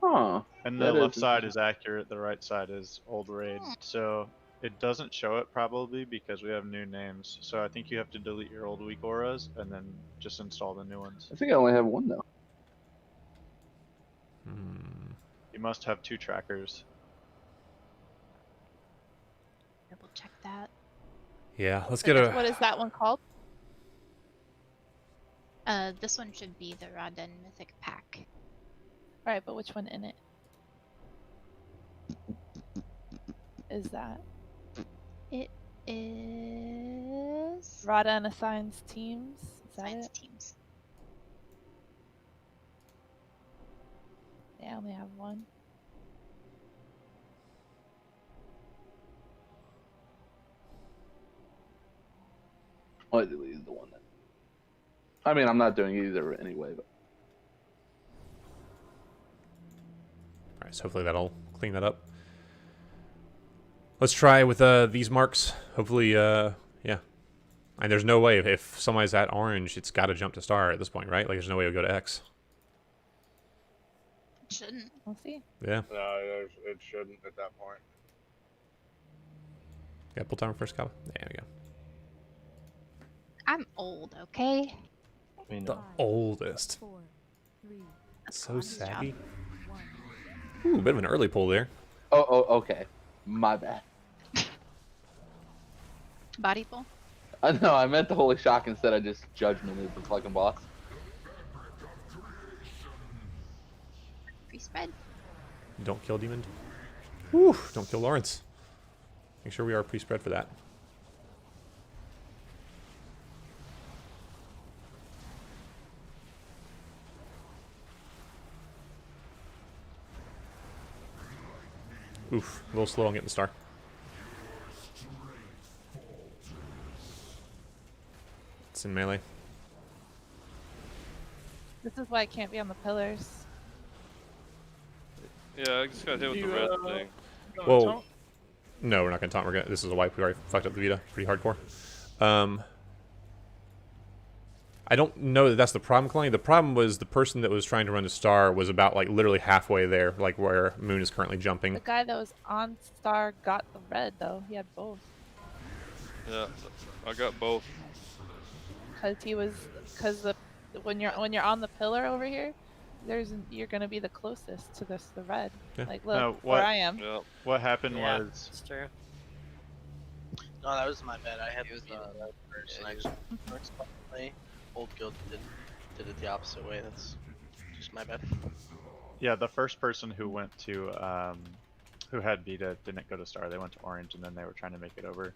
Speaker 5: Huh.
Speaker 15: And the left side is accurate, the right side is old raid. So it doesn't show it probably because we have new names. So I think you have to delete your old weak auras and then just install the new ones.
Speaker 5: I think I only have one though.
Speaker 15: You must have 2 trackers.
Speaker 6: Double check that.
Speaker 1: Yeah, let's get a.
Speaker 4: What is that one called?
Speaker 6: This one should be the Raden Mythic pack.
Speaker 4: Right, but which one in it is that?
Speaker 6: It is
Speaker 4: Rada and assigns teams. Is that
Speaker 6: Science
Speaker 4: it?
Speaker 6: Teams.
Speaker 4: Yeah, I only have one.
Speaker 5: I deleted the one that. I mean, I'm not doing either anyway, but.
Speaker 1: Alright, so hopefully that'll clean that up. Let's try with these marks. Hopefully, yeah. And there's no way, if somebody's at orange, it's got to jump to star at this point, right? Like, there's no way it would go to X.
Speaker 6: It shouldn't.
Speaker 4: We'll see.
Speaker 1: Yeah.
Speaker 11: No, it shouldn't at that point.
Speaker 1: Yeah, pull timer first, Kava. There we go.
Speaker 6: I'm old, okay?
Speaker 1: The oldest. So saggy. Ooh, bit of an early pull there.
Speaker 5: Oh, okay. My bad.
Speaker 6: Body pull?
Speaker 5: No, I meant the Holy Shock instead. I just judgmented the fucking boss.
Speaker 6: Free spread.
Speaker 1: Don't kill Demon. Whew, don't kill Lawrence. Make sure we are pre-spread for that. Oof, a little slow on getting the star. It's in melee.
Speaker 4: This is why I can't be on the pillars.
Speaker 17: Yeah, I just got hit with the red thing.
Speaker 1: Well, no, we're not gonna taunt. This is a wipe. We already fucked up the Vita pretty hardcore. I don't know that that's the problem, Kalani. The problem was the person that was trying to run to star was about like literally halfway there, like where Moon is currently jumping.
Speaker 4: The guy that was on star got the red though. He had both.
Speaker 17: Yeah, I got both.
Speaker 4: Because when you're on the pillar over here, you're gonna be the closest to the red.
Speaker 1: Yeah.
Speaker 4: Like look
Speaker 15: No,
Speaker 4: where I am.
Speaker 17: Yeah.
Speaker 15: What happened
Speaker 13: Yeah,
Speaker 15: was
Speaker 13: it's true.
Speaker 18: No, that was my bad. I had
Speaker 3: He was
Speaker 18: to be
Speaker 3: not-
Speaker 18: the red first,
Speaker 3: yeah,
Speaker 18: and
Speaker 3: he
Speaker 18: I
Speaker 3: was-
Speaker 18: just unexpectedly old guild did it the opposite way. That's just my bad.
Speaker 15: yeah, the first person who went to who had Vita didn't go to star. They went to orange and then they were trying to make it over.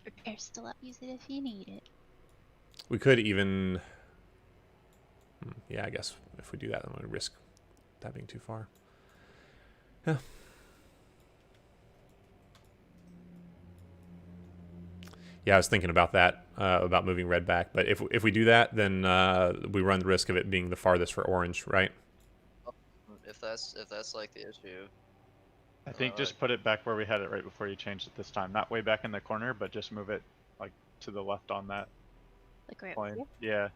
Speaker 6: Repair's still up. Use it if you need it.
Speaker 1: We could even, yeah, I guess if we do that, then we'll risk that being too far. Yeah. Yeah, I was thinking about that, about moving red back. But if we do that, then we run the risk of it being the farthest for orange, right?
Speaker 3: If that's like the issue.
Speaker 15: I think just put it back where we had it right before you changed it this time. Not way back in the corner, but just move it like to the left on that
Speaker 6: Like right
Speaker 15: point.
Speaker 6: here?
Speaker 15: Yeah.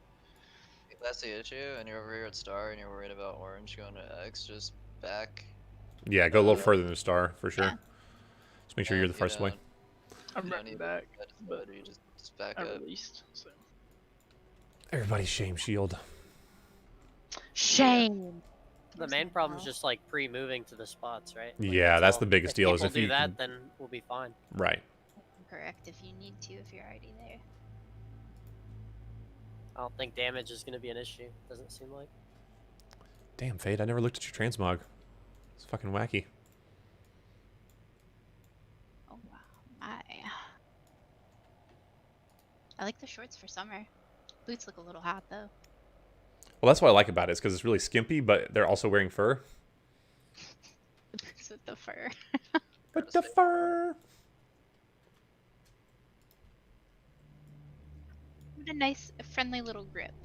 Speaker 3: If that's the issue, and you're over here at star, and you're worried about orange going to X, just back.
Speaker 1: Yeah, go a little further than the star for sure. Just make sure you're the
Speaker 3: You
Speaker 1: farthest away.
Speaker 3: don't-
Speaker 2: I'm
Speaker 3: you don't
Speaker 2: running
Speaker 3: need
Speaker 2: back,
Speaker 3: that,
Speaker 2: but
Speaker 3: you just back
Speaker 2: I
Speaker 3: up.
Speaker 2: released. So.
Speaker 1: Everybody's shame shield.
Speaker 6: Shame.
Speaker 13: The main problem is just like pre-moving to the spots, right? Like,
Speaker 1: Yeah, that's
Speaker 13: all.
Speaker 1: the biggest
Speaker 13: If
Speaker 1: deal, is
Speaker 13: people
Speaker 1: if
Speaker 13: do
Speaker 1: you
Speaker 13: that,
Speaker 1: can-
Speaker 13: then we'll be fine.
Speaker 1: Right.
Speaker 6: Correct if you need to, if you're already there.
Speaker 13: I don't think damage is going to be an issue. Doesn't seem like.
Speaker 1: Damn, Fade, I never looked at your transmog. It's fucking wacky.
Speaker 6: Oh wow, my. I like the shorts for summer. Boots look a little hot though.
Speaker 1: Well, that's what I like about it, is because it's really skimpy, but they're also wearing fur.
Speaker 6: It's with the fur.
Speaker 1: With the fur.
Speaker 6: What a nice, friendly little grip.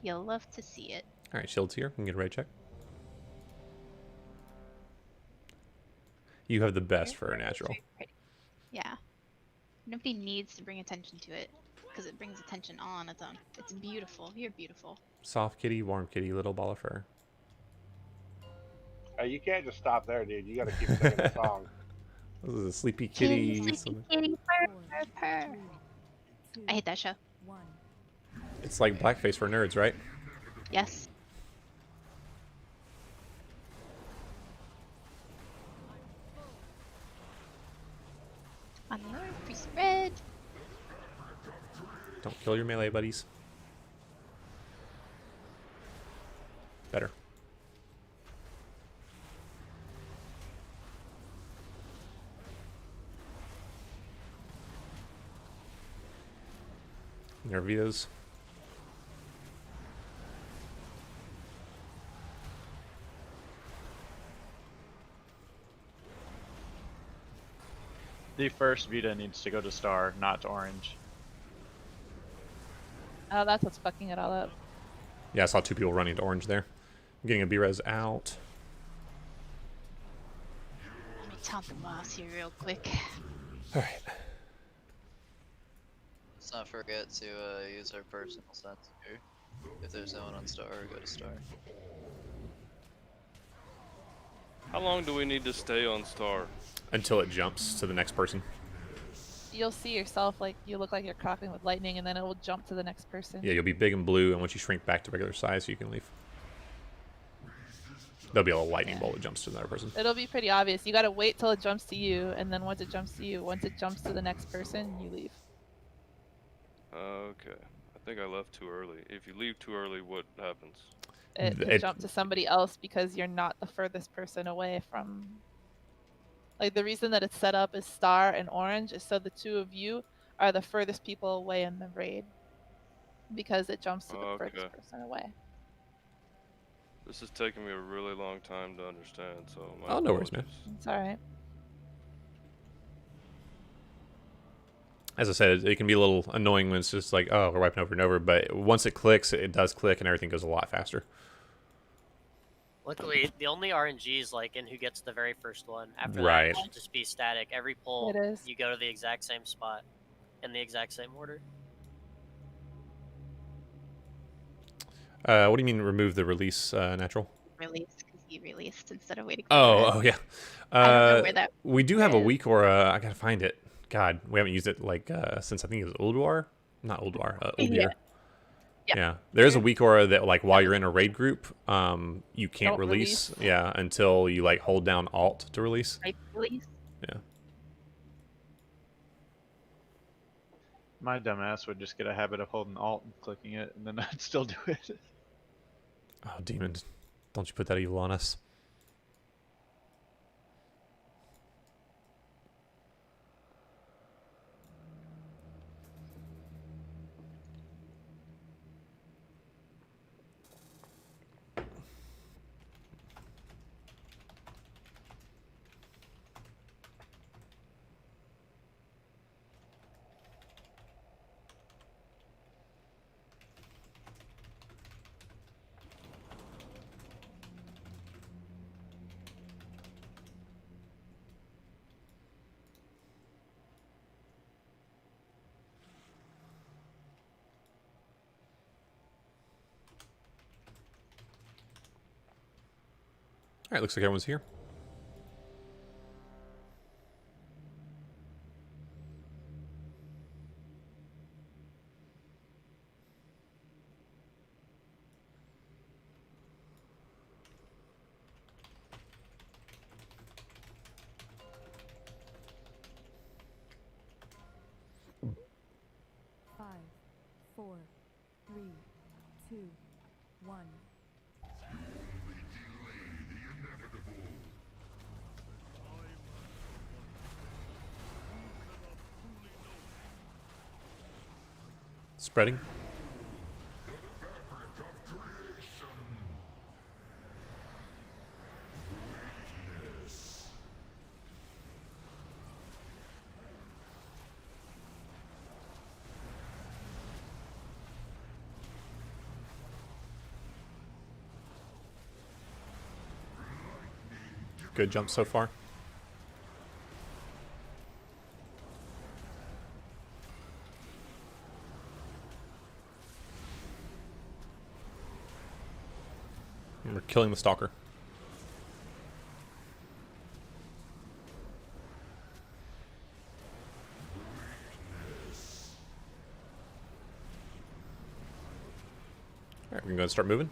Speaker 6: You'll love to see it.
Speaker 1: All right, shields here. We can get a raid check. You have the best fur, natural.
Speaker 6: Yeah. Nobody needs to bring attention to it because it brings attention all on its own. It's beautiful. You're beautiful.
Speaker 1: Soft kitty, warm kitty, little ball of fur.
Speaker 11: You can't just stop there, dude. You got to keep singing the song.
Speaker 1: This is a sleepy kitty.
Speaker 6: Kitty, kitty, purr, purr, purr. I hate that show.
Speaker 1: It's like blackface for nerds, right?
Speaker 6: Yes. On the order, priest red.
Speaker 1: Don't kill your melee buddies. Better. Nervios.
Speaker 15: The first Vita needs to go to star, not to orange.
Speaker 4: Oh, that's what's fucking it all up.
Speaker 1: Yeah, I saw 2 people running to orange there. I'm getting a B-res out.
Speaker 6: Let me taunt the boss here real quick.
Speaker 1: Alright.
Speaker 3: Let's not forget to use our personal stats here. If there's no one on star, go to star.
Speaker 17: How long do we need to stay on star?
Speaker 1: Until it jumps to the next person.
Speaker 4: You'll see yourself, like, you look like you're cracking with lightning, and then it will jump to the next person.
Speaker 1: Yeah, you'll be big and blue, and once you shrink back to regular size, you can leave. There'll be a little lightning bolt that jumps to another person.
Speaker 4: It'll be pretty obvious. You gotta wait till it jumps to you, and then once it jumps to you, once it jumps to the next person, you leave.
Speaker 17: Okay. I think I left too early. If you leave too early, what happens?
Speaker 4: It can jump to somebody else because you're not the furthest person away from... Like, the reason that it's set up as star and orange is so the 2 of you are the furthest people away in the raid. Because it jumps to the furthest person away.
Speaker 17: This is taking me a really long time to understand, so
Speaker 1: Oh, no worries, man.
Speaker 4: It's alright.
Speaker 1: As I said, it can be a little annoying when it's just like, oh, we're wiping over and over, but once it clicks, it does click and everything goes a lot faster.
Speaker 13: Luckily, the only RNG is like in who gets the very first one. After
Speaker 1: Right.
Speaker 13: that, it'll just be static. Every pull,
Speaker 4: It is.
Speaker 13: you go to the exact same spot in the exact same order.
Speaker 1: What do you mean remove the release natural?
Speaker 6: Release, because you released instead of waiting for
Speaker 1: Oh,
Speaker 6: it.
Speaker 1: yeah.
Speaker 6: I don't know where that
Speaker 1: we do have a
Speaker 6: is.
Speaker 1: weak aura. I gotta find it. God, we haven't used it like since I think it was Ulduar. Not Ulduar. Uldir. Yeah. There's a weak aura that like while you're in a raid group, you can't
Speaker 4: Don't
Speaker 1: release.
Speaker 4: release.
Speaker 1: Yeah, until you like hold down Alt to release.
Speaker 6: Type release.
Speaker 1: Yeah.
Speaker 15: My dumbass would just get a habit of holding Alt and clicking it, and then I'd still do it.
Speaker 1: Oh, demon! Don't you put that evil on us? All right, looks like everyone's here.
Speaker 10: Five, 4, 3, 2, 1.
Speaker 1: Spreading. good jumps so far. And we're killing the stalker. Alright, we can go and start moving.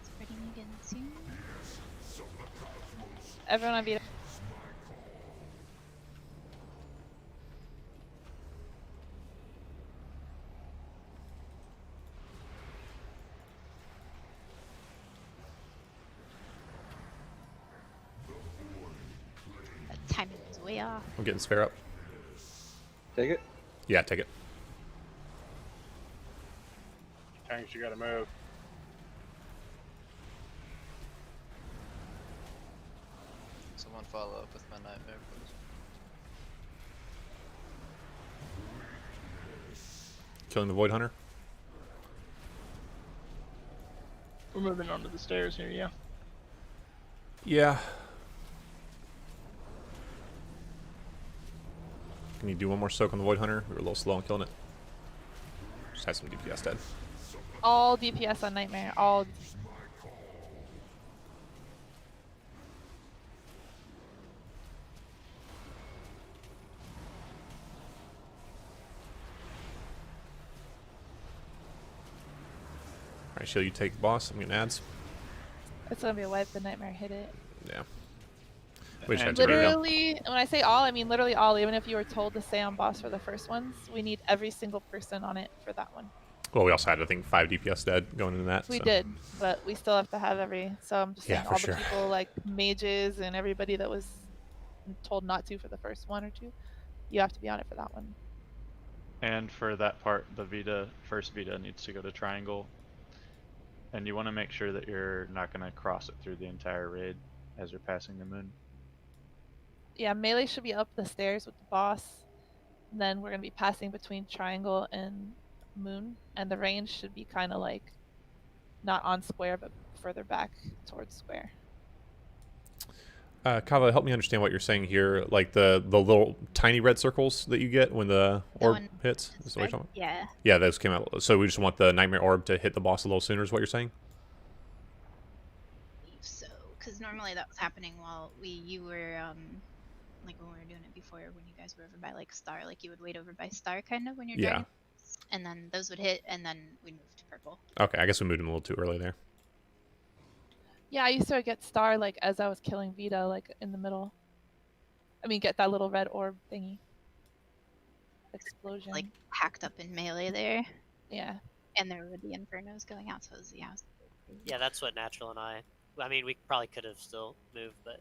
Speaker 6: Spreading again soon.
Speaker 4: Everyone on Vita.
Speaker 6: That timing was way off.
Speaker 1: I'm getting spare up.
Speaker 5: Take it?
Speaker 1: Yeah, take it.
Speaker 11: Tanks, you gotta move.
Speaker 3: Someone follow up with my nightmare, please.
Speaker 1: Killing the Void Hunter.
Speaker 2: We're moving onto the stairs here, yeah.
Speaker 1: Yeah. Can you do one more soak on the Void Hunter? We were a little slow on killing it. Just had some DPS dead.
Speaker 4: All DPS on Nightmare. All.
Speaker 1: Alright, Shield, you take the boss. I'm getting ads.
Speaker 4: It's gonna be a wipe. The Nightmare hit it.
Speaker 1: Yeah. We just had to ready to go.
Speaker 4: Literally, when I say all, I mean literally all. Even if you were told to stay on boss for the first ones, we need every single person on it for that one.
Speaker 1: Well, we also had, I think, 5 DPS dead going into that.
Speaker 4: We
Speaker 1: so.
Speaker 4: did, but we still have to have every. So I'm just saying
Speaker 1: Yeah,
Speaker 4: all
Speaker 1: for
Speaker 4: the people like mages and everybody that was told not to for the first one or two, you have to be on it for that one.
Speaker 15: And for that part, the Vita, first Vita needs to go to Triangle. And you want to make sure that you're not going to cross it through the entire raid as you're passing the moon.
Speaker 4: Yeah, melee should be up the stairs with the boss. And then we're gonna be passing between Triangle and Moon, and the range should be kind of like not on square, but further back towards square.
Speaker 1: Kava, help me understand what you're saying here. Like the little tiny red circles that you get when the orb hits. Is that what you're talking about?
Speaker 6: Yeah.
Speaker 1: Yeah, those came out. So we just want the Nightmare Orb to hit the boss a little sooner is what you're saying?
Speaker 6: So, because normally that was happening while you were like when we were doing it before, when you guys were over by like Star, like you would wait over by Star kind of when you're
Speaker 1: Yeah.
Speaker 6: driving, and then those would hit, and then we'd move to purple.
Speaker 1: Okay, I guess we moved him a little too early there.
Speaker 4: Yeah, I used to get Star like as I was killing Vita, like in the middle. I mean, get that little red orb thingy. Explosion.
Speaker 6: Like hacked up in melee there.
Speaker 4: Yeah.
Speaker 6: And there were the infernos going out, so it was,
Speaker 13: Yeah, that's what Natural and I mean, we probably could have still moved, but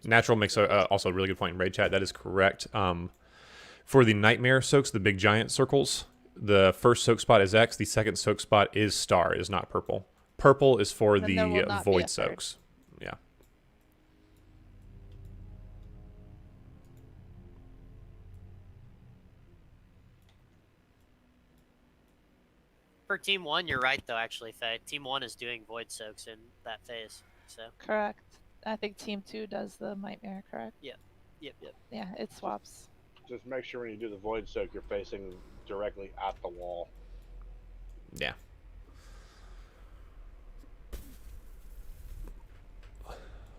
Speaker 1: Natural makes also a really good point in raid chat. That is correct. For the Nightmare soaks, the big giant circles, the first soak spot is X. The second soak spot is Star. It is not purple. Purple is for
Speaker 4: Then there will
Speaker 1: the
Speaker 4: not be a
Speaker 1: void
Speaker 4: third.
Speaker 1: soaks. Yeah.
Speaker 13: for Team 1, you're right, though, actually, Faye. Team 1 is doing Void Soaks in that phase, so...
Speaker 4: Correct. I think Team 2 does the Nightmare, correct?
Speaker 13: Yep. Yep.
Speaker 4: Yeah, it swaps.
Speaker 11: Just make sure when you do the void soak, you're facing directly at the wall.
Speaker 1: Yeah.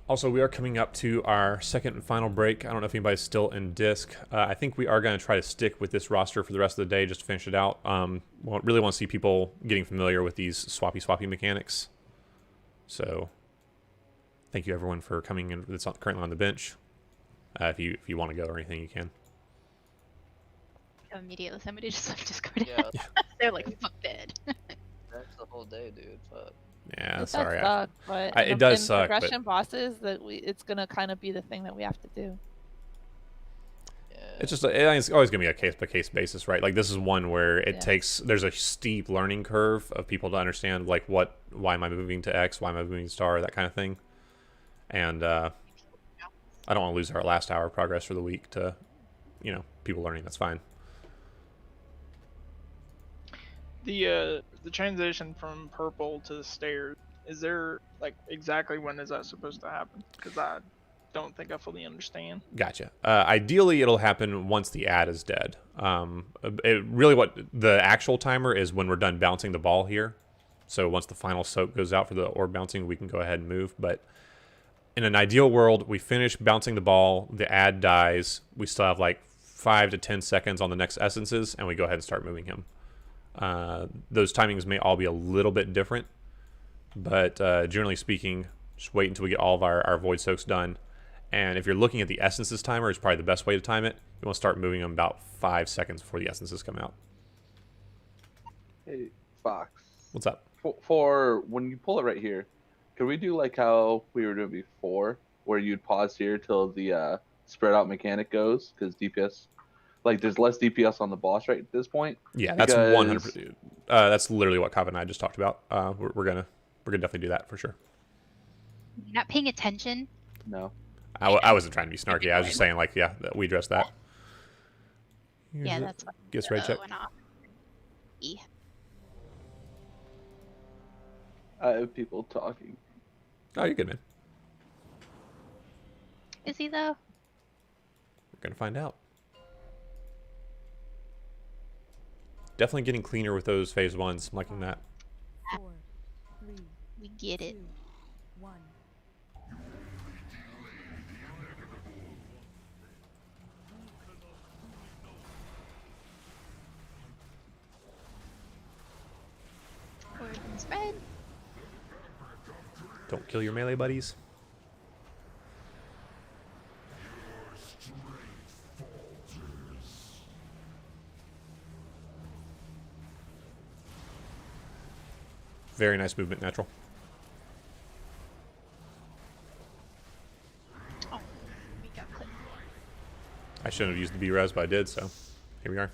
Speaker 1: Also, we are coming up to our second and final break. I don't know if anybody's still in disc. I think we are going to try to stick with this roster for the rest of the day just to finish it out. Really want to see people getting familiar with these swappy mechanics. So, thank you everyone for coming in that's currently on the bench. If you want to go or anything, you can.
Speaker 6: Immediately, somebody just left Discord.
Speaker 3: Yeah.
Speaker 6: They're like, fuck dead.
Speaker 3: That's the whole day, dude. Fuck.
Speaker 1: Yeah,
Speaker 4: It
Speaker 1: sorry.
Speaker 4: does suck, but
Speaker 1: it does suck.
Speaker 4: Progression bosses, it's gonna kind of be the thing that we have to do.
Speaker 1: It's just it's always gonna be a case by case basis, right? Like this is one where it takes there's a steep learning curve of people to understand like why am I moving to X, why am I moving to Star, that kind of thing. And I don't want to lose our last hour of progress for the week to, people learning. That's fine.
Speaker 2: The transition from purple to the stairs, is there like exactly when is that supposed to happen? Because I don't think I fully understand.
Speaker 1: Gotcha. Ideally, it'll happen once the ad is dead. Really, what the actual timer is when we're done bouncing the ball here. So once the final soak goes out for the orb bouncing, we can go ahead and move. But in an ideal world, we finish bouncing the ball, the ad dies, we still have like 5 to 10 seconds on the next essences, and we go ahead and start moving him. Those timings may all be a little bit different, but generally speaking, just wait until we get all of our void soaks done. And if you're looking at the essences timer, it's probably the best way to time it. You want to start moving them about 5 seconds before the essences come out.
Speaker 5: Hey, Fox.
Speaker 1: What's up?
Speaker 5: For when you pull it right here, could we do like how we were doing before, where you'd pause here till the spread out mechanic goes? Because DPS, like, there's less DPS on the boss right at this point.
Speaker 1: Yeah, that's 100%. That's literally what Kava and I just talked about. We're gonna definitely do that for sure.
Speaker 6: You're not paying attention?
Speaker 5: No.
Speaker 1: I wasn't trying to be snarky. I was just saying, like, yeah, we addressed that.
Speaker 6: Yeah, that's what.
Speaker 1: Get ready check.
Speaker 5: I have people talking.
Speaker 1: Oh, you're good, man.
Speaker 6: Is he though?
Speaker 1: We're gonna find out. Definitely getting cleaner with those phase ones. I'm liking that.
Speaker 10: 4, 3,
Speaker 6: we get it.
Speaker 10: 2, 1.
Speaker 6: Forward and spread.
Speaker 1: Don't kill your melee buddies. Very nice movement, Natural.
Speaker 6: Oh, we got clipped.
Speaker 1: I shouldn't have used the B-res, but I did, so here we are.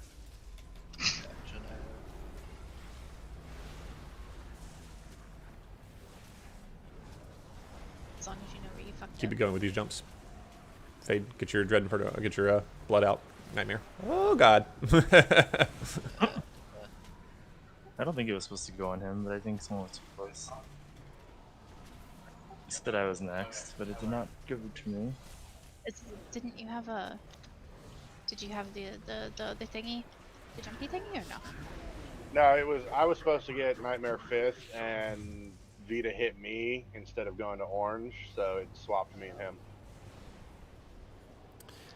Speaker 6: As long as you know where you fucked
Speaker 1: Keep
Speaker 6: up.
Speaker 1: it going with these jumps. Fade, get your dread inferno, get your blood out. Nightmare. Oh god.
Speaker 7: I don't think it was supposed to go on him, but I think someone was close. He said I was next, but it did not give it to me.
Speaker 6: Didn't you have a? Did you have the other thingy, the jumpy thingy, or no?
Speaker 11: No, I was supposed to get Nightmare Fist, and Vita hit me instead of going to orange, so it swapped me and him.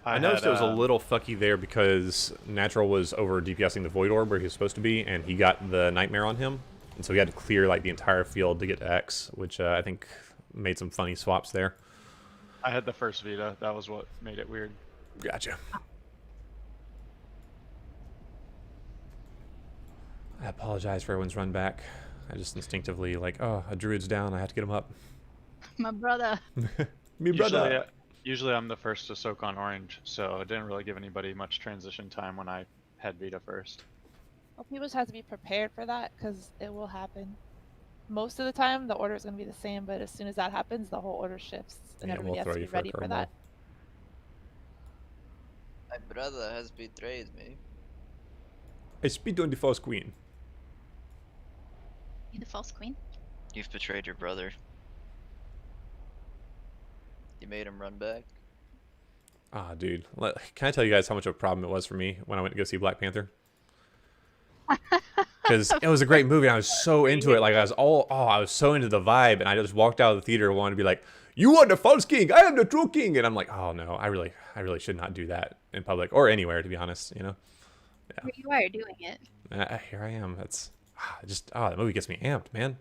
Speaker 1: I noticed it was a little fucky there because Natural was over DPSing the Void Orb where he was supposed to be, and he got the Nightmare on him. And so he had to clear like the entire field to get to X, which I think made some funny swaps there.
Speaker 15: I had the first Vita. That was what made it weird.
Speaker 1: Gotcha. I apologize for everyone's run back. I just instinctively like, oh, a Druid's down. I have to get him up.
Speaker 6: My brother.
Speaker 1: Me brother.
Speaker 15: Usually I'm the first to soak on orange, so it didn't really give anybody much transition time when I had Vita first.
Speaker 4: Well, people just have to be prepared for that because it will happen. Most of the time, the order is going to be the same, but as soon as that happens, the whole order shifts, and
Speaker 1: Yeah,
Speaker 4: everybody
Speaker 1: we'll
Speaker 4: has
Speaker 1: throw
Speaker 4: to
Speaker 1: you
Speaker 4: be
Speaker 1: for a
Speaker 4: ready for that.
Speaker 3: My brother has betrayed me.
Speaker 1: I speed on the false queen.
Speaker 6: You the false queen?
Speaker 3: You've betrayed your brother. You made him run back.
Speaker 1: Ah, dude. Can I tell you guys how much of a problem it was for me when I went to go see Black Panther? Because it was a great movie. And I was so into it. Like I was so into the vibe, and I just walked out of the theater and wanted to be like, "You are the false king. I am the true king." And I'm like, "Oh no, I really should not do that in public or anywhere, to be honest." You know.
Speaker 6: Yeah. Here you are doing it.
Speaker 1: Here I am. That's that movie gets me amped, man.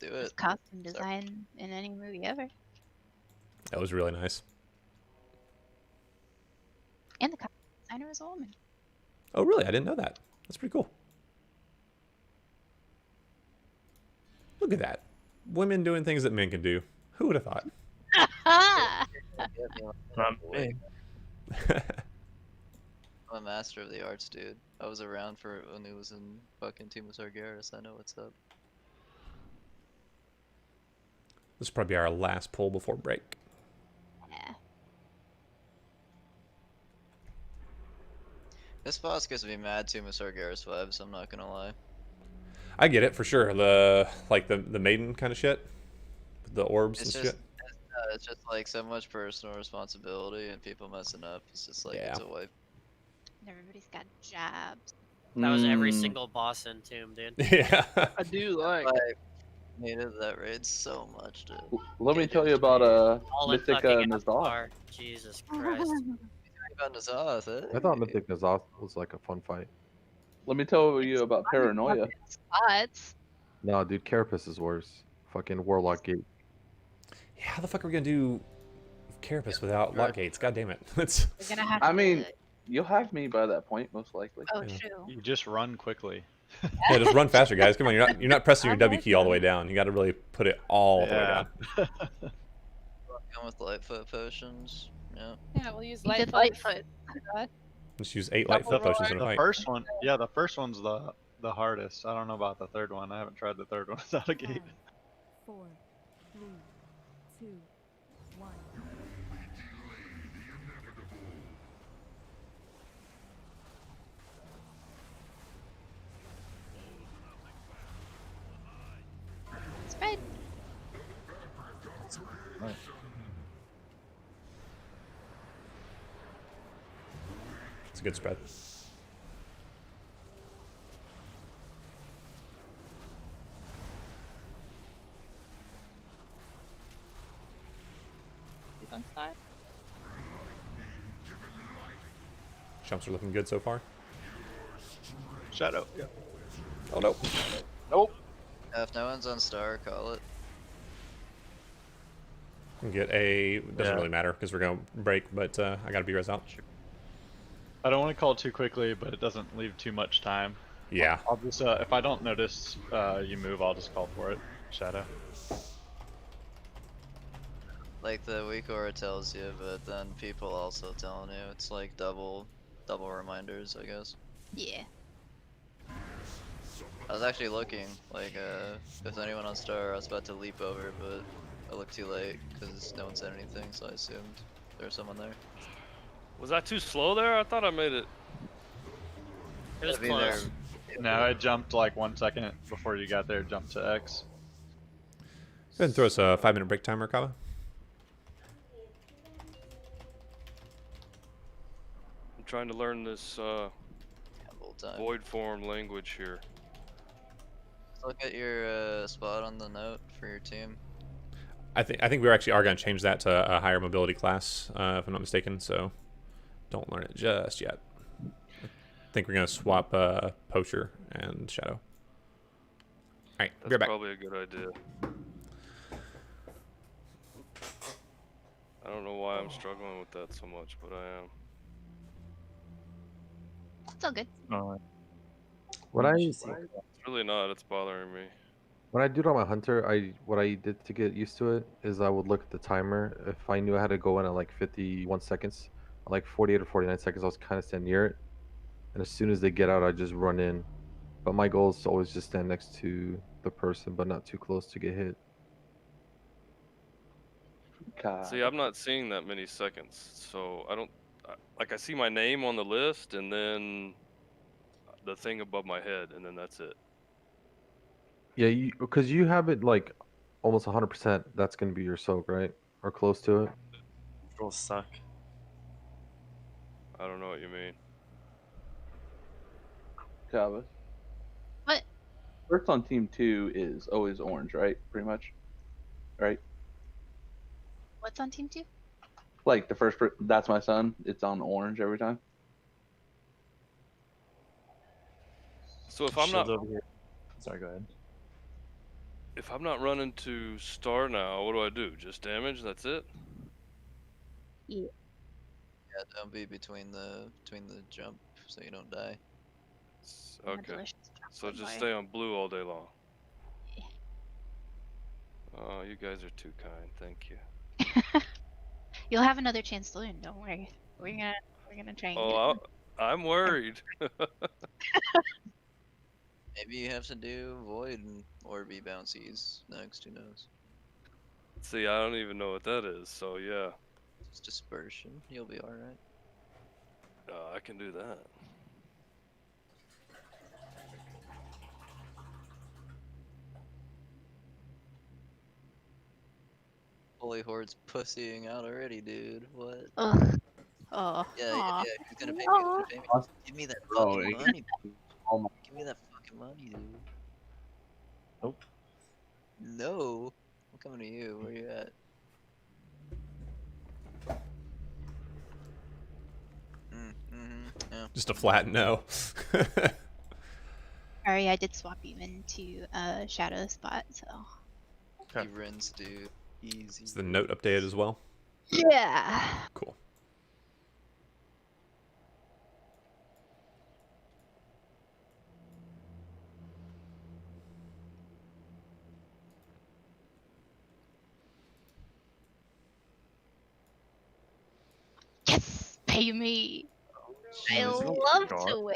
Speaker 3: Do it.
Speaker 6: It's costume design in any movie ever.
Speaker 1: That was really nice.
Speaker 6: And the costume designer is a woman.
Speaker 1: Oh, really? I didn't know that. That's pretty cool. Look at that. Women doing things that men can do. Who would have thought?
Speaker 3: I'm a master of the arts, dude. I was around for when he was in fucking Team of Sargeras. I know what's up.
Speaker 1: This will probably be our last pull before break.
Speaker 6: Yeah.
Speaker 3: This boss gives me mad Tomb of Sargeras vibes, I'm not gonna lie.
Speaker 1: I get it for sure. The maiden kind of shit, the orbs
Speaker 3: It's
Speaker 1: and
Speaker 3: just
Speaker 1: shit.
Speaker 3: it's just like so much personal responsibility and people messing up. It's just like it's a wipe.
Speaker 6: Everybody's got jobs.
Speaker 13: That was every single boss in Tomb, dude.
Speaker 1: Yeah.
Speaker 2: I do like.
Speaker 3: Needed that raid so much, dude.
Speaker 5: Let me tell you about
Speaker 13: All in
Speaker 5: mythic
Speaker 13: fucking
Speaker 5: Nazoth.
Speaker 13: Avatar. Jesus Christ.
Speaker 3: About Nazoth, eh?
Speaker 12: I thought Mythic Nazoth was like a fun fight.
Speaker 5: Let me tell you about paranoia.
Speaker 6: Spots.
Speaker 12: No, dude, Carapace is worse. Fucking Warlock Gate.
Speaker 1: Yeah, how the fuck are we gonna do Carapace without lock gates? God damn it. It's.
Speaker 6: We're gonna have
Speaker 5: I
Speaker 6: to.
Speaker 5: mean, you'll have me by that point, most likely.
Speaker 6: Oh,
Speaker 1: Yeah.
Speaker 6: true.
Speaker 15: You just run quickly.
Speaker 1: Yeah, just run faster, guys. Come on, you're not pressing your W key all the way down. You got to really put it all the way down.
Speaker 3: Come with Lightfoot potions. Yeah.
Speaker 4: Yeah, we'll use
Speaker 6: He did
Speaker 4: Lightfoot.
Speaker 1: Just use 8 Lightfoot potions in a
Speaker 15: The
Speaker 1: fight.
Speaker 15: first one, yeah, the first one's the hardest. I don't know about the third one. I haven't tried the third one without a gate.
Speaker 10: 4, 3, 2, 1.
Speaker 6: Spread.
Speaker 12: Right.
Speaker 1: It's a good spread.
Speaker 4: Defense side.
Speaker 1: Jumps are looking good so far.
Speaker 15: Shadow. Yeah.
Speaker 1: Oh no.
Speaker 11: Nope.
Speaker 3: If no one's on star, call it.
Speaker 1: Get a. Doesn't really matter because we're gonna break, but I gotta be res out.
Speaker 15: I don't want to call too quickly, but it doesn't leave too much time.
Speaker 1: Yeah.
Speaker 15: I'll just if I don't notice you move, I'll just call for it. Shadow.
Speaker 3: Like the weak aura tells you, but then people also telling you. It's like double reminders, I guess.
Speaker 6: Yeah.
Speaker 3: I was actually looking, like, if there's anyone on star, I was about to leap over, but I looked too late because no one said anything, so I assumed there was someone there.
Speaker 17: Was that too slow there? I thought I made it.
Speaker 13: It was
Speaker 3: I mean,
Speaker 13: close.
Speaker 15: No, I jumped like 1 second before you got there. Jumped to X.
Speaker 1: Go ahead and throw us a 5-minute break timer, Kava.
Speaker 17: I'm trying to learn this void form language here.
Speaker 3: Look at your spot on the note for your team.
Speaker 1: I think we actually are going to change that to a higher mobility class, if I'm not mistaken. So don't learn it just yet. I think we're going to swap Poacher and Shadow. All right,
Speaker 17: That's
Speaker 1: be right back.
Speaker 17: probably a good idea. I don't know why I'm struggling with that so much, but I am.
Speaker 6: It's all good.
Speaker 17: It's really not. It's bothering me.
Speaker 12: When I do it on my hunter, what I did to get used to it is I would look at the timer. If I knew I had to go in at like 51 seconds, like 48 or 49 seconds, I was kind of stand near it. And as soon as they get out, I just run in. But my goal is to always just stand next to the person, but not too close to get hit.
Speaker 17: See, I'm not seeing that many seconds, so I don't. Like, I see my name on the list, and then the thing above my head, and then that's it.
Speaker 12: Yeah, because you have it like almost 100%. That's going to be your soak, right? Or close to it.
Speaker 7: It'll suck.
Speaker 17: I don't know what you mean.
Speaker 5: Kava.
Speaker 6: What?
Speaker 5: First on team 2 is always orange, right? Pretty much. Right?
Speaker 6: What's on team 2?
Speaker 5: Like the first, that's my son. It's on orange every time.
Speaker 17: So if I'm not,
Speaker 7: over here. Sorry, go ahead.
Speaker 17: if I'm not running to star now, what do I do? Just damage? That's it?
Speaker 6: Yeah.
Speaker 3: Yeah, don't be between the jump so you don't die.
Speaker 17: Okay. So just stay on blue all day long. Oh, you guys are too kind. Thank you.
Speaker 6: You'll have another chance to learn. Don't worry. We're gonna try and get it.
Speaker 17: I'm worried.
Speaker 3: Maybe you have to do void and orby bouncies next. Who knows?
Speaker 17: See, I don't even know what that is. So yeah.
Speaker 3: It's dispersion. You'll be all right.
Speaker 17: I can do that.
Speaker 3: Holy Horde's pussying out already, dude. What?
Speaker 6: Ugh. Oh.
Speaker 3: Yeah,
Speaker 6: Aw.
Speaker 3: who's gonna pay me? Who's gonna pay me?
Speaker 5: Us-
Speaker 3: Give me that
Speaker 5: Bro,
Speaker 3: fucking
Speaker 5: it-
Speaker 3: money.
Speaker 5: Oh my
Speaker 3: Give me that fucking money, dude.
Speaker 7: Nope.
Speaker 3: No. I'm coming to you. Where you at? Yeah.
Speaker 1: Just a flat no.
Speaker 6: Sorry, I did swap you into Shadow spot, so.
Speaker 3: He rins, dude. Easy.
Speaker 1: Is the note updated as well?
Speaker 6: Yeah.
Speaker 1: Cool.
Speaker 6: Yes! Pay me! I
Speaker 7: Jeez, you
Speaker 6: love
Speaker 7: God.
Speaker 6: to win.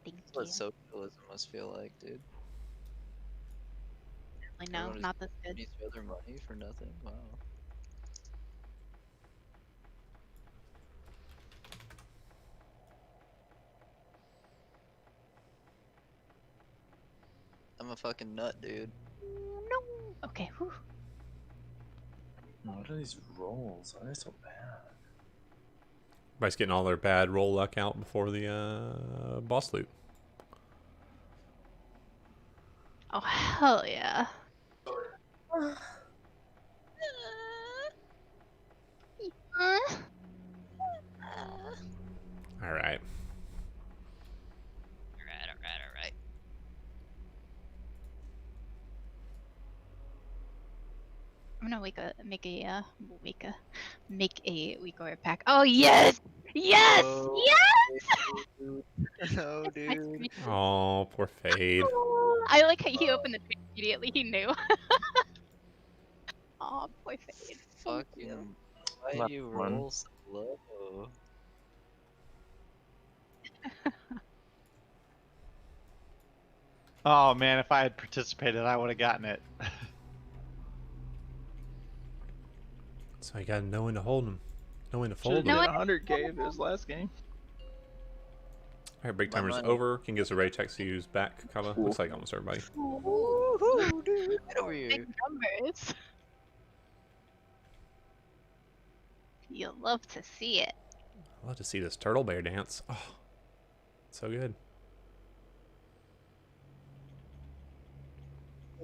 Speaker 6: Thank
Speaker 3: That's what
Speaker 6: you.
Speaker 3: socialism must feel like, dude.
Speaker 6: I know,
Speaker 3: Everyone
Speaker 6: not
Speaker 3: just
Speaker 6: this good.
Speaker 3: gives each other money for nothing. Wow. I'm a fucking nut, dude.
Speaker 6: No. Okay. Whew.
Speaker 7: What are these rolls? Why are they so bad?
Speaker 1: Everybody's getting all their bad roll luck out before the boss loot.
Speaker 6: Oh hell yeah.
Speaker 1: All right.
Speaker 3: Alright.
Speaker 6: I'm gonna make a WeakAura pack. Oh yes! Yes!
Speaker 3: Oh,
Speaker 6: Yes!
Speaker 3: No, dude.
Speaker 1: Oh, poor Fade.
Speaker 6: I like how he opened the tree immediately. He knew. Oh, poor Fade. Thank you.
Speaker 3: Fucking. Why
Speaker 7: Not
Speaker 3: do you
Speaker 7: one.
Speaker 3: roll so low?
Speaker 15: Oh man, if I had participated, I would have gotten it.
Speaker 1: So you gotta know when to hold them. Know when to
Speaker 2: Should
Speaker 1: fold
Speaker 2: have
Speaker 1: them.
Speaker 2: did
Speaker 1: All
Speaker 2: 100k this last game.
Speaker 1: right, break
Speaker 3: My
Speaker 1: timer's
Speaker 3: money.
Speaker 1: over. Can get the Ray text to use back, Kava. Looks like almost everybody.
Speaker 3: Woohoo, dude. Get over here.
Speaker 6: Big numbers. You'll love to see it.
Speaker 1: I love to see this turtle bear dance. Oh, so good.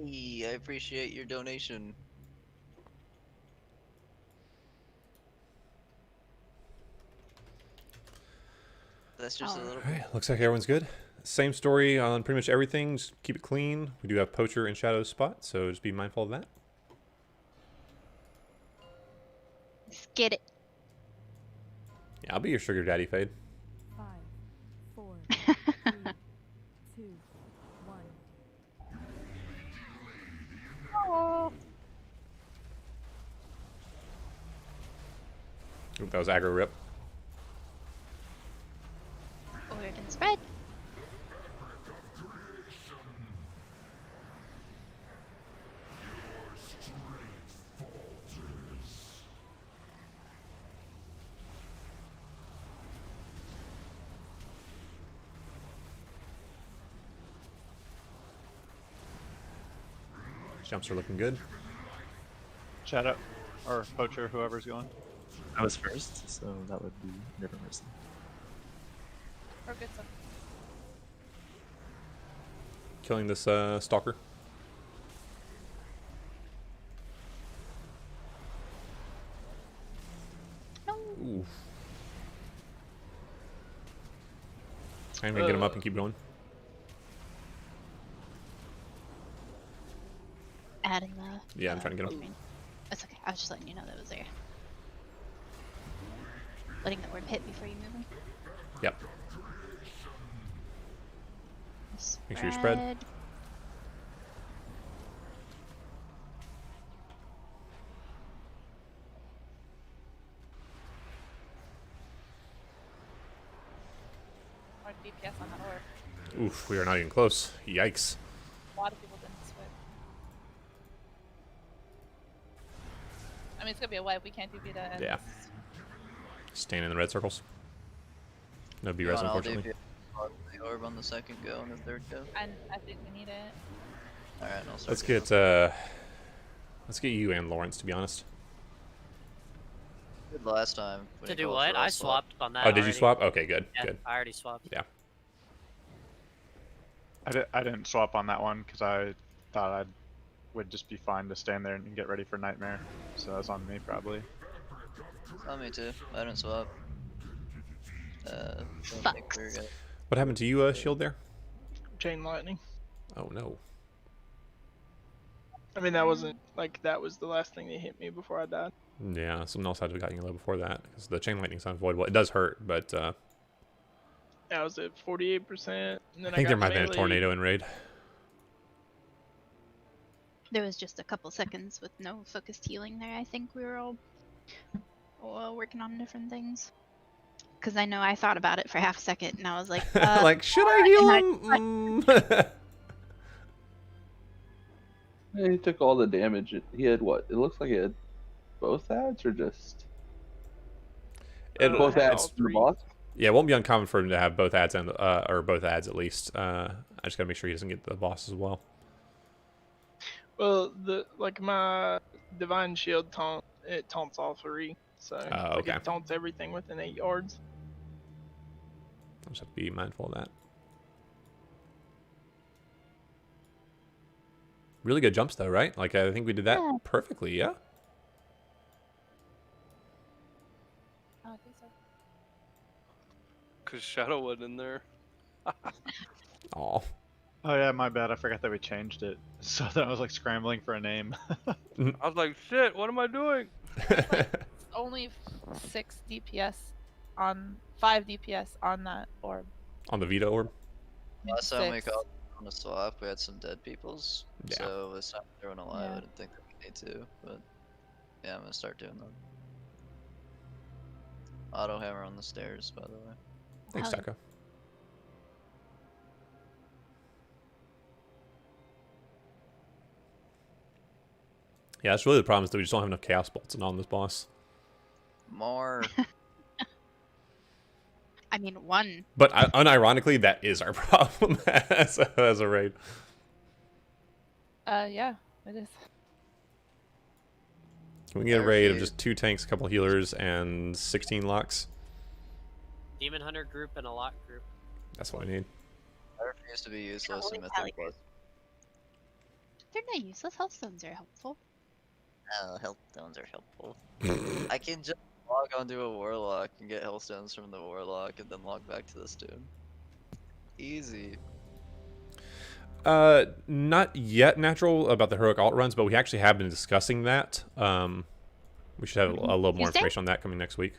Speaker 3: Hey, I appreciate your donation. That's just a little
Speaker 1: All right, looks like everyone's good. Same story on pretty much everything. Just keep it clean. We do have Poacher and Shadow spot, so just be mindful of that.
Speaker 6: Let's get it.
Speaker 1: Yeah, I'll be your sugar daddy, Fade.
Speaker 10: 5, 4, 3, 2, 1.
Speaker 6: Oh.
Speaker 1: Ooh, that was aggro rip.
Speaker 6: Oregon spread.
Speaker 1: Jumps are looking good.
Speaker 15: Shadow, or Poacher, whoever's going.
Speaker 7: I was first, so that would be a different person.
Speaker 4: Or good stuff.
Speaker 1: Killing this stalker.
Speaker 6: No.
Speaker 1: Ooh. I'm gonna get him up and keep going.
Speaker 6: Adding the.
Speaker 1: Yeah, I'm trying to get him.
Speaker 6: That's okay. I was just letting you know that was there. Letting the orb hit before you move him.
Speaker 1: Yep. Make sure you spread.
Speaker 4: More DPS on that orb.
Speaker 1: Oof, we are not even close. Yikes.
Speaker 4: A lot of people didn't switch. I mean, it's gonna be a wipe. We can't do Vita. And
Speaker 1: Yeah. Staying in the red circles. No B
Speaker 3: You
Speaker 1: res,
Speaker 3: want all
Speaker 1: unfortunately.
Speaker 3: DPS the orb on the second go and the third go?
Speaker 4: And I think we need it.
Speaker 3: Alright, I'll start
Speaker 1: Let's get you and Lawrence, to be honest.
Speaker 3: Did last time. when
Speaker 13: To
Speaker 3: he
Speaker 13: do
Speaker 3: called
Speaker 13: what?
Speaker 3: for all
Speaker 13: I
Speaker 3: swap.
Speaker 13: swapped on that.
Speaker 1: Oh, did you
Speaker 13: already.
Speaker 1: swap? Okay, good,
Speaker 13: Yeah,
Speaker 1: good.
Speaker 13: I already swapped.
Speaker 1: Yeah.
Speaker 15: I didn't swap on that one because I thought I would just be fine to stand there and get ready for Nightmare. So that's on me probably.
Speaker 3: Oh, me too. I didn't swap.
Speaker 1: What happened to you, Shield, there?
Speaker 2: Chain lightning.
Speaker 1: Oh, no.
Speaker 2: I mean, that wasn't like that was the last thing that hit me before I died.
Speaker 1: Yeah, someone else had to have gotten low before that, because the chain lightning's unavoidable. It does hurt, but
Speaker 2: I was at 48%. And then
Speaker 1: I think there
Speaker 2: got
Speaker 1: might have been a
Speaker 2: melee.
Speaker 1: tornado in raid.
Speaker 6: There was just a couple seconds with no focused healing there. I think we were all working on different things. Because I know I thought about it for half a second and I was like,
Speaker 1: like, should I heal him?
Speaker 5: Yeah, he took all the damage. He had what? It looks like he had both ads or just both ads from the boss.
Speaker 1: Yeah, it won't be uncommon for him to have both ads and or both ads at least. I just gotta make sure he doesn't get the boss as well.
Speaker 2: Well, my divine shield taunt, it taunts all three, so
Speaker 1: okay.
Speaker 2: it taunts everything within 8 yards.
Speaker 1: I'll just have to be mindful of that. Really good jumps though, right? Like I think we did that perfectly, yeah?
Speaker 4: Oh, I think so.
Speaker 17: Cause Shadow wasn't in there.
Speaker 1: Aw.
Speaker 15: Oh yeah, my bad. I forgot that we changed it. So then I was like scrambling for a name.
Speaker 17: I was like, shit, what am I doing?
Speaker 4: Only 6 DPS on 5 DPS on that orb.
Speaker 1: On the Vita orb?
Speaker 3: Last time we
Speaker 4: 6.
Speaker 3: called on a swap, we had some dead peoples.
Speaker 1: Yeah.
Speaker 3: So this time throwing alive,
Speaker 4: Yeah.
Speaker 3: I didn't think that we need to, but yeah, I'm gonna start doing that. Auto hammer on the stairs, by the way.
Speaker 1: Thanks, Taco. Yeah, that's really the problem is that we just don't have enough Chaos Bolts on this boss.
Speaker 3: More.
Speaker 6: I mean, one.
Speaker 1: But unironically, that is our problem as a raid.
Speaker 4: Yeah, it is.
Speaker 1: Can we get a raid of just 2 tanks, a couple healers, and 16 locks?
Speaker 13: Demon Hunter group and a lock group.
Speaker 1: That's what we need.
Speaker 3: I refuse to be useless in
Speaker 6: Holy
Speaker 3: Mythic
Speaker 6: cow.
Speaker 3: Plus.
Speaker 6: They're not useless. Healthstones are helpful.
Speaker 3: Oh, Hellstones are helpful. I can just log onto a Warlock and get Hellstones from the Warlock and then log back to the Stone. Easy.
Speaker 1: Not yet natural about the heroic alt runs, but we actually have been discussing that. We should have a little more
Speaker 4: Tuesday?
Speaker 1: information on that coming next week.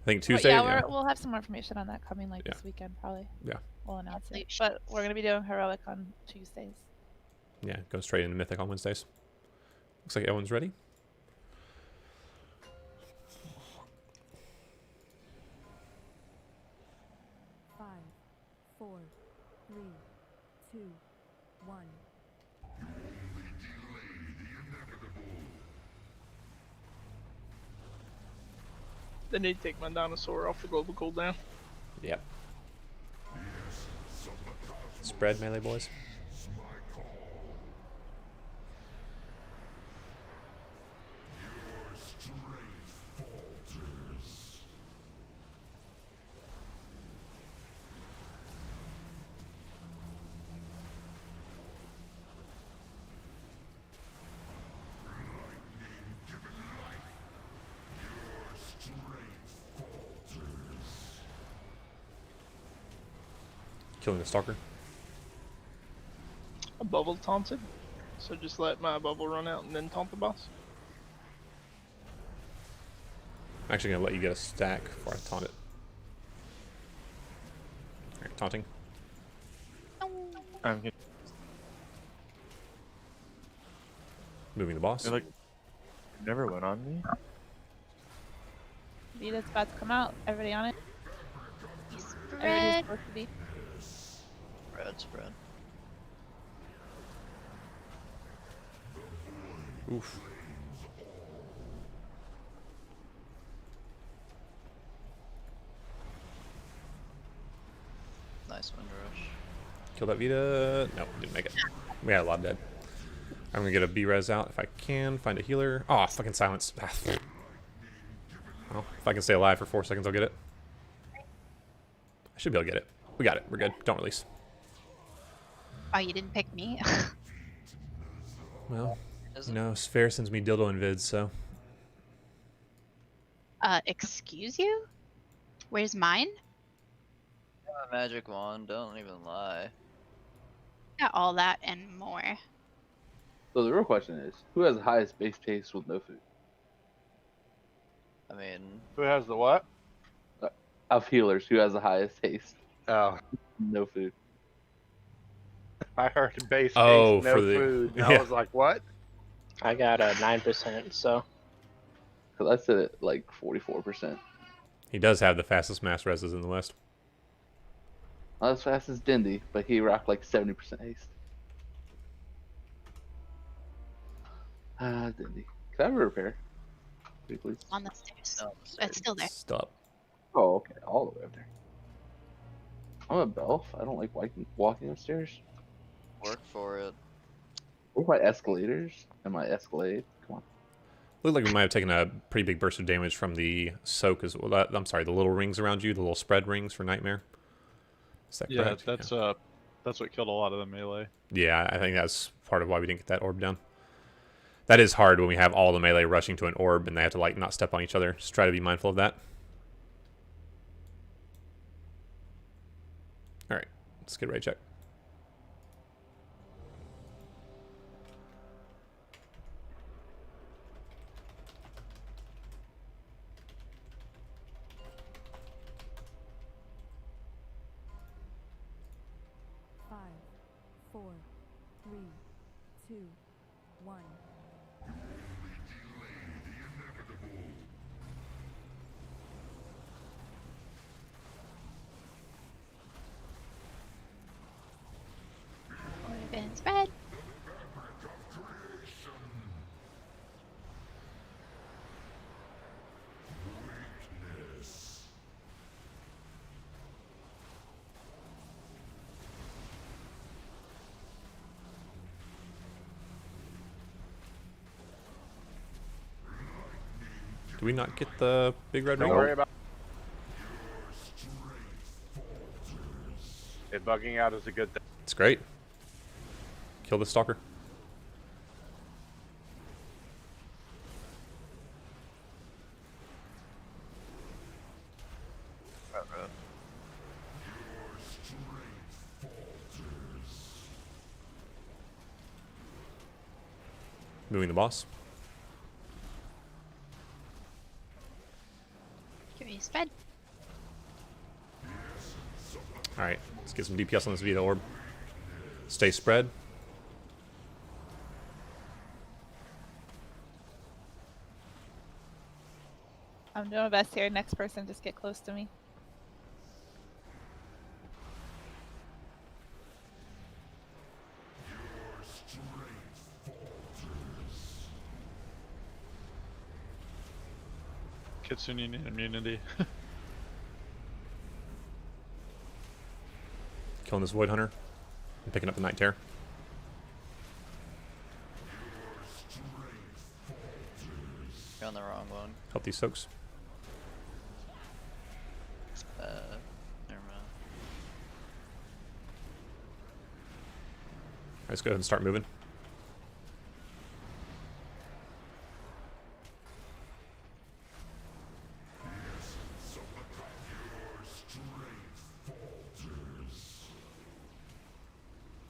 Speaker 1: I think
Speaker 4: But
Speaker 1: Tuesday.
Speaker 4: yeah, we'll have some more information on that coming like
Speaker 1: Yeah.
Speaker 4: this weekend probably.
Speaker 1: Yeah.
Speaker 4: We'll announce it. But we're gonna be doing heroic on Tuesdays.
Speaker 1: Yeah, go straight into Mythic on Wednesdays. Looks like everyone's ready.
Speaker 10: Five, 4, 3, 2, 1.
Speaker 2: They need to take my dinosaur off the global cooldown.
Speaker 1: Yep. Spread melee boys. Killing the stalker.
Speaker 2: A bubble taunted, so just let my bubble run out and then taunt the boss.
Speaker 1: I'm actually gonna let you get a stack before I taunt it. Alright, taunting. Moving the boss.
Speaker 7: Like, never went on me.
Speaker 4: Vita's about to come out. Everybody on it? Everybody's
Speaker 6: Spread.
Speaker 4: supposed to be.
Speaker 3: Spread.
Speaker 1: Oof. Kill that Vita. No, didn't make it. We had a lot dead. I'm gonna get a B-res out if I can. Find a healer. Oh, fucking silence. Well, if I can stay alive for 4 seconds, I'll get it. I should be able to get it. We got it. We're good. Don't release.
Speaker 6: Oh, you didn't pick me.
Speaker 1: Well, you know, Sphere sends me dildo and vids, so.
Speaker 6: Excuse you? Where's mine?
Speaker 3: A magic wand, don't even lie.
Speaker 6: Got all that and more.
Speaker 5: So the real question is, who has the highest base taste with no food?
Speaker 3: I mean,
Speaker 11: Who has the what?
Speaker 5: Of healers, who has the highest taste?
Speaker 11: Oh,
Speaker 5: No food.
Speaker 11: I heard base case,
Speaker 1: Oh,
Speaker 11: no
Speaker 1: for the-
Speaker 11: food. And
Speaker 1: yeah.
Speaker 11: I was like, what?
Speaker 14: I got a 9%, so
Speaker 5: Because I said it like 44%.
Speaker 1: He does have the fastest mass reses in the West.
Speaker 5: Not as fast as Dindy, but he rocked like 70% haste. Dindy. Can I have a repair? Please.
Speaker 6: On the stairs. It's still there.
Speaker 1: Stop.
Speaker 5: Oh, okay. All the way up there. I'm a Belf. I don't like walking upstairs.
Speaker 3: work for it.
Speaker 5: What are my escalators and my Escalade? Come on.
Speaker 1: Looked like we might have taken a pretty big burst of damage from the soak as well. I'm sorry, the little rings around you, the little spread rings for Nightmare. Is that
Speaker 15: Yeah,
Speaker 1: correct?
Speaker 15: that's what killed a lot of the melee.
Speaker 1: Yeah, I think that's part of why we didn't get that orb down. That is hard when we have all the melee rushing to an orb and they have to like not step on each other. Just try to be mindful of that. Alright, let's get a raid check.
Speaker 10: Five, 4, 3, 2, 1.
Speaker 6: Would have been spread.
Speaker 1: Do we not get the big red
Speaker 11: Don't
Speaker 1: ring?
Speaker 11: worry about it. Bugging out is a good thing.
Speaker 1: It's great. Kill the stalker. Moving the boss.
Speaker 6: Give me a spread.
Speaker 1: Alright, let's get some DPS on this Vita orb. Stay spread.
Speaker 4: I'm doing my best here. Next person, just get close to me.
Speaker 15: Kitsune need immunity.
Speaker 1: Killing this Void Hunter. And picking up the Night Terror.
Speaker 3: You're on the wrong one.
Speaker 1: Help these soaks.
Speaker 3: Never mind.
Speaker 1: Let's go ahead and start moving.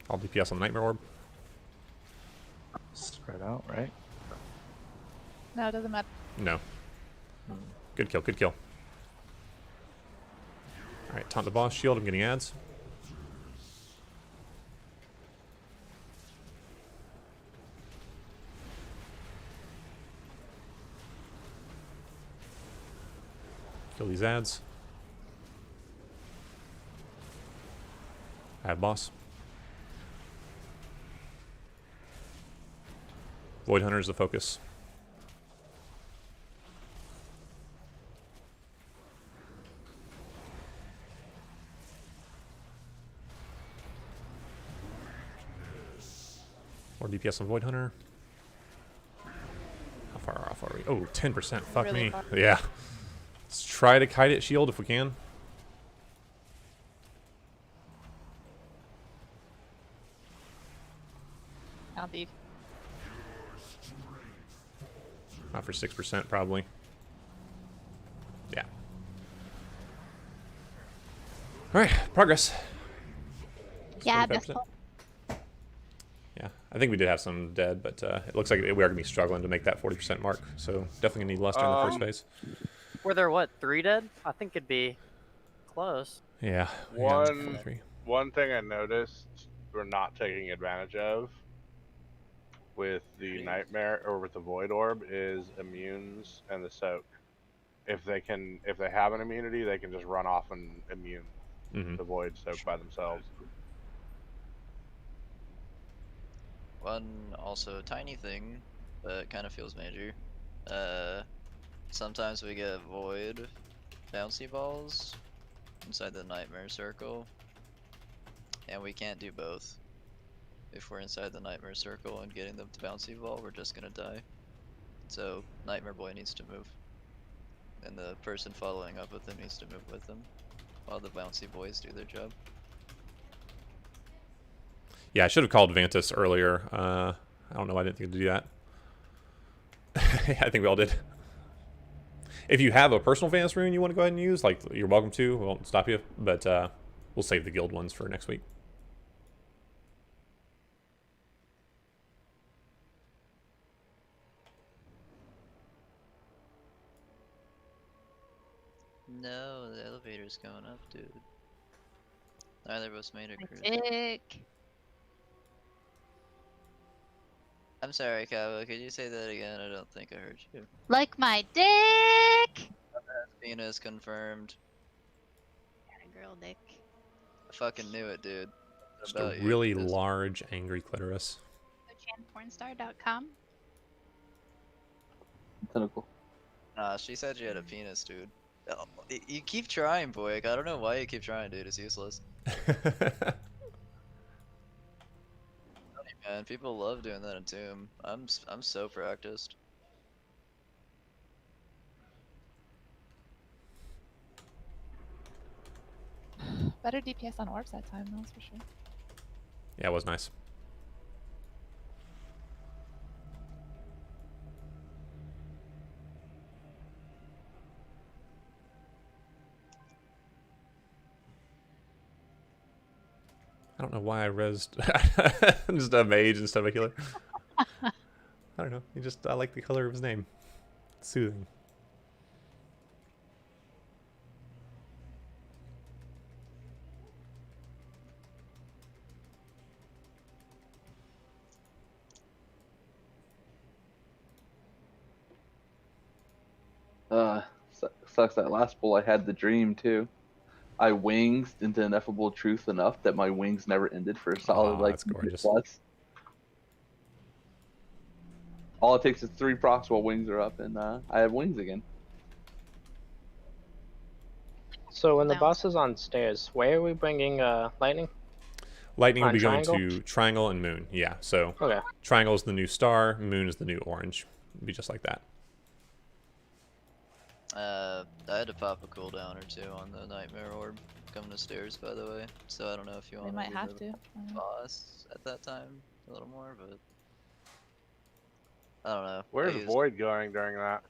Speaker 1: All DPS on the Nightmare Orb.
Speaker 7: Spread out, right?
Speaker 4: No, it doesn't matter.
Speaker 1: No. Good kill, good kill. Alright, taunt the boss, shield, I'm getting ads. Kill these ads. I have boss. Void Hunter is the focus. More DPS on Void Hunter. How far off are we? Oh, 10%. Fuck
Speaker 4: Really
Speaker 1: me.
Speaker 4: far.
Speaker 1: Yeah. Let's try to kite it shield if we can.
Speaker 4: I'll be.
Speaker 1: Not for 6%, probably. Yeah. Alright, progress.
Speaker 6: Yeah,
Speaker 1: 25%.
Speaker 6: best pull.
Speaker 1: Yeah, I think we did have some dead, but it looks like we are going to be struggling to make that 40% mark. So definitely going to need luster in the first phase.
Speaker 13: Were there, what, 3 dead? I think it'd be close.
Speaker 1: Yeah.
Speaker 11: One thing I noticed we're not taking advantage of with the nightmare or with the void orb is immunes and the soak. If they have an immunity, they can just run off and immune the void soak by themselves.
Speaker 3: One also tiny thing that kind of feels major. Sometimes we get void bouncy balls inside the nightmare circle, and we can't do both. If we're inside the nightmare circle and getting them to bouncy ball, we're just gonna die. So nightmare boy needs to move, and the person following up with him needs to move with him, while the bouncy boys do their job.
Speaker 1: Yeah, I should have called Vantus earlier. I don't know why I didn't think to do that. I think we all did. If you have a personal Vantus rune you want to go ahead and use, like, you're welcome to. We won't stop you, but we'll save the guild ones for next week.
Speaker 3: No, the elevator's going up, dude. Neither of us made it, Chris.
Speaker 6: Dick.
Speaker 3: I'm sorry, Kava. Could you say that again? I don't think I heard you.
Speaker 6: Like my dick.
Speaker 3: Penis confirmed.
Speaker 6: Got a girl dick.
Speaker 3: I fucking knew it, dude.
Speaker 1: Just a really large, angry clitoris.
Speaker 6: Pornstar.com.
Speaker 5: Tentacle.
Speaker 3: Nah, she said you had a penis, dude. Oh, you keep trying, boy. I don't know why you keep trying, dude. It's useless. Man, people love doing that in Tomb. I'm so practiced.
Speaker 4: Better DPS on orbs that time, that's for sure.
Speaker 1: Yeah, it was nice. I don't know why I rezzed just a mage instead of a healer. I don't know. I like the color of his name. It's soothing.
Speaker 5: Sucks that last pull I had the dream too. I winged into ineffable truth enough that my wings never ended for a solid
Speaker 1: that's gorgeous.
Speaker 5: plus. All it takes is 3 procs while wings are up, and I have wings again.
Speaker 14: So when the boss is on stairs, where are we bringing lightning?
Speaker 1: Lightning will
Speaker 14: On
Speaker 1: be
Speaker 14: triangle?
Speaker 1: going to triangle and moon. Yeah, so
Speaker 14: Okay.
Speaker 1: triangle is the new star, moon is the new orange. It'll be just like that.
Speaker 3: I had to pop a cooldown or 2 on the nightmare orb coming to stairs, by the way. So I don't know if you
Speaker 4: We
Speaker 3: want
Speaker 4: might
Speaker 3: to
Speaker 4: have
Speaker 3: do
Speaker 4: to.
Speaker 3: the boss at that time a little more, but I don't know.
Speaker 11: Where's Void going during that?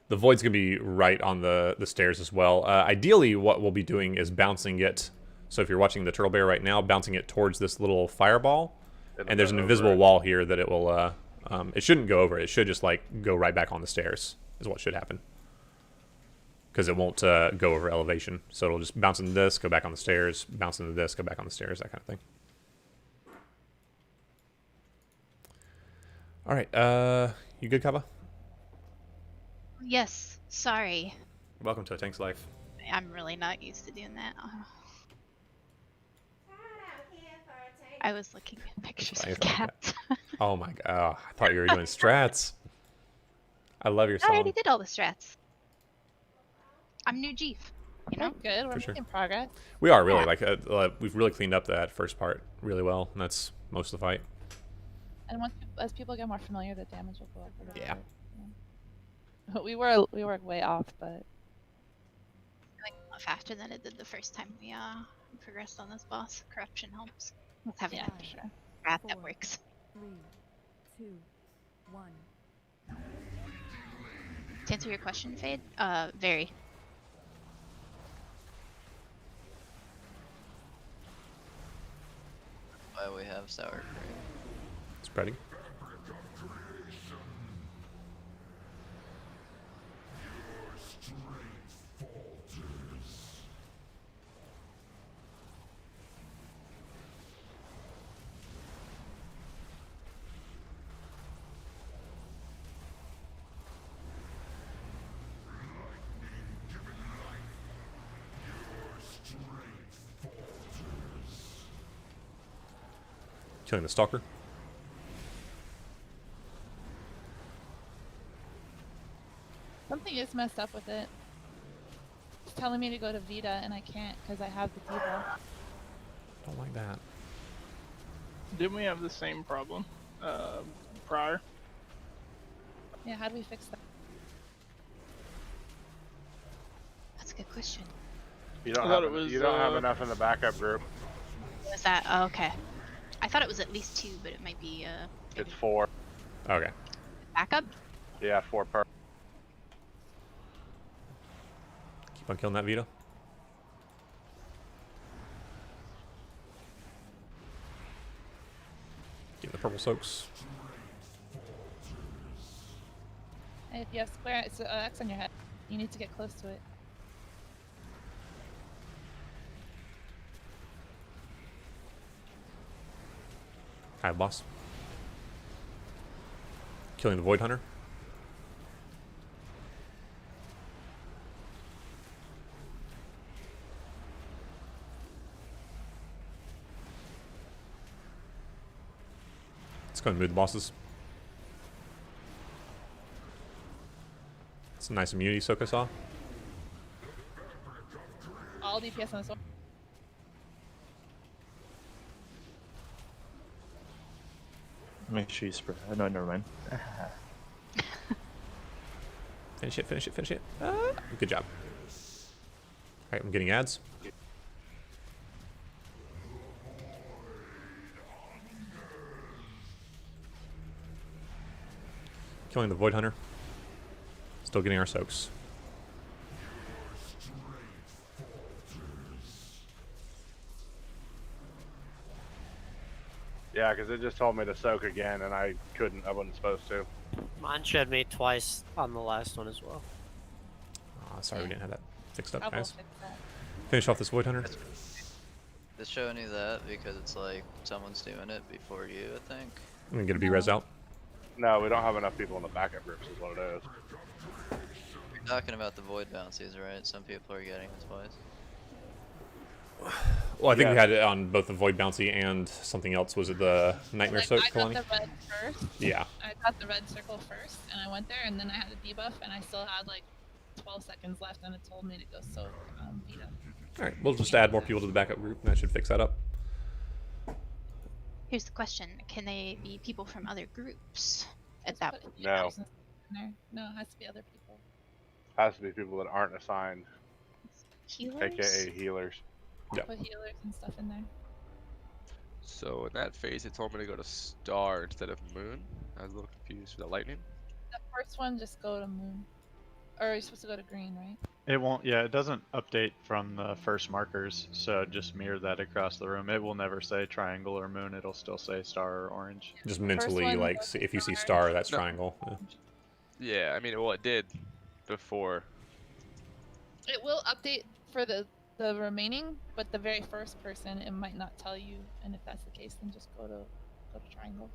Speaker 1: The void's gonna be right on the stairs as well. Ideally, what we'll be doing is bouncing it. So if you're watching the turtle bear right now, bouncing it towards this little fireball, and there's an invisible wall here that it will. It shouldn't go over. It should just like go right back on the stairs. Is what should happen. Because it won't go over elevation, so it'll just bounce into this, go back on the stairs, bounce into this, go back on the stairs, that kind of thing. All right, you good, Kava?
Speaker 6: Yes. Sorry.
Speaker 1: Welcome to a Tank's Life.
Speaker 6: I'm really not used to doing that. I was looking at pictures of cats.
Speaker 1: Oh my god! Oh, I thought you were doing strats. I love your
Speaker 6: I
Speaker 1: song.
Speaker 6: already did all the strats. I'm new Jeef, you know?
Speaker 4: We're good. We're
Speaker 1: For
Speaker 4: making progress.
Speaker 1: We are really like we've really cleaned up that first part really well, and that's most of the fight.
Speaker 4: And as people get more familiar, the damage will go up a little
Speaker 1: Yeah.
Speaker 4: bit. Yeah. We were way off, but
Speaker 6: Like a lot faster than it did the first time we progressed on this boss. Corruption helps. Let's have
Speaker 4: yeah,
Speaker 6: a
Speaker 4: for sure.
Speaker 6: wrath that works.
Speaker 10: 3, 2, 1.
Speaker 6: To answer your question, Fade, very.
Speaker 3: Why we have sour cream.
Speaker 1: Spreading. Killing the stalker.
Speaker 4: Something is messed up with it. It's telling me to go to Vita, and I can't because I have the debuff.
Speaker 1: Don't like that.
Speaker 2: Didn't we have the same problem prior?
Speaker 4: Yeah, how do we fix that?
Speaker 6: That's a good question.
Speaker 11: You don't
Speaker 2: I thought
Speaker 11: have
Speaker 2: it was,
Speaker 11: you don't have enough in the backup group.
Speaker 6: Was that? Oh, okay. I thought it was at least 2, but it might be
Speaker 11: It's 4.
Speaker 1: Okay.
Speaker 6: backup.
Speaker 11: Yeah, 4 per.
Speaker 1: Keep on killing that Vita. Getting the purple soaks.
Speaker 4: And if you have square, it's an X on your head. You need to get close to it.
Speaker 1: Hi, boss. Killing the Void Hunter. Let's go and move the bosses. It's a nice immunity soak I saw.
Speaker 4: All DPS on this one.
Speaker 7: Make sure you spread. No, never mind.
Speaker 1: Finish it, finish it, finish it. Good job. Alright, I'm getting ads. Killing the Void Hunter. Still getting our soaks.
Speaker 11: Yeah, because it just told me to soak again, and I couldn't. I wasn't supposed to.
Speaker 13: Mine showed me twice on the last one as well.
Speaker 1: Oh, sorry we didn't have that fixed up,
Speaker 4: I will
Speaker 1: guys.
Speaker 4: fix that.
Speaker 1: Finish off this Void Hunter.
Speaker 3: It's showing you that because it's like someone's doing it before you, I think.
Speaker 1: I'm gonna get a B-res out.
Speaker 11: No, we don't have enough people in the backup groups, is what it is.
Speaker 3: You're talking about the void bouncies, right? Some people are getting it twice.
Speaker 1: Well, I think we
Speaker 11: Yeah.
Speaker 1: had it on both the Void Bouncy and something else. Was it the Nightmare Soak,
Speaker 4: I got
Speaker 1: Kalani?
Speaker 4: the red first.
Speaker 1: Yeah.
Speaker 4: I got the red circle first, and I went there, and then I had a debuff, and I still had like 12 seconds left, and it told me to go soak Vita.
Speaker 1: Alright, we'll just add more people to the backup group, and that should fix that up.
Speaker 6: Here's the question: can they be people from other groups at
Speaker 4: Just
Speaker 6: that
Speaker 4: put
Speaker 6: point?
Speaker 11: No.
Speaker 4: 8,000 in there. No, it has to be other people.
Speaker 11: Has to be people that aren't assigned,
Speaker 6: Healers?
Speaker 11: aka healers.
Speaker 1: Yeah.
Speaker 4: Put healers and stuff in there.
Speaker 16: So in that phase, it told me to go to star instead of moon. I was a little confused with the lightning.
Speaker 4: The first one, just go to moon. Or you're supposed to go to green, right?
Speaker 15: It won't. Yeah, it doesn't update from the first markers, so just mirror that across the room. It will never say triangle or moon. It'll still say star or orange.
Speaker 1: Just mentally,
Speaker 4: one
Speaker 1: like,
Speaker 4: was
Speaker 1: if you see
Speaker 4: star.
Speaker 1: star, that's
Speaker 16: No.
Speaker 1: triangle. Yeah.
Speaker 16: Yeah, I mean, well, it did before.
Speaker 4: It will update for the remaining, but the very first person, it might not tell you. And if that's the case, then just go to triangle.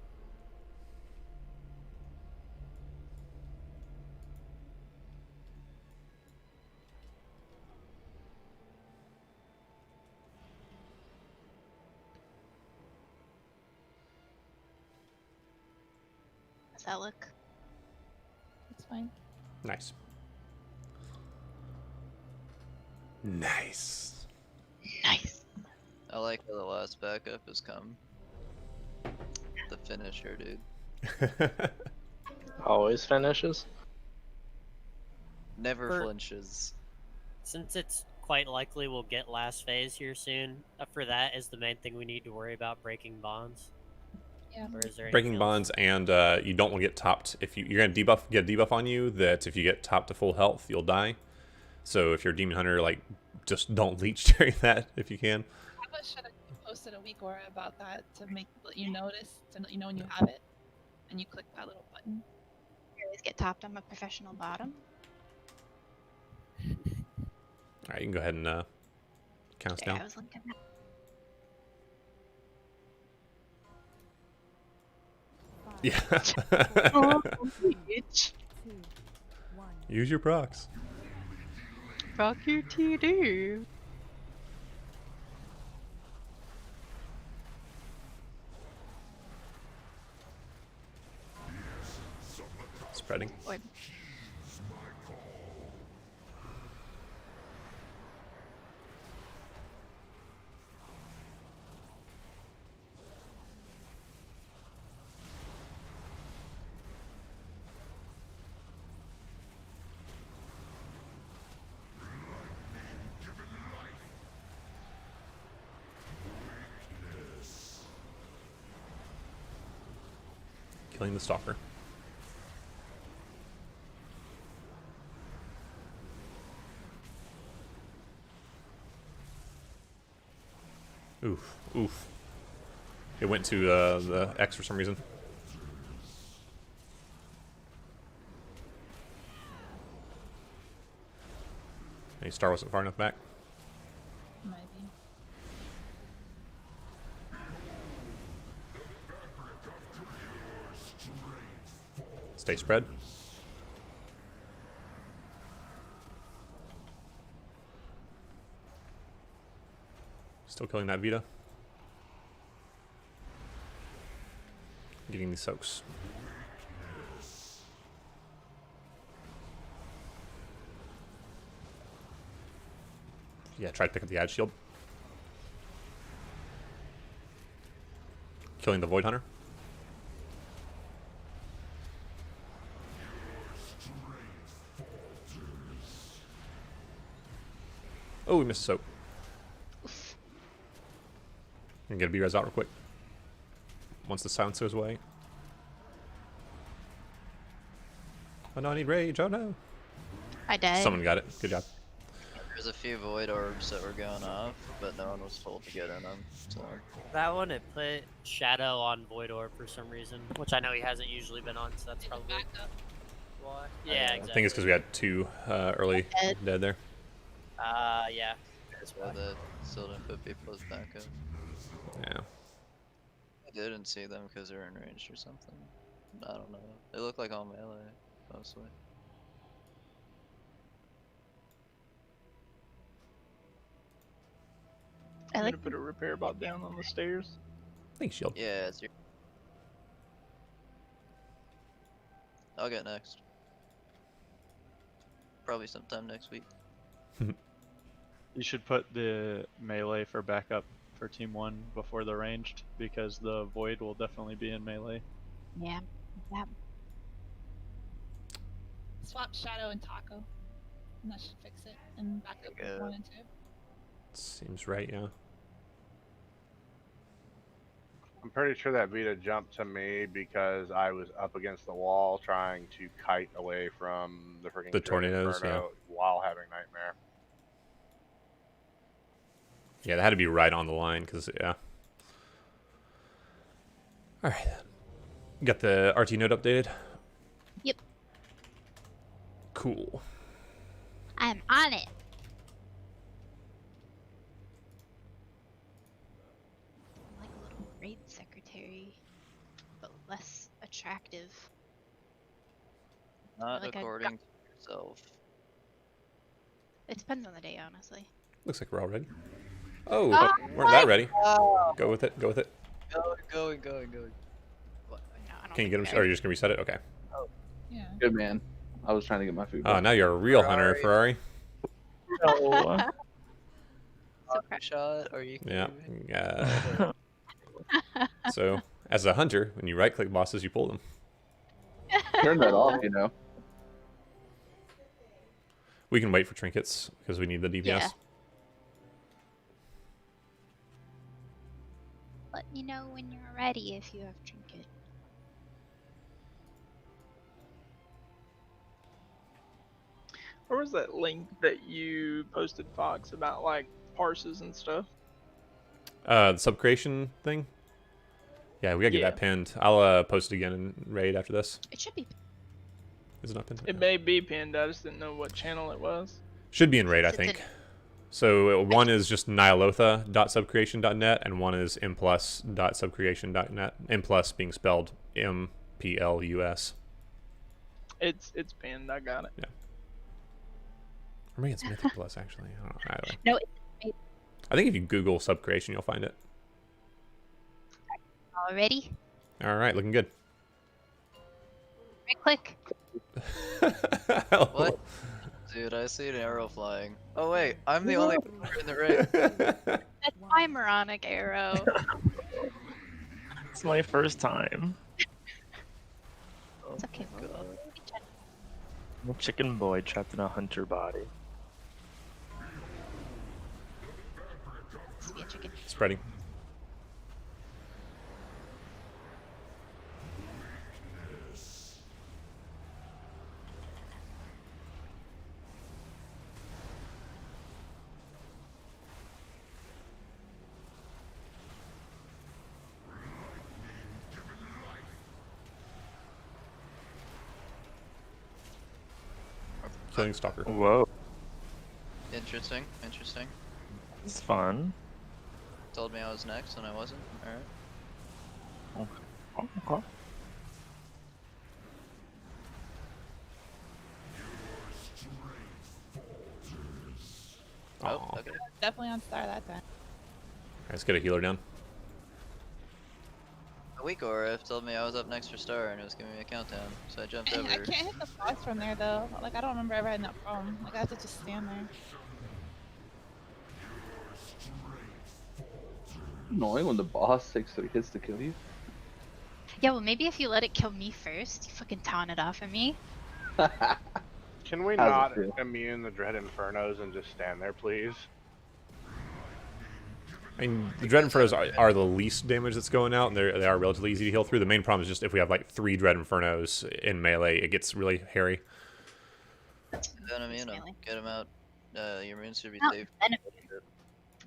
Speaker 6: How's that look?
Speaker 4: It's fine.
Speaker 1: Nice. Nice.
Speaker 6: Nice.
Speaker 3: I like how the last backup has come. The finisher, dude.
Speaker 14: Always finishes.
Speaker 3: Never
Speaker 13: For-
Speaker 3: flinches.
Speaker 13: Since it's quite likely we'll get last phase here soon, for that is the main thing we need to worry about, breaking bonds.
Speaker 4: Yeah.
Speaker 13: Or is there
Speaker 1: Breaking
Speaker 13: anything else?
Speaker 1: bonds, and you don't want to get topped. If you're gonna get a debuff on you that if you get topped to full health, you'll die. So if you're a demon hunter, like just don't leech during that if you can.
Speaker 4: Probably should have posted a week aura about that to let you notice, to let you know when you have it, and you click that little button.
Speaker 6: You always get topped. I'm a professional bottom.
Speaker 1: All right, you can go ahead and count us
Speaker 6: There,
Speaker 1: down.
Speaker 6: I was looking at.
Speaker 1: Yeah.
Speaker 6: Oh, bitch.
Speaker 1: Use your procs.
Speaker 6: Rock your TD.
Speaker 1: Spreading.
Speaker 6: Or-
Speaker 1: Killing the stalker. Oof, oof. It went to the X for some reason. Maybe Star wasn't far enough back.
Speaker 4: Might be.
Speaker 1: Stay spread. Still killing that Vita. Getting these soaks. Yeah, try to pick up the ad shield. Killing the Void Hunter. Oh, we missed a soak. I'm gonna B-res out real quick. Once the silence goes away. Oh no, I need rage. Oh no.
Speaker 6: I died.
Speaker 1: Someone got it. Good job.
Speaker 3: There's a few void orbs that were going off, but no one was told to get in them. So
Speaker 13: That one, it put Shadow on Void Orb for some reason, which I know he hasn't usually been on, so that's probably why. Yeah, exactly.
Speaker 1: I think it's because we had two early dead there.
Speaker 13: Yeah.
Speaker 3: that's why that still didn't put people as backup.
Speaker 1: Yeah.
Speaker 3: I didn't see them because they were in range or something. I don't know. They look like all melee, mostly.
Speaker 2: I'm gonna put a repair bot down on the stairs.
Speaker 1: Thanks, shield.
Speaker 3: Yeah, it's your. I'll get next. Probably sometime next week.
Speaker 15: You should put the melee for backup for Team 1 before the ranged, because the Void will definitely be in melee.
Speaker 6: Yeah. That.
Speaker 4: Swap Shadow and Taco. And that should fix it. And back up with 1 and 2.
Speaker 1: Seems right, yeah.
Speaker 11: I'm pretty sure that Vita jumped to me because I was up against the wall trying to kite away from the freaking
Speaker 1: The tornadoes,
Speaker 11: Inferno while having Nightmare.
Speaker 1: Yeah, that had to be right on the line, because, yeah. Alright. Got the RT node updated?
Speaker 6: Yep.
Speaker 1: Cool.
Speaker 6: I'm on it. I'm like a little raid secretary, but less attractive.
Speaker 3: Not
Speaker 6: Like a
Speaker 3: according to yourself.
Speaker 6: It depends on the day, honestly.
Speaker 1: Looks like we're all ready. Oh,
Speaker 6: Oh,
Speaker 1: weren't that
Speaker 6: what?
Speaker 1: ready.
Speaker 3: Oh.
Speaker 1: Go with it, go with it.
Speaker 3: Going.
Speaker 6: What? No, I don't
Speaker 1: Can you get him,
Speaker 6: think
Speaker 1: or are you just going to reset it? Okay.
Speaker 4: Yeah.
Speaker 5: Good man. I was trying to get my food.
Speaker 1: Oh, now you're a real hunter, Ferrari.
Speaker 5: No.
Speaker 3: Shot? Are you?
Speaker 1: Yeah. So, As a hunter, when you right-click bosses, you pull them.
Speaker 5: Turn that off, you know.
Speaker 1: We can wait for trinkets because we need the DPS.
Speaker 6: Yeah. Let me know when you're ready if you have trinket.
Speaker 2: Where was that link that you posted, Fox, about like parses and stuff?
Speaker 1: The sub-creation thing? Yeah, we gotta get
Speaker 2: Yeah.
Speaker 1: that pinned. I'll post it again in raid after this.
Speaker 6: It should be.
Speaker 1: Is it not pinned?
Speaker 2: It may be pinned. I just didn't know what channel it was.
Speaker 1: Should be in raid, I
Speaker 6: Is it
Speaker 1: think. So one is just nihilotha.subcreation.net and one is mplus.subcreation.net. mplus being spelled M-P-L-U-S.
Speaker 2: It's pinned. I got it.
Speaker 1: Yeah. Or maybe it's Mythic Plus, actually. I don't know. Either.
Speaker 6: No.
Speaker 1: I think if you Google subcreation, you'll find it.
Speaker 6: All ready?
Speaker 1: All right, looking good.
Speaker 6: Right click.
Speaker 3: What? Dude, I see an arrow flying. Oh wait, I'm the only one in the ring.
Speaker 6: That's my moronic arrow.
Speaker 7: It's my first time.
Speaker 6: It's okay.
Speaker 7: I'm a chicken boy trapped in a hunter body.
Speaker 6: See a chicken.
Speaker 1: Spreading. Killing Stalker.
Speaker 7: Whoa.
Speaker 3: Interesting, interesting.
Speaker 7: It's fun.
Speaker 3: Told me I was next and I wasn't. Alright.
Speaker 7: Okay.
Speaker 3: Oh, okay.
Speaker 4: Definitely on star that time.
Speaker 1: Let's get a healer down.
Speaker 3: A week Aura told me I was up next for star and it was giving me a countdown, so I jumped over.
Speaker 4: I can't hit the boss from there though. Like I don't remember ever having that problem. Like I have to just stand there.
Speaker 5: Annoying when the boss takes 3 hits to kill you.
Speaker 6: Yeah, well maybe if you let it kill me first, you fucking taunt it off of me.
Speaker 11: Can we
Speaker 5: How's
Speaker 11: not
Speaker 5: it feel?
Speaker 11: immune the Dread Infernos and just stand there, please?
Speaker 1: I mean, the Dread Infernos are the least damage that's going out, and they are relatively easy to heal through. The main problem is just if we have like 3 Dread Infernos in melee, it gets really hairy.
Speaker 3: Don't immune them. Get them out. Your immune should be
Speaker 6: Not
Speaker 3: safe.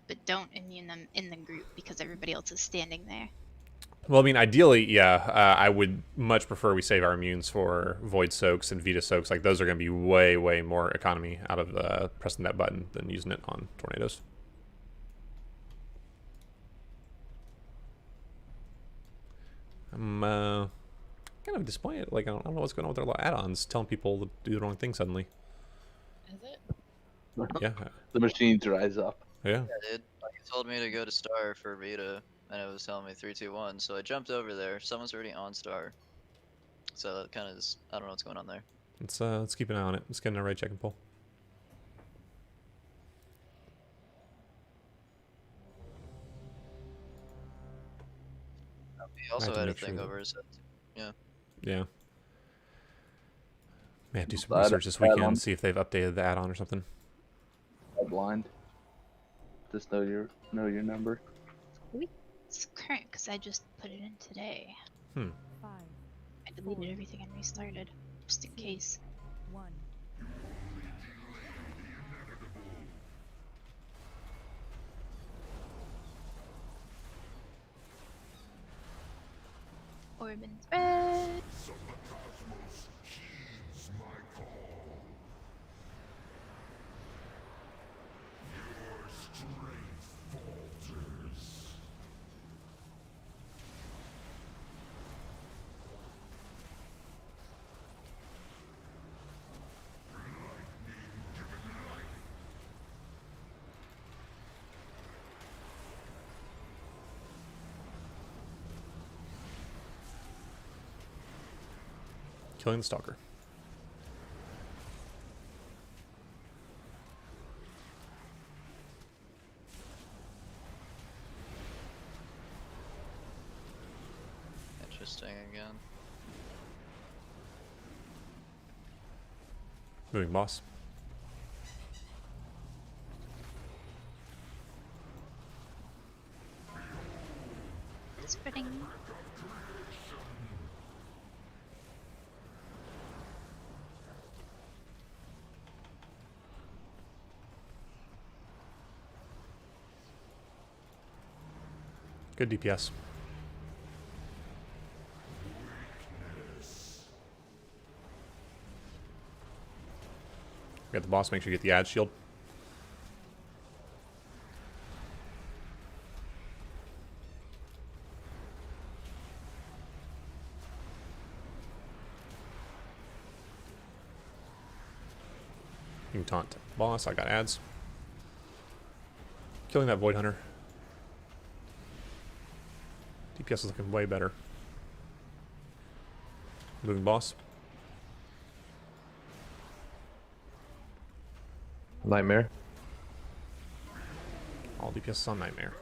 Speaker 6: but don't immune them in the group because everybody else is standing there.
Speaker 1: Well, I mean, ideally, yeah, I would much prefer we save our immunes for Void Soaks and Vita Soaks. Like, those are going to be way, way more economy out of pressing that button than using it on Tornadoes. I'm kind of disappointed. Like, I don't know what's going on with their add-ons, telling people to do the wrong thing suddenly.
Speaker 4: Is it?
Speaker 1: Yeah.
Speaker 5: The machine dries up.
Speaker 1: Yeah.
Speaker 3: Yeah, dude. Like, it told me to go to star for Vita, and it was telling me 3, 2, 1. So I jumped over there. Someone's already on star. So that kind of is, I don't know what's going on there.
Speaker 1: Let's keep an eye on it. Let's get in a raid check and pull.
Speaker 3: He also
Speaker 1: to
Speaker 3: had a
Speaker 1: make sure
Speaker 3: thing
Speaker 1: that-
Speaker 3: over his head. Yeah.
Speaker 1: Yeah. Man, do some
Speaker 5: Glad
Speaker 1: research this
Speaker 5: add-on.
Speaker 1: weekend, see if they've updated the add-on or something.
Speaker 5: Blind. Just know your number.
Speaker 6: It's current because I just put it in today.
Speaker 1: Hmm.
Speaker 10: 5,
Speaker 6: I deleted everything and restarted just in case.
Speaker 10: 1.
Speaker 6: Orb and spread.
Speaker 1: Killing the Stalker.
Speaker 3: interesting again.
Speaker 1: Moving boss.
Speaker 6: Spreading.
Speaker 1: Good DPS. Got the boss, make sure you get the ad shield. You can taunt boss, I got ads. Killing that Void Hunter. DPS is looking way better. Moving boss.
Speaker 12: Nightmare.
Speaker 1: All DPS is on Nightmare.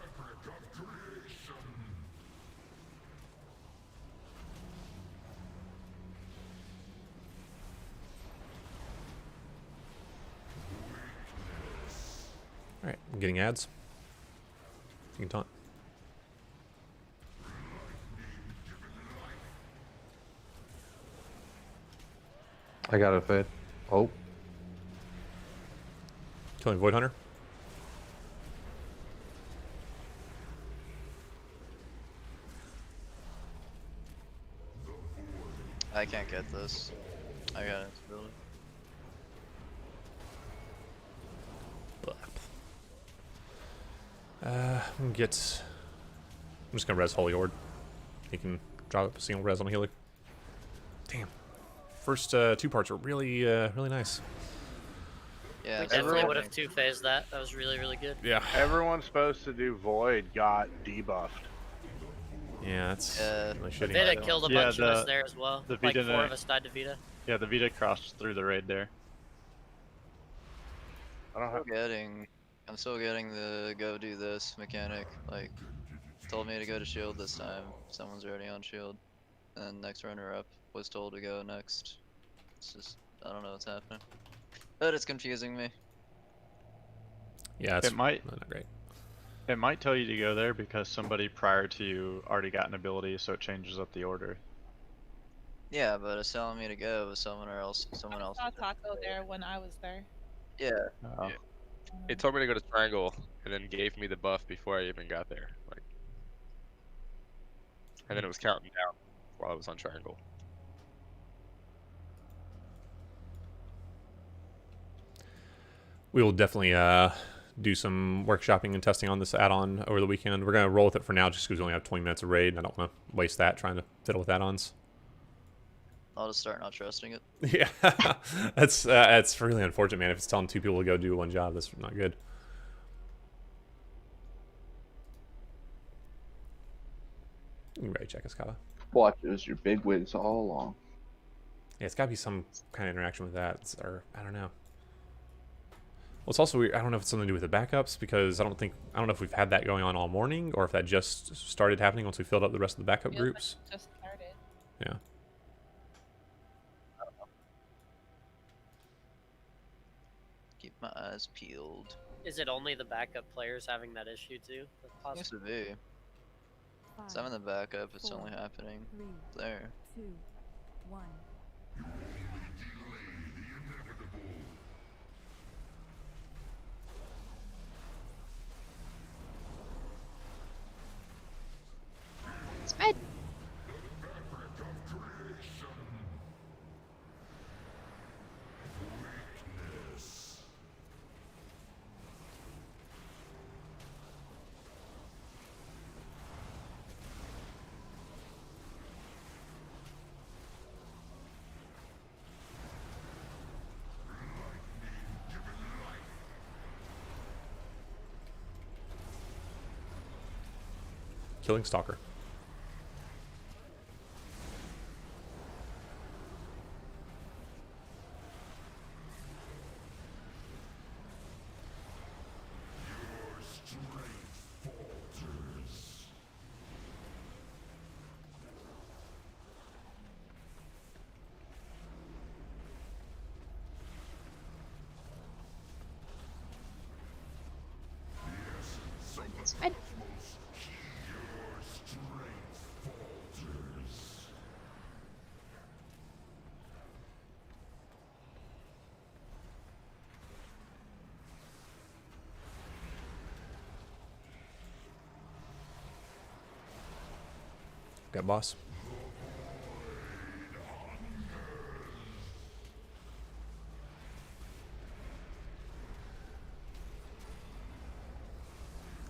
Speaker 1: Alright, I'm getting ads. You can taunt.
Speaker 12: I got a fade. Oh.
Speaker 1: Killing Void Hunter.
Speaker 3: I can't get this. I got instability.
Speaker 1: I'm just gonna res Holy Horde. He can drop a single res on a healer. Damn. First two parts were really, really nice.
Speaker 3: Yeah,
Speaker 13: we definitely would have two-phased that. That was really, really good.
Speaker 1: Yeah.
Speaker 11: Everyone supposed to do Void got debuffed.
Speaker 1: Yeah, that's really shitty.
Speaker 13: Vita killed a bunch of us there as well.
Speaker 15: The
Speaker 13: Like
Speaker 15: Vita
Speaker 13: 4 of us died to Vita.
Speaker 15: Yeah, the Vita crossed through the raid there.
Speaker 3: I'm still getting the go do this mechanic. Like, told me to go to shield this time. Someone's already on shield. And next runner up was told to go next. It's just, I don't know what's happening. But it's confusing me.
Speaker 1: Yeah, it's
Speaker 15: it might
Speaker 1: not great.
Speaker 15: It might tell you to go there because somebody prior to you already got an ability, so it changes up the order.
Speaker 3: Yeah, but it's telling me to go with someone else.
Speaker 4: I saw Taco there when I was there.
Speaker 3: Yeah.
Speaker 15: Oh.
Speaker 16: Yeah. It told me to go to triangle and then gave me the buff before I even got there. Like, and then it was counting down while I was on triangle.
Speaker 1: We will definitely do some workshopping and testing on this add-on over the weekend. We're going to roll with it for now just because we only have 20 minutes of raid, and I don't want to waste that trying to fiddle with add-ons.
Speaker 3: I'll just start not trusting it.
Speaker 1: Yeah, that's really unfortunate, man. If it's telling two people to go do one job, that's not good. You can ready check us, Kava.
Speaker 5: Watch, it was your big wigs all along.
Speaker 1: Yeah, it's got to be some kind of interaction with that, or I don't know. Well, it's also weird. I don't know if it's something to do with the backups because I don't know if we've had that going on all morning or if that just started happening once we filled up the rest of the backup groups.
Speaker 4: Like it just started.
Speaker 1: Yeah.
Speaker 3: Keep my eyes peeled.
Speaker 13: Is it only the backup players having that issue too? That's possible.
Speaker 3: Used to be. So I'm in the backup, it's only happening there.
Speaker 10: 2, 1.
Speaker 6: Spread.
Speaker 1: Killing Stalker.
Speaker 6: It's fine.
Speaker 1: Got boss.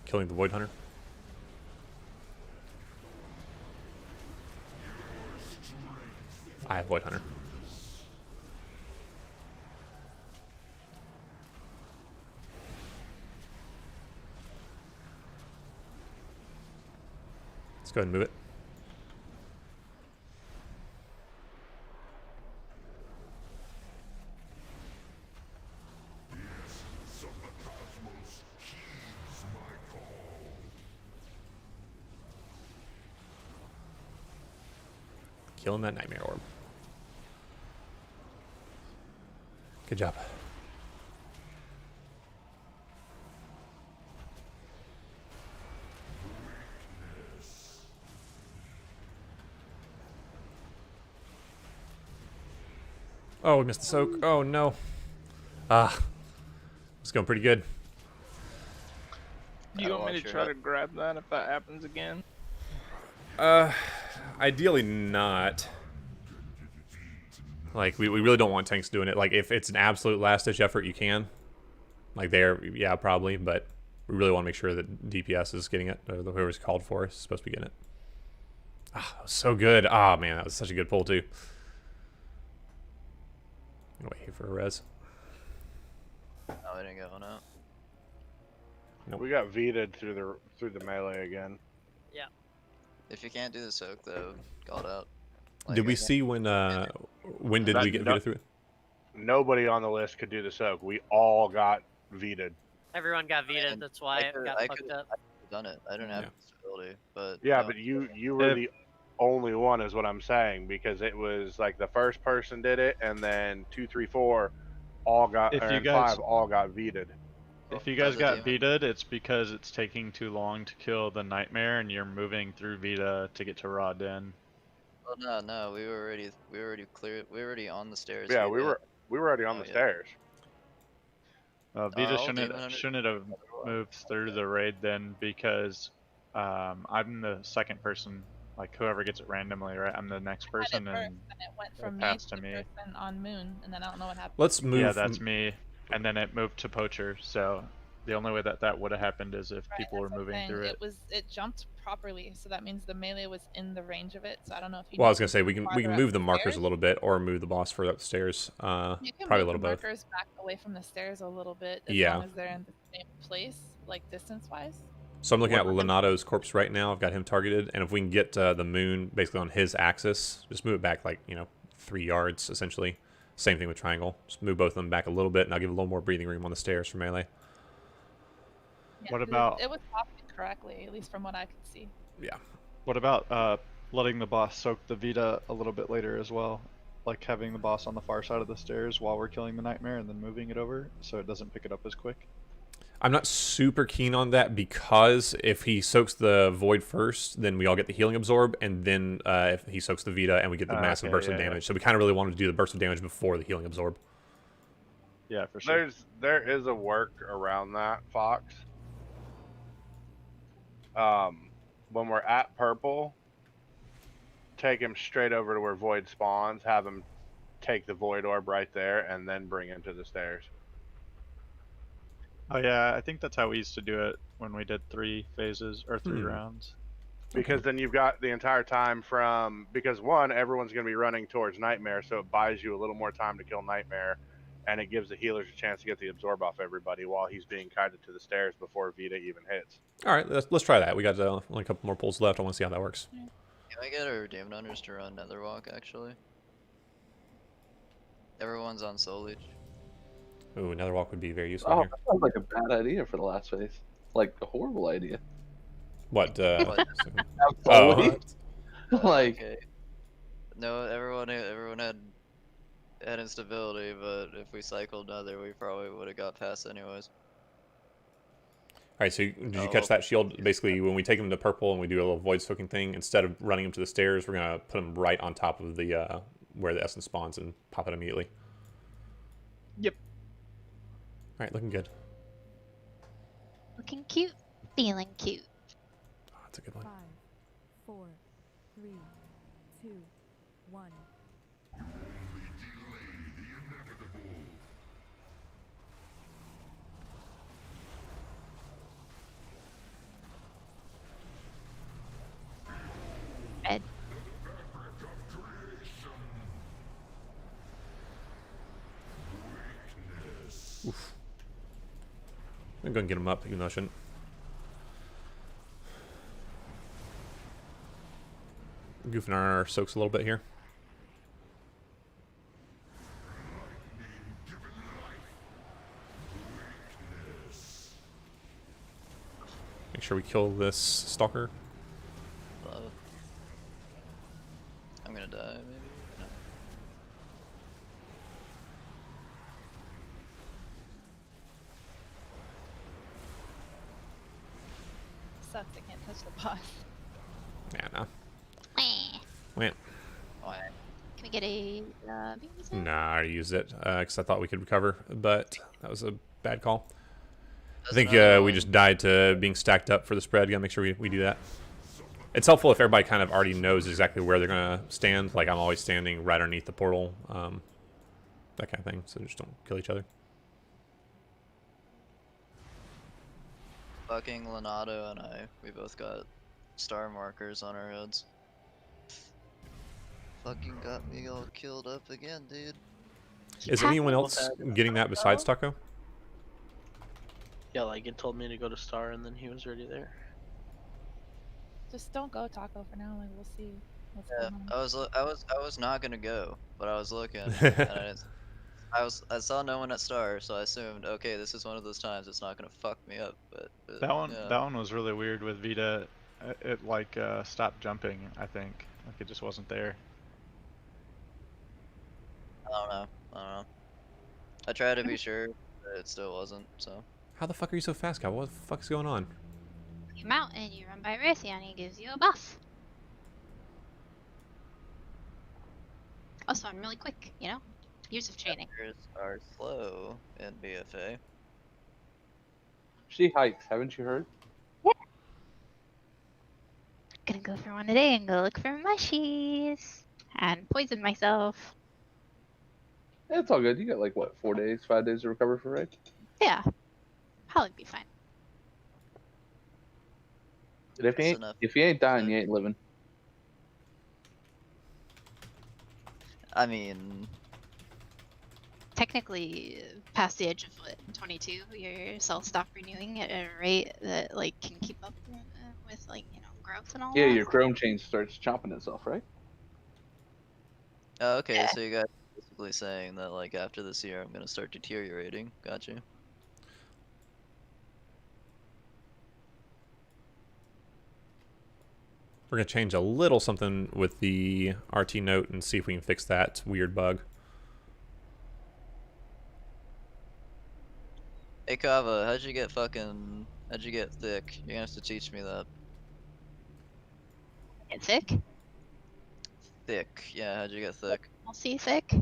Speaker 1: Killing the Void Hunter. I have Void Hunter. Let's go ahead and move it. Killing that Nightmare Orb. Good job. Oh, we missed the soak. Oh, no. Ah. It's going pretty good.
Speaker 2: Do you want me to try to grab that if that happens again?
Speaker 1: Ideally not. Like, we really don't want tanks doing it. Like, if it's an absolute last-ditch effort, you can. Like, there, yeah, probably, but we really want to make sure that DPS is getting it, or whoever's called for is supposed to be getting it. Ah, that was so good. Ah, man, that was such a good pull, too. I'm gonna wait here for a res.
Speaker 3: No, I didn't get one out.
Speaker 1: Nope.
Speaker 11: We got V'd through the melee again.
Speaker 13: Yeah.
Speaker 3: If you can't do the soak though, got out.
Speaker 1: Did we see when did we get Vita through it?
Speaker 11: Nobody on the list could do the soak. We all got V'd.
Speaker 13: Everyone got Vita, that's why it got fucked up.
Speaker 3: I could have done it. I didn't have stability, but
Speaker 11: Yeah,
Speaker 3: no.
Speaker 11: but you were the only one, is what I'm saying, because it was like the first person did it, and then 2, 3, 4 all got,
Speaker 15: If you
Speaker 11: and
Speaker 15: guys-
Speaker 11: 5 all got V'd.
Speaker 15: If you guys got Vita, it's because it's taking too long to kill the Nightmare, and you're moving through Vita to get to Raw Den.
Speaker 3: Oh, no, we were already clear. We were already on the stairs.
Speaker 11: Yeah, we were already on the stairs.
Speaker 15: Vita
Speaker 3: all
Speaker 15: shouldn't
Speaker 3: Demon
Speaker 15: shouldn't have moved through the raid then, because I'm the second person. Like, whoever gets it randomly, right? I'm the next person, and
Speaker 4: it went from
Speaker 15: it
Speaker 4: me
Speaker 15: passed
Speaker 4: to
Speaker 15: to
Speaker 4: the
Speaker 15: me.
Speaker 4: person on Moon, and then I don't know what happened.
Speaker 1: Let's move.
Speaker 15: Yeah, that's me. And then it moved to Poacher. So the only way that would have happened is if people were moving through it.
Speaker 4: It jumped properly, so that means the melee was in the range of it. So I don't know if you.
Speaker 1: Well, I was gonna say we can
Speaker 4: farther
Speaker 1: move the
Speaker 4: up
Speaker 1: markers
Speaker 4: stairs.
Speaker 1: a little bit, or move the boss further up the stairs.
Speaker 4: You can
Speaker 1: Probably a
Speaker 4: move
Speaker 1: little
Speaker 4: the
Speaker 1: both.
Speaker 4: markers back away from the stairs a little bit, as
Speaker 1: Yeah.
Speaker 4: long as they're in the same place, like distance-wise.
Speaker 1: So I'm looking at Lenato's corpse right now. I've got him targeted, and if we can get the moon basically on his axis, just move it back like 3 yards essentially. Same thing with triangle. Just move both of them back a little bit, and I'll give a little more breathing room on the stairs for melee.
Speaker 4: Yeah,
Speaker 15: What
Speaker 4: 'cause
Speaker 15: about-
Speaker 4: it was popping correctly, at least from what I could see.
Speaker 1: Yeah.
Speaker 15: What about letting the boss soak the Vita a little bit later as well? Like having the boss on the far side of the stairs while we're killing the Nightmare, and then moving it over so it doesn't pick it up as quick.
Speaker 1: I'm not super keen on that, because if he soaks the void first, then we all get the healing absorb, and then if he soaks the Vita, and we get the massive
Speaker 15: Okay,
Speaker 1: burst of
Speaker 15: yeah,
Speaker 1: damage. So we kind of really wanted to do the burst of damage before the healing absorb.
Speaker 15: Yeah, for sure.
Speaker 11: There is a work around that, Fox. When we're at purple, take him straight over to where void spawns, have him take the void orb right there, and then bring him to the stairs.
Speaker 15: Oh yeah, I think that's how we used to do it when we did 3 phases or 3
Speaker 1: Hmm.
Speaker 15: rounds.
Speaker 11: Because then you've got the entire time from, because one, everyone's going to be running towards Nightmare, so it buys you a little more time to kill Nightmare, and it gives the healers a chance to get the absorb off everybody while he's being kited to the stairs before Vita even hits.
Speaker 1: All right, let's try that. We got only a couple more pulls left. I want to see how that works.
Speaker 3: Can I get our Demon Hunters to run Netherwalk actually? Everyone's on Soul Leech.
Speaker 1: Ooh, another walk would be very useful
Speaker 5: Oh,
Speaker 1: here.
Speaker 5: that sounds like a bad idea for the last phase. Like a horrible idea.
Speaker 1: What?
Speaker 5: Absolutely. Like,
Speaker 3: Okay. No, everyone had instability, but if we cycled Nether, we probably would have got past anyways.
Speaker 1: Alright, so did you catch that shield? Basically, when we take him to purple and we do a little void soaking thing, instead of running him to the stairs, we're going to put him right on top of the where the essence spawns and pop it immediately.
Speaker 2: Yep.
Speaker 1: Alright, looking good.
Speaker 6: Looking cute, feeling cute.
Speaker 1: Oh, that's a good one.
Speaker 10: 5, 4, 3, 2, 1.
Speaker 6: Red.
Speaker 1: Oof. I'm going to get him up, even though I shouldn't. Goofing our soaks a little bit here. Make sure we kill this stalker.
Speaker 3: I'm gonna die, maybe? No.
Speaker 4: Sucks, I can't touch the boss.
Speaker 1: Yeah, no.
Speaker 6: Eh.
Speaker 1: Wait.
Speaker 6: Can we get a beam?
Speaker 1: Nah, I already used it because I thought we could recover, but that was a bad call. I think we just died to being stacked up for the spread. Gotta make sure we do that. It's helpful if everybody kind of already knows exactly where they're gonna stand. Like I'm always standing right underneath the portal, that kind of thing. So just don't kill each other.
Speaker 3: Fucking Leonardo and I, we both got star markers on our heads. Fucking got me all killed up again, dude.
Speaker 1: Is anyone else getting that besides Taco?
Speaker 18: Yeah, like it told me to go to Star and then he was already there.
Speaker 4: Just don't go Taco for now. Like we'll see what's
Speaker 3: Yeah,
Speaker 4: going on.
Speaker 3: I was not gonna go, but I was looking. And I saw no one at Star, so I assumed, okay, this is one of those times it's not gonna fuck me up. But
Speaker 15: That one was really weird with Vita. It like stopped jumping. I think like it just wasn't there.
Speaker 3: I don't know. I tried to be sure, but it still wasn't. So.
Speaker 1: How the fuck are you so fast, guy? What the fuck is going on?
Speaker 6: You mount and you run by Raytheon, he gives you a buff. Also, I'm really quick, you know? Years of training.
Speaker 3: Characters are slow in BFA.
Speaker 5: She hikes, haven't you heard?
Speaker 6: Yeah. Gonna go for one today and go look for mushies. And poison myself.
Speaker 5: Yeah, it's all good. You got like what, 4 days, 5 days to recover for raid?
Speaker 6: Yeah. Probably be fine.
Speaker 5: And if you ain't dying, you ain't living.
Speaker 3: I mean,
Speaker 6: technically, past the age of what, 22, your cells stop renewing at a rate that like can keep up with like growth and all.
Speaker 5: Yeah,
Speaker 6: that.
Speaker 5: your chrome chain starts chomping itself, right?
Speaker 3: oh, okay, so you guys are basically saying that like after this year I'm gonna start deteriorating. Got you.
Speaker 1: We're gonna change a little something with the RT note and see if we can fix that weird bug.
Speaker 3: Hey Kava, how'd you get thick? You're gonna have to teach me that.
Speaker 6: Get thick?
Speaker 3: Thick, yeah, how'd you get thick?
Speaker 6: I'll see thick?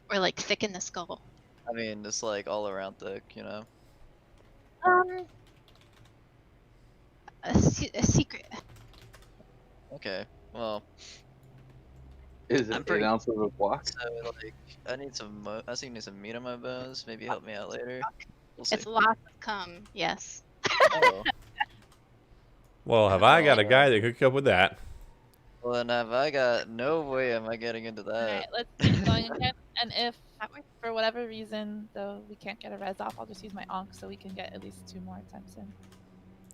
Speaker 6: Or like thick in the skull?
Speaker 3: I mean, just like all around thick, you know?
Speaker 6: A secret.
Speaker 3: Okay, well.
Speaker 5: Is it an ounce of a block?
Speaker 3: So, like, I need some meat on my bones. Maybe help me out later. We'll see.
Speaker 6: It's lots of cum, yes.
Speaker 3: Oh.
Speaker 1: Well, have I got a guy that could come up with that?
Speaker 3: Well, then have I got no way am I getting into that.
Speaker 4: Alright, let's keep going again. And if, for whatever reason, though, we can't get a res off, I'll just use my Onk so we can get at least 2 more times in.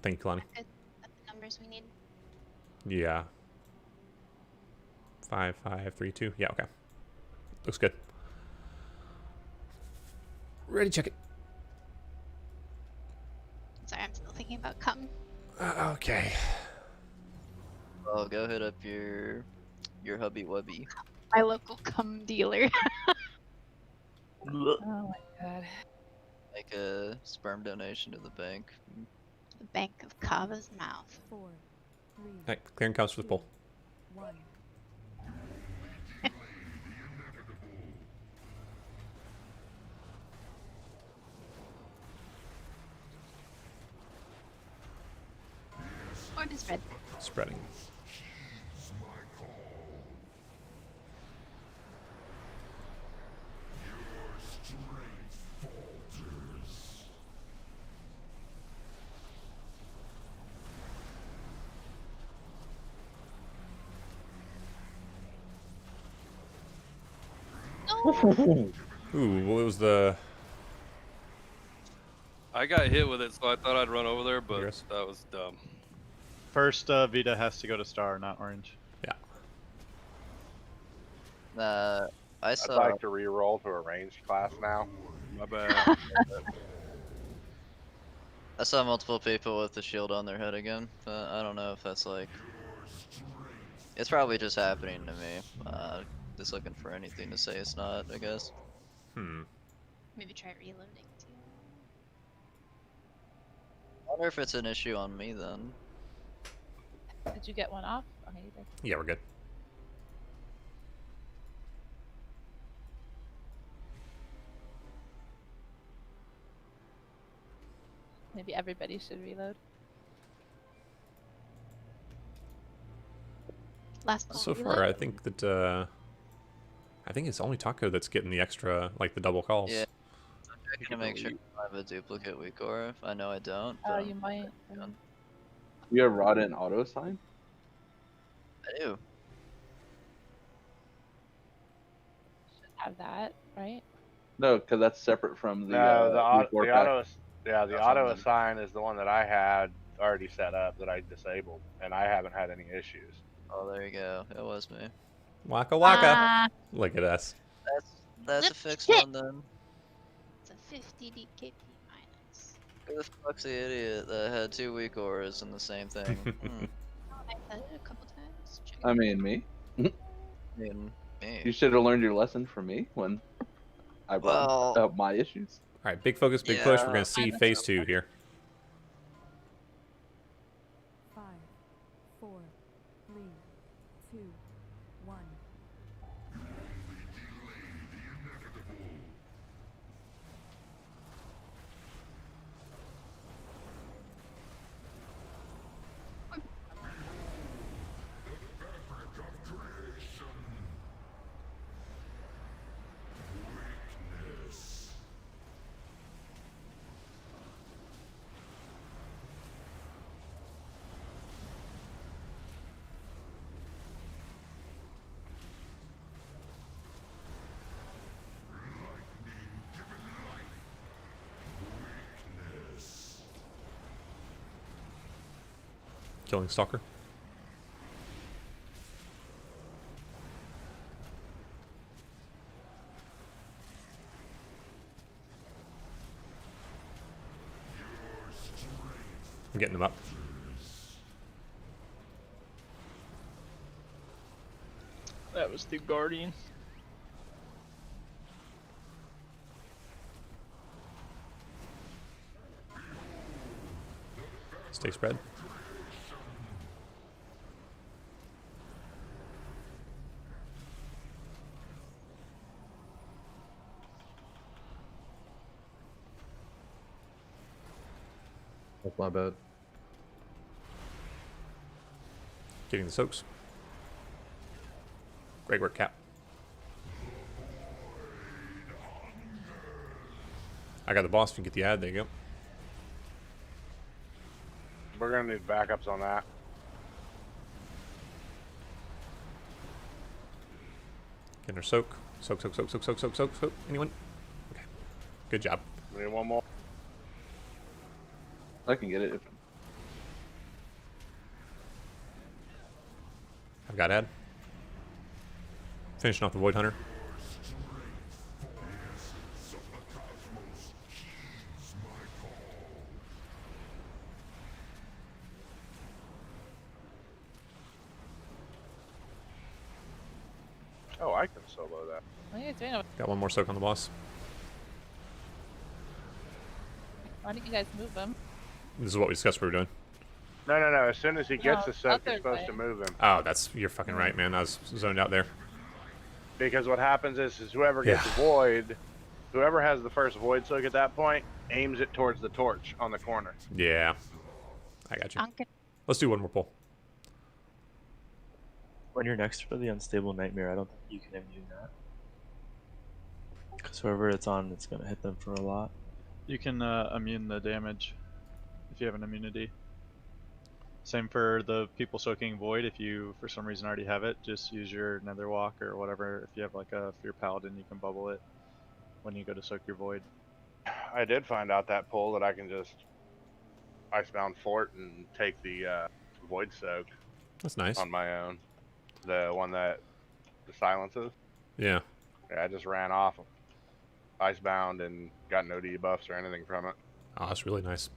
Speaker 1: Thank you, Kalani.
Speaker 6: That's the numbers we need.
Speaker 1: Yeah. 5, 5, 3, 2. Yeah, okay. Looks good. Ready, check it.
Speaker 6: Sorry, I'm still thinking about cum.
Speaker 1: Okay.
Speaker 3: Well, go hit up your hubby wubby.
Speaker 6: My local cum dealer.
Speaker 4: Oh my god.
Speaker 3: Make a sperm donation to the bank.
Speaker 6: The bank of Kava's mouth.
Speaker 10: 4, 3,
Speaker 1: Alright, clearing comes for the pull.
Speaker 10: 1.
Speaker 6: Or to spread.
Speaker 1: Spreading. Ooh, what was the...
Speaker 17: I got hit with it, so I thought I'd run over there, but
Speaker 1: Yes.
Speaker 17: that was dumb.
Speaker 15: First, Vita has to go to star, not orange.
Speaker 1: Yeah.
Speaker 3: I
Speaker 11: I'd
Speaker 3: saw.
Speaker 11: like to re-roll to a ranged class now.
Speaker 17: My bad.
Speaker 3: I saw multiple people with the shield on their head again. I don't know if that's like. It's probably just happening to me. Just looking for anything to say it's not, I guess.
Speaker 6: Maybe try reloading too.
Speaker 3: I wonder if it's an issue on me then.
Speaker 4: Did you get one off? Okay, you did.
Speaker 1: Yeah, we're good.
Speaker 4: Maybe everybody should reload.
Speaker 6: Last
Speaker 1: So far, I think that, I think it's only Taco that's getting the extra, like the double calls.
Speaker 3: Yeah. I'm checking to make sure I have a duplicate weak aura. I know I don't.
Speaker 4: Oh,
Speaker 3: But
Speaker 4: you might.
Speaker 5: You have Rod and auto sign?
Speaker 3: I do.
Speaker 4: Should have that, right?
Speaker 5: No, because that's separate from the.
Speaker 11: No, the
Speaker 5: report back.
Speaker 11: auto. Yeah, the auto assign is the one that I had already set up that I disabled, and I haven't had any issues.
Speaker 3: Oh, there you go. It was me.
Speaker 1: Waka waka. Look at us.
Speaker 3: That's a fixed one then.
Speaker 6: It's a 50 DKP minus.
Speaker 3: Who the fuck's the idiot that had 2 weak auras in the same thing?
Speaker 6: Oh, I've said it a couple times. Check it
Speaker 5: I
Speaker 6: out.
Speaker 5: mean, me.
Speaker 3: Me.
Speaker 5: You should have learned your lesson from me when I brought up my issues.
Speaker 1: All right, big focus, big push. We're gonna see phase 2 here.
Speaker 10: 5, 4, 3, 2, 1.
Speaker 1: Killing Stalker. I'm getting them up.
Speaker 2: That was through Guardian.
Speaker 1: Stay spread.
Speaker 12: That's my bad.
Speaker 1: Getting the soaks. Great work, Cap. I got the boss. If you can get the ad, there you go.
Speaker 11: We're gonna need backups on that.
Speaker 1: Getting her soak. Soak, soak, soak, soak, soak, soak, soak, soak. Anyone? Okay. Good job.
Speaker 11: We need one more.
Speaker 5: I can get it. If...
Speaker 1: I've got ad. Finishing off the Void Hunter.
Speaker 11: Oh, I can solo that.
Speaker 4: What are you guys doing?
Speaker 1: Got one more soak on the boss.
Speaker 4: Why don't you guys move them?
Speaker 1: This is what we discussed we were doing.
Speaker 11: No. As soon as he gets
Speaker 4: No,
Speaker 11: the soak,
Speaker 4: other
Speaker 11: you're supposed
Speaker 4: way.
Speaker 11: to move him.
Speaker 1: Oh, you're fucking right, man. I was zoned out there.
Speaker 11: Because what happens is whoever gets void, whoever has the first void soak at that point, aims it towards the torch on the corner.
Speaker 1: Yeah. I got you.
Speaker 6: Okay.
Speaker 1: Let's do one more pull.
Speaker 7: When you're next to the unstable nightmare, I don't think you can immune that. Because whoever it's on, it's going to hit them for a lot.
Speaker 15: You can immune the damage if you have an immunity. Same for the people soaking void. If you for some reason already have it, just use your nether walk or whatever. If you have like a for your paladin, you can bubble it when you go to soak your void.
Speaker 11: I did find out that pull that I can just icebound fort and take the void soak.
Speaker 1: That's nice.
Speaker 11: On my own. The one that the silences.
Speaker 1: Yeah.
Speaker 11: Yeah, I just ran off icebound and got no debuffs or anything from it.
Speaker 1: Oh, that's really nice.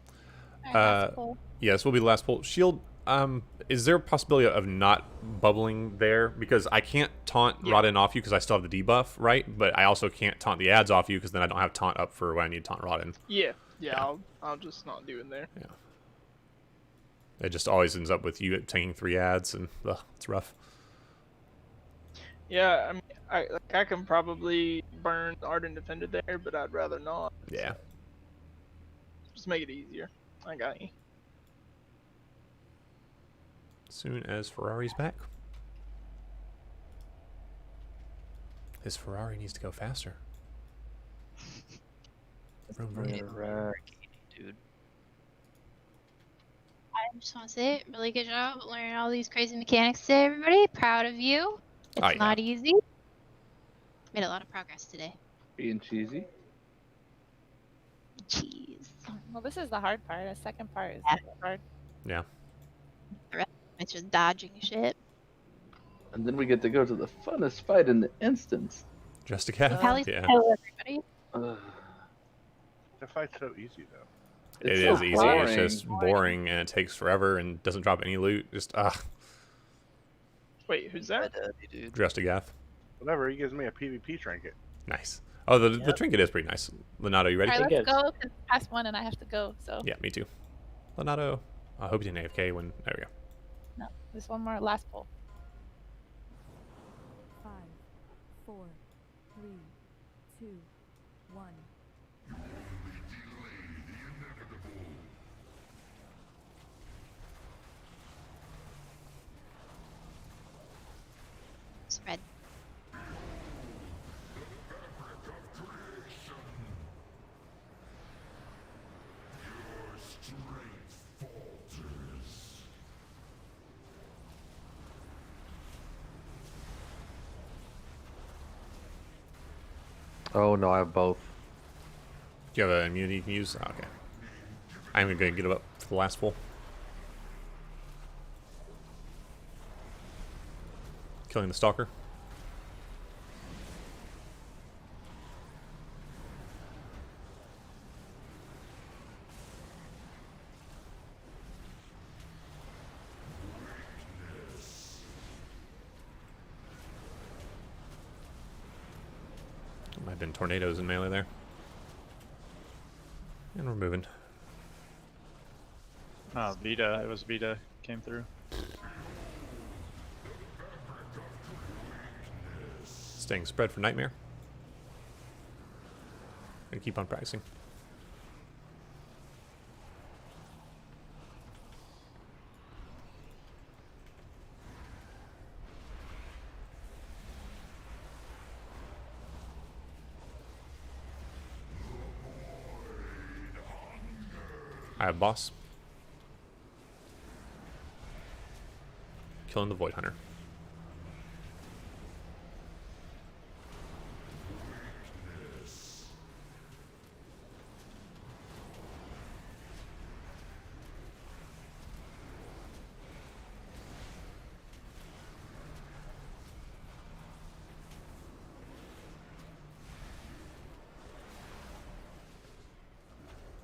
Speaker 4: Alright, pull.
Speaker 1: Yeah, this will be the last pull. Shield, is there a possibility of not bubbling there? Because I can't taunt Rot In off you because I still have the debuff, right? But I also can't taunt the ads off you because then I don't have taunt up for when I need taunt Rot In.
Speaker 2: Yeah. I'll just not do it there.
Speaker 1: Yeah. It just always ends up with you taking 3 ads, and it's rough.
Speaker 2: Yeah, I mean, I can probably burn Ardent Defender there, but I'd rather not.
Speaker 1: Yeah.
Speaker 2: Just make it easier. I got you.
Speaker 1: Soon as Ferrari's back. His Ferrari needs to go faster. Vroom, vroom.
Speaker 3: Dude.
Speaker 6: I just want to say, really good job learning all these crazy mechanics today, everybody. Proud of you. It's
Speaker 1: Oh, yeah.
Speaker 6: not easy. Made a lot of progress today.
Speaker 5: Being cheesy.
Speaker 6: Jeez.
Speaker 4: Well, this is the hard part. The second part is hard.
Speaker 1: Yeah.
Speaker 6: The rest of it's just dodging shit.
Speaker 5: And then we get to go to the funnest fight in the instance.
Speaker 1: Just a cat.
Speaker 6: Pally's
Speaker 1: Yeah.
Speaker 6: hello, everybody.
Speaker 11: The fight's so easy though.
Speaker 1: It
Speaker 5: It's
Speaker 1: is
Speaker 5: so
Speaker 1: easy.
Speaker 5: boring.
Speaker 1: It's just boring, and it takes forever, and doesn't drop any loot. Just
Speaker 2: Wait, who's that?
Speaker 3: Dude.
Speaker 1: Just a gaff.
Speaker 11: Whatever, he gives me a PvP trinket.
Speaker 1: Nice. Oh, the trinket is pretty nice. Leonardo, you ready?
Speaker 4: Alright, let's go, because past one and I have to go, so.
Speaker 1: Yeah, me too. Leonardo. I hope you didn't AFK when. There we go.
Speaker 4: No, there's one more last pull.
Speaker 10: 5, 4, 3, 2, 1.
Speaker 6: Spread.
Speaker 12: Oh no, I have both.
Speaker 1: Do you have an immunity you can use? Oh, okay. I'm going to get it up for the last pull. Killing the stalker. Might have been tornadoes in melee there. And we're moving.
Speaker 15: Oh, Vita. It was Vita came through.
Speaker 1: Staying spread for Nightmare. Gonna keep on practicing. I have boss. Killing the Void Hunter.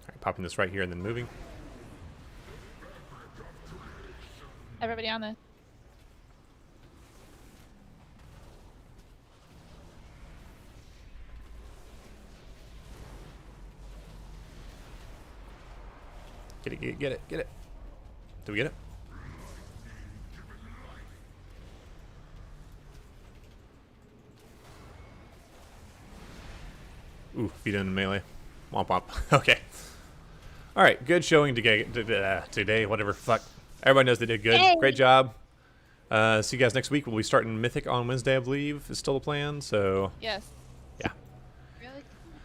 Speaker 1: Alright, popping this right here and then moving.
Speaker 4: Everybody on the.
Speaker 1: Get it, get it, get it, get it. Did we get it? Ooh, beat in melee. Womp womp. Okay. Alright, good showing today, whatever. Fuck. Everybody knows they did good.
Speaker 4: Yay.
Speaker 1: Great job. See you guys next week. We'll be starting Mythic on Wednesday, I believe, is still the plan. So,
Speaker 4: Yes.
Speaker 1: yeah.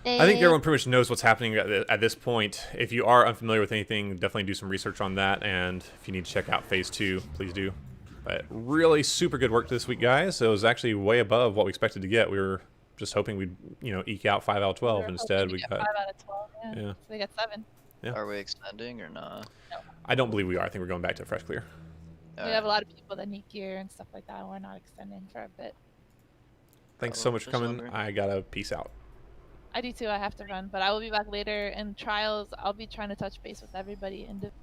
Speaker 1: I think everyone pretty much knows what's happening at this point. If you are unfamiliar with anything, definitely do some research on that. And if you need to check out Phase 2, please do. But really super good work this week, guys. It was actually way above what we expected to get. We were just hoping we'd, eke out 5 out of 12. Instead, we got
Speaker 4: 5 out of 12. Yeah.
Speaker 1: Yeah.
Speaker 4: So we got 7.
Speaker 1: Yeah.
Speaker 3: Are we extending or not?
Speaker 1: I don't believe we are. I think we're going back to fresh clear.
Speaker 4: We have a lot of people that need gear and stuff like that. And we're not extending for a bit.
Speaker 1: Thanks so much for coming. I gotta peace out.
Speaker 4: I do too. I have to run, but I will be back later in trials. I'll be trying to touch base with everybody individually.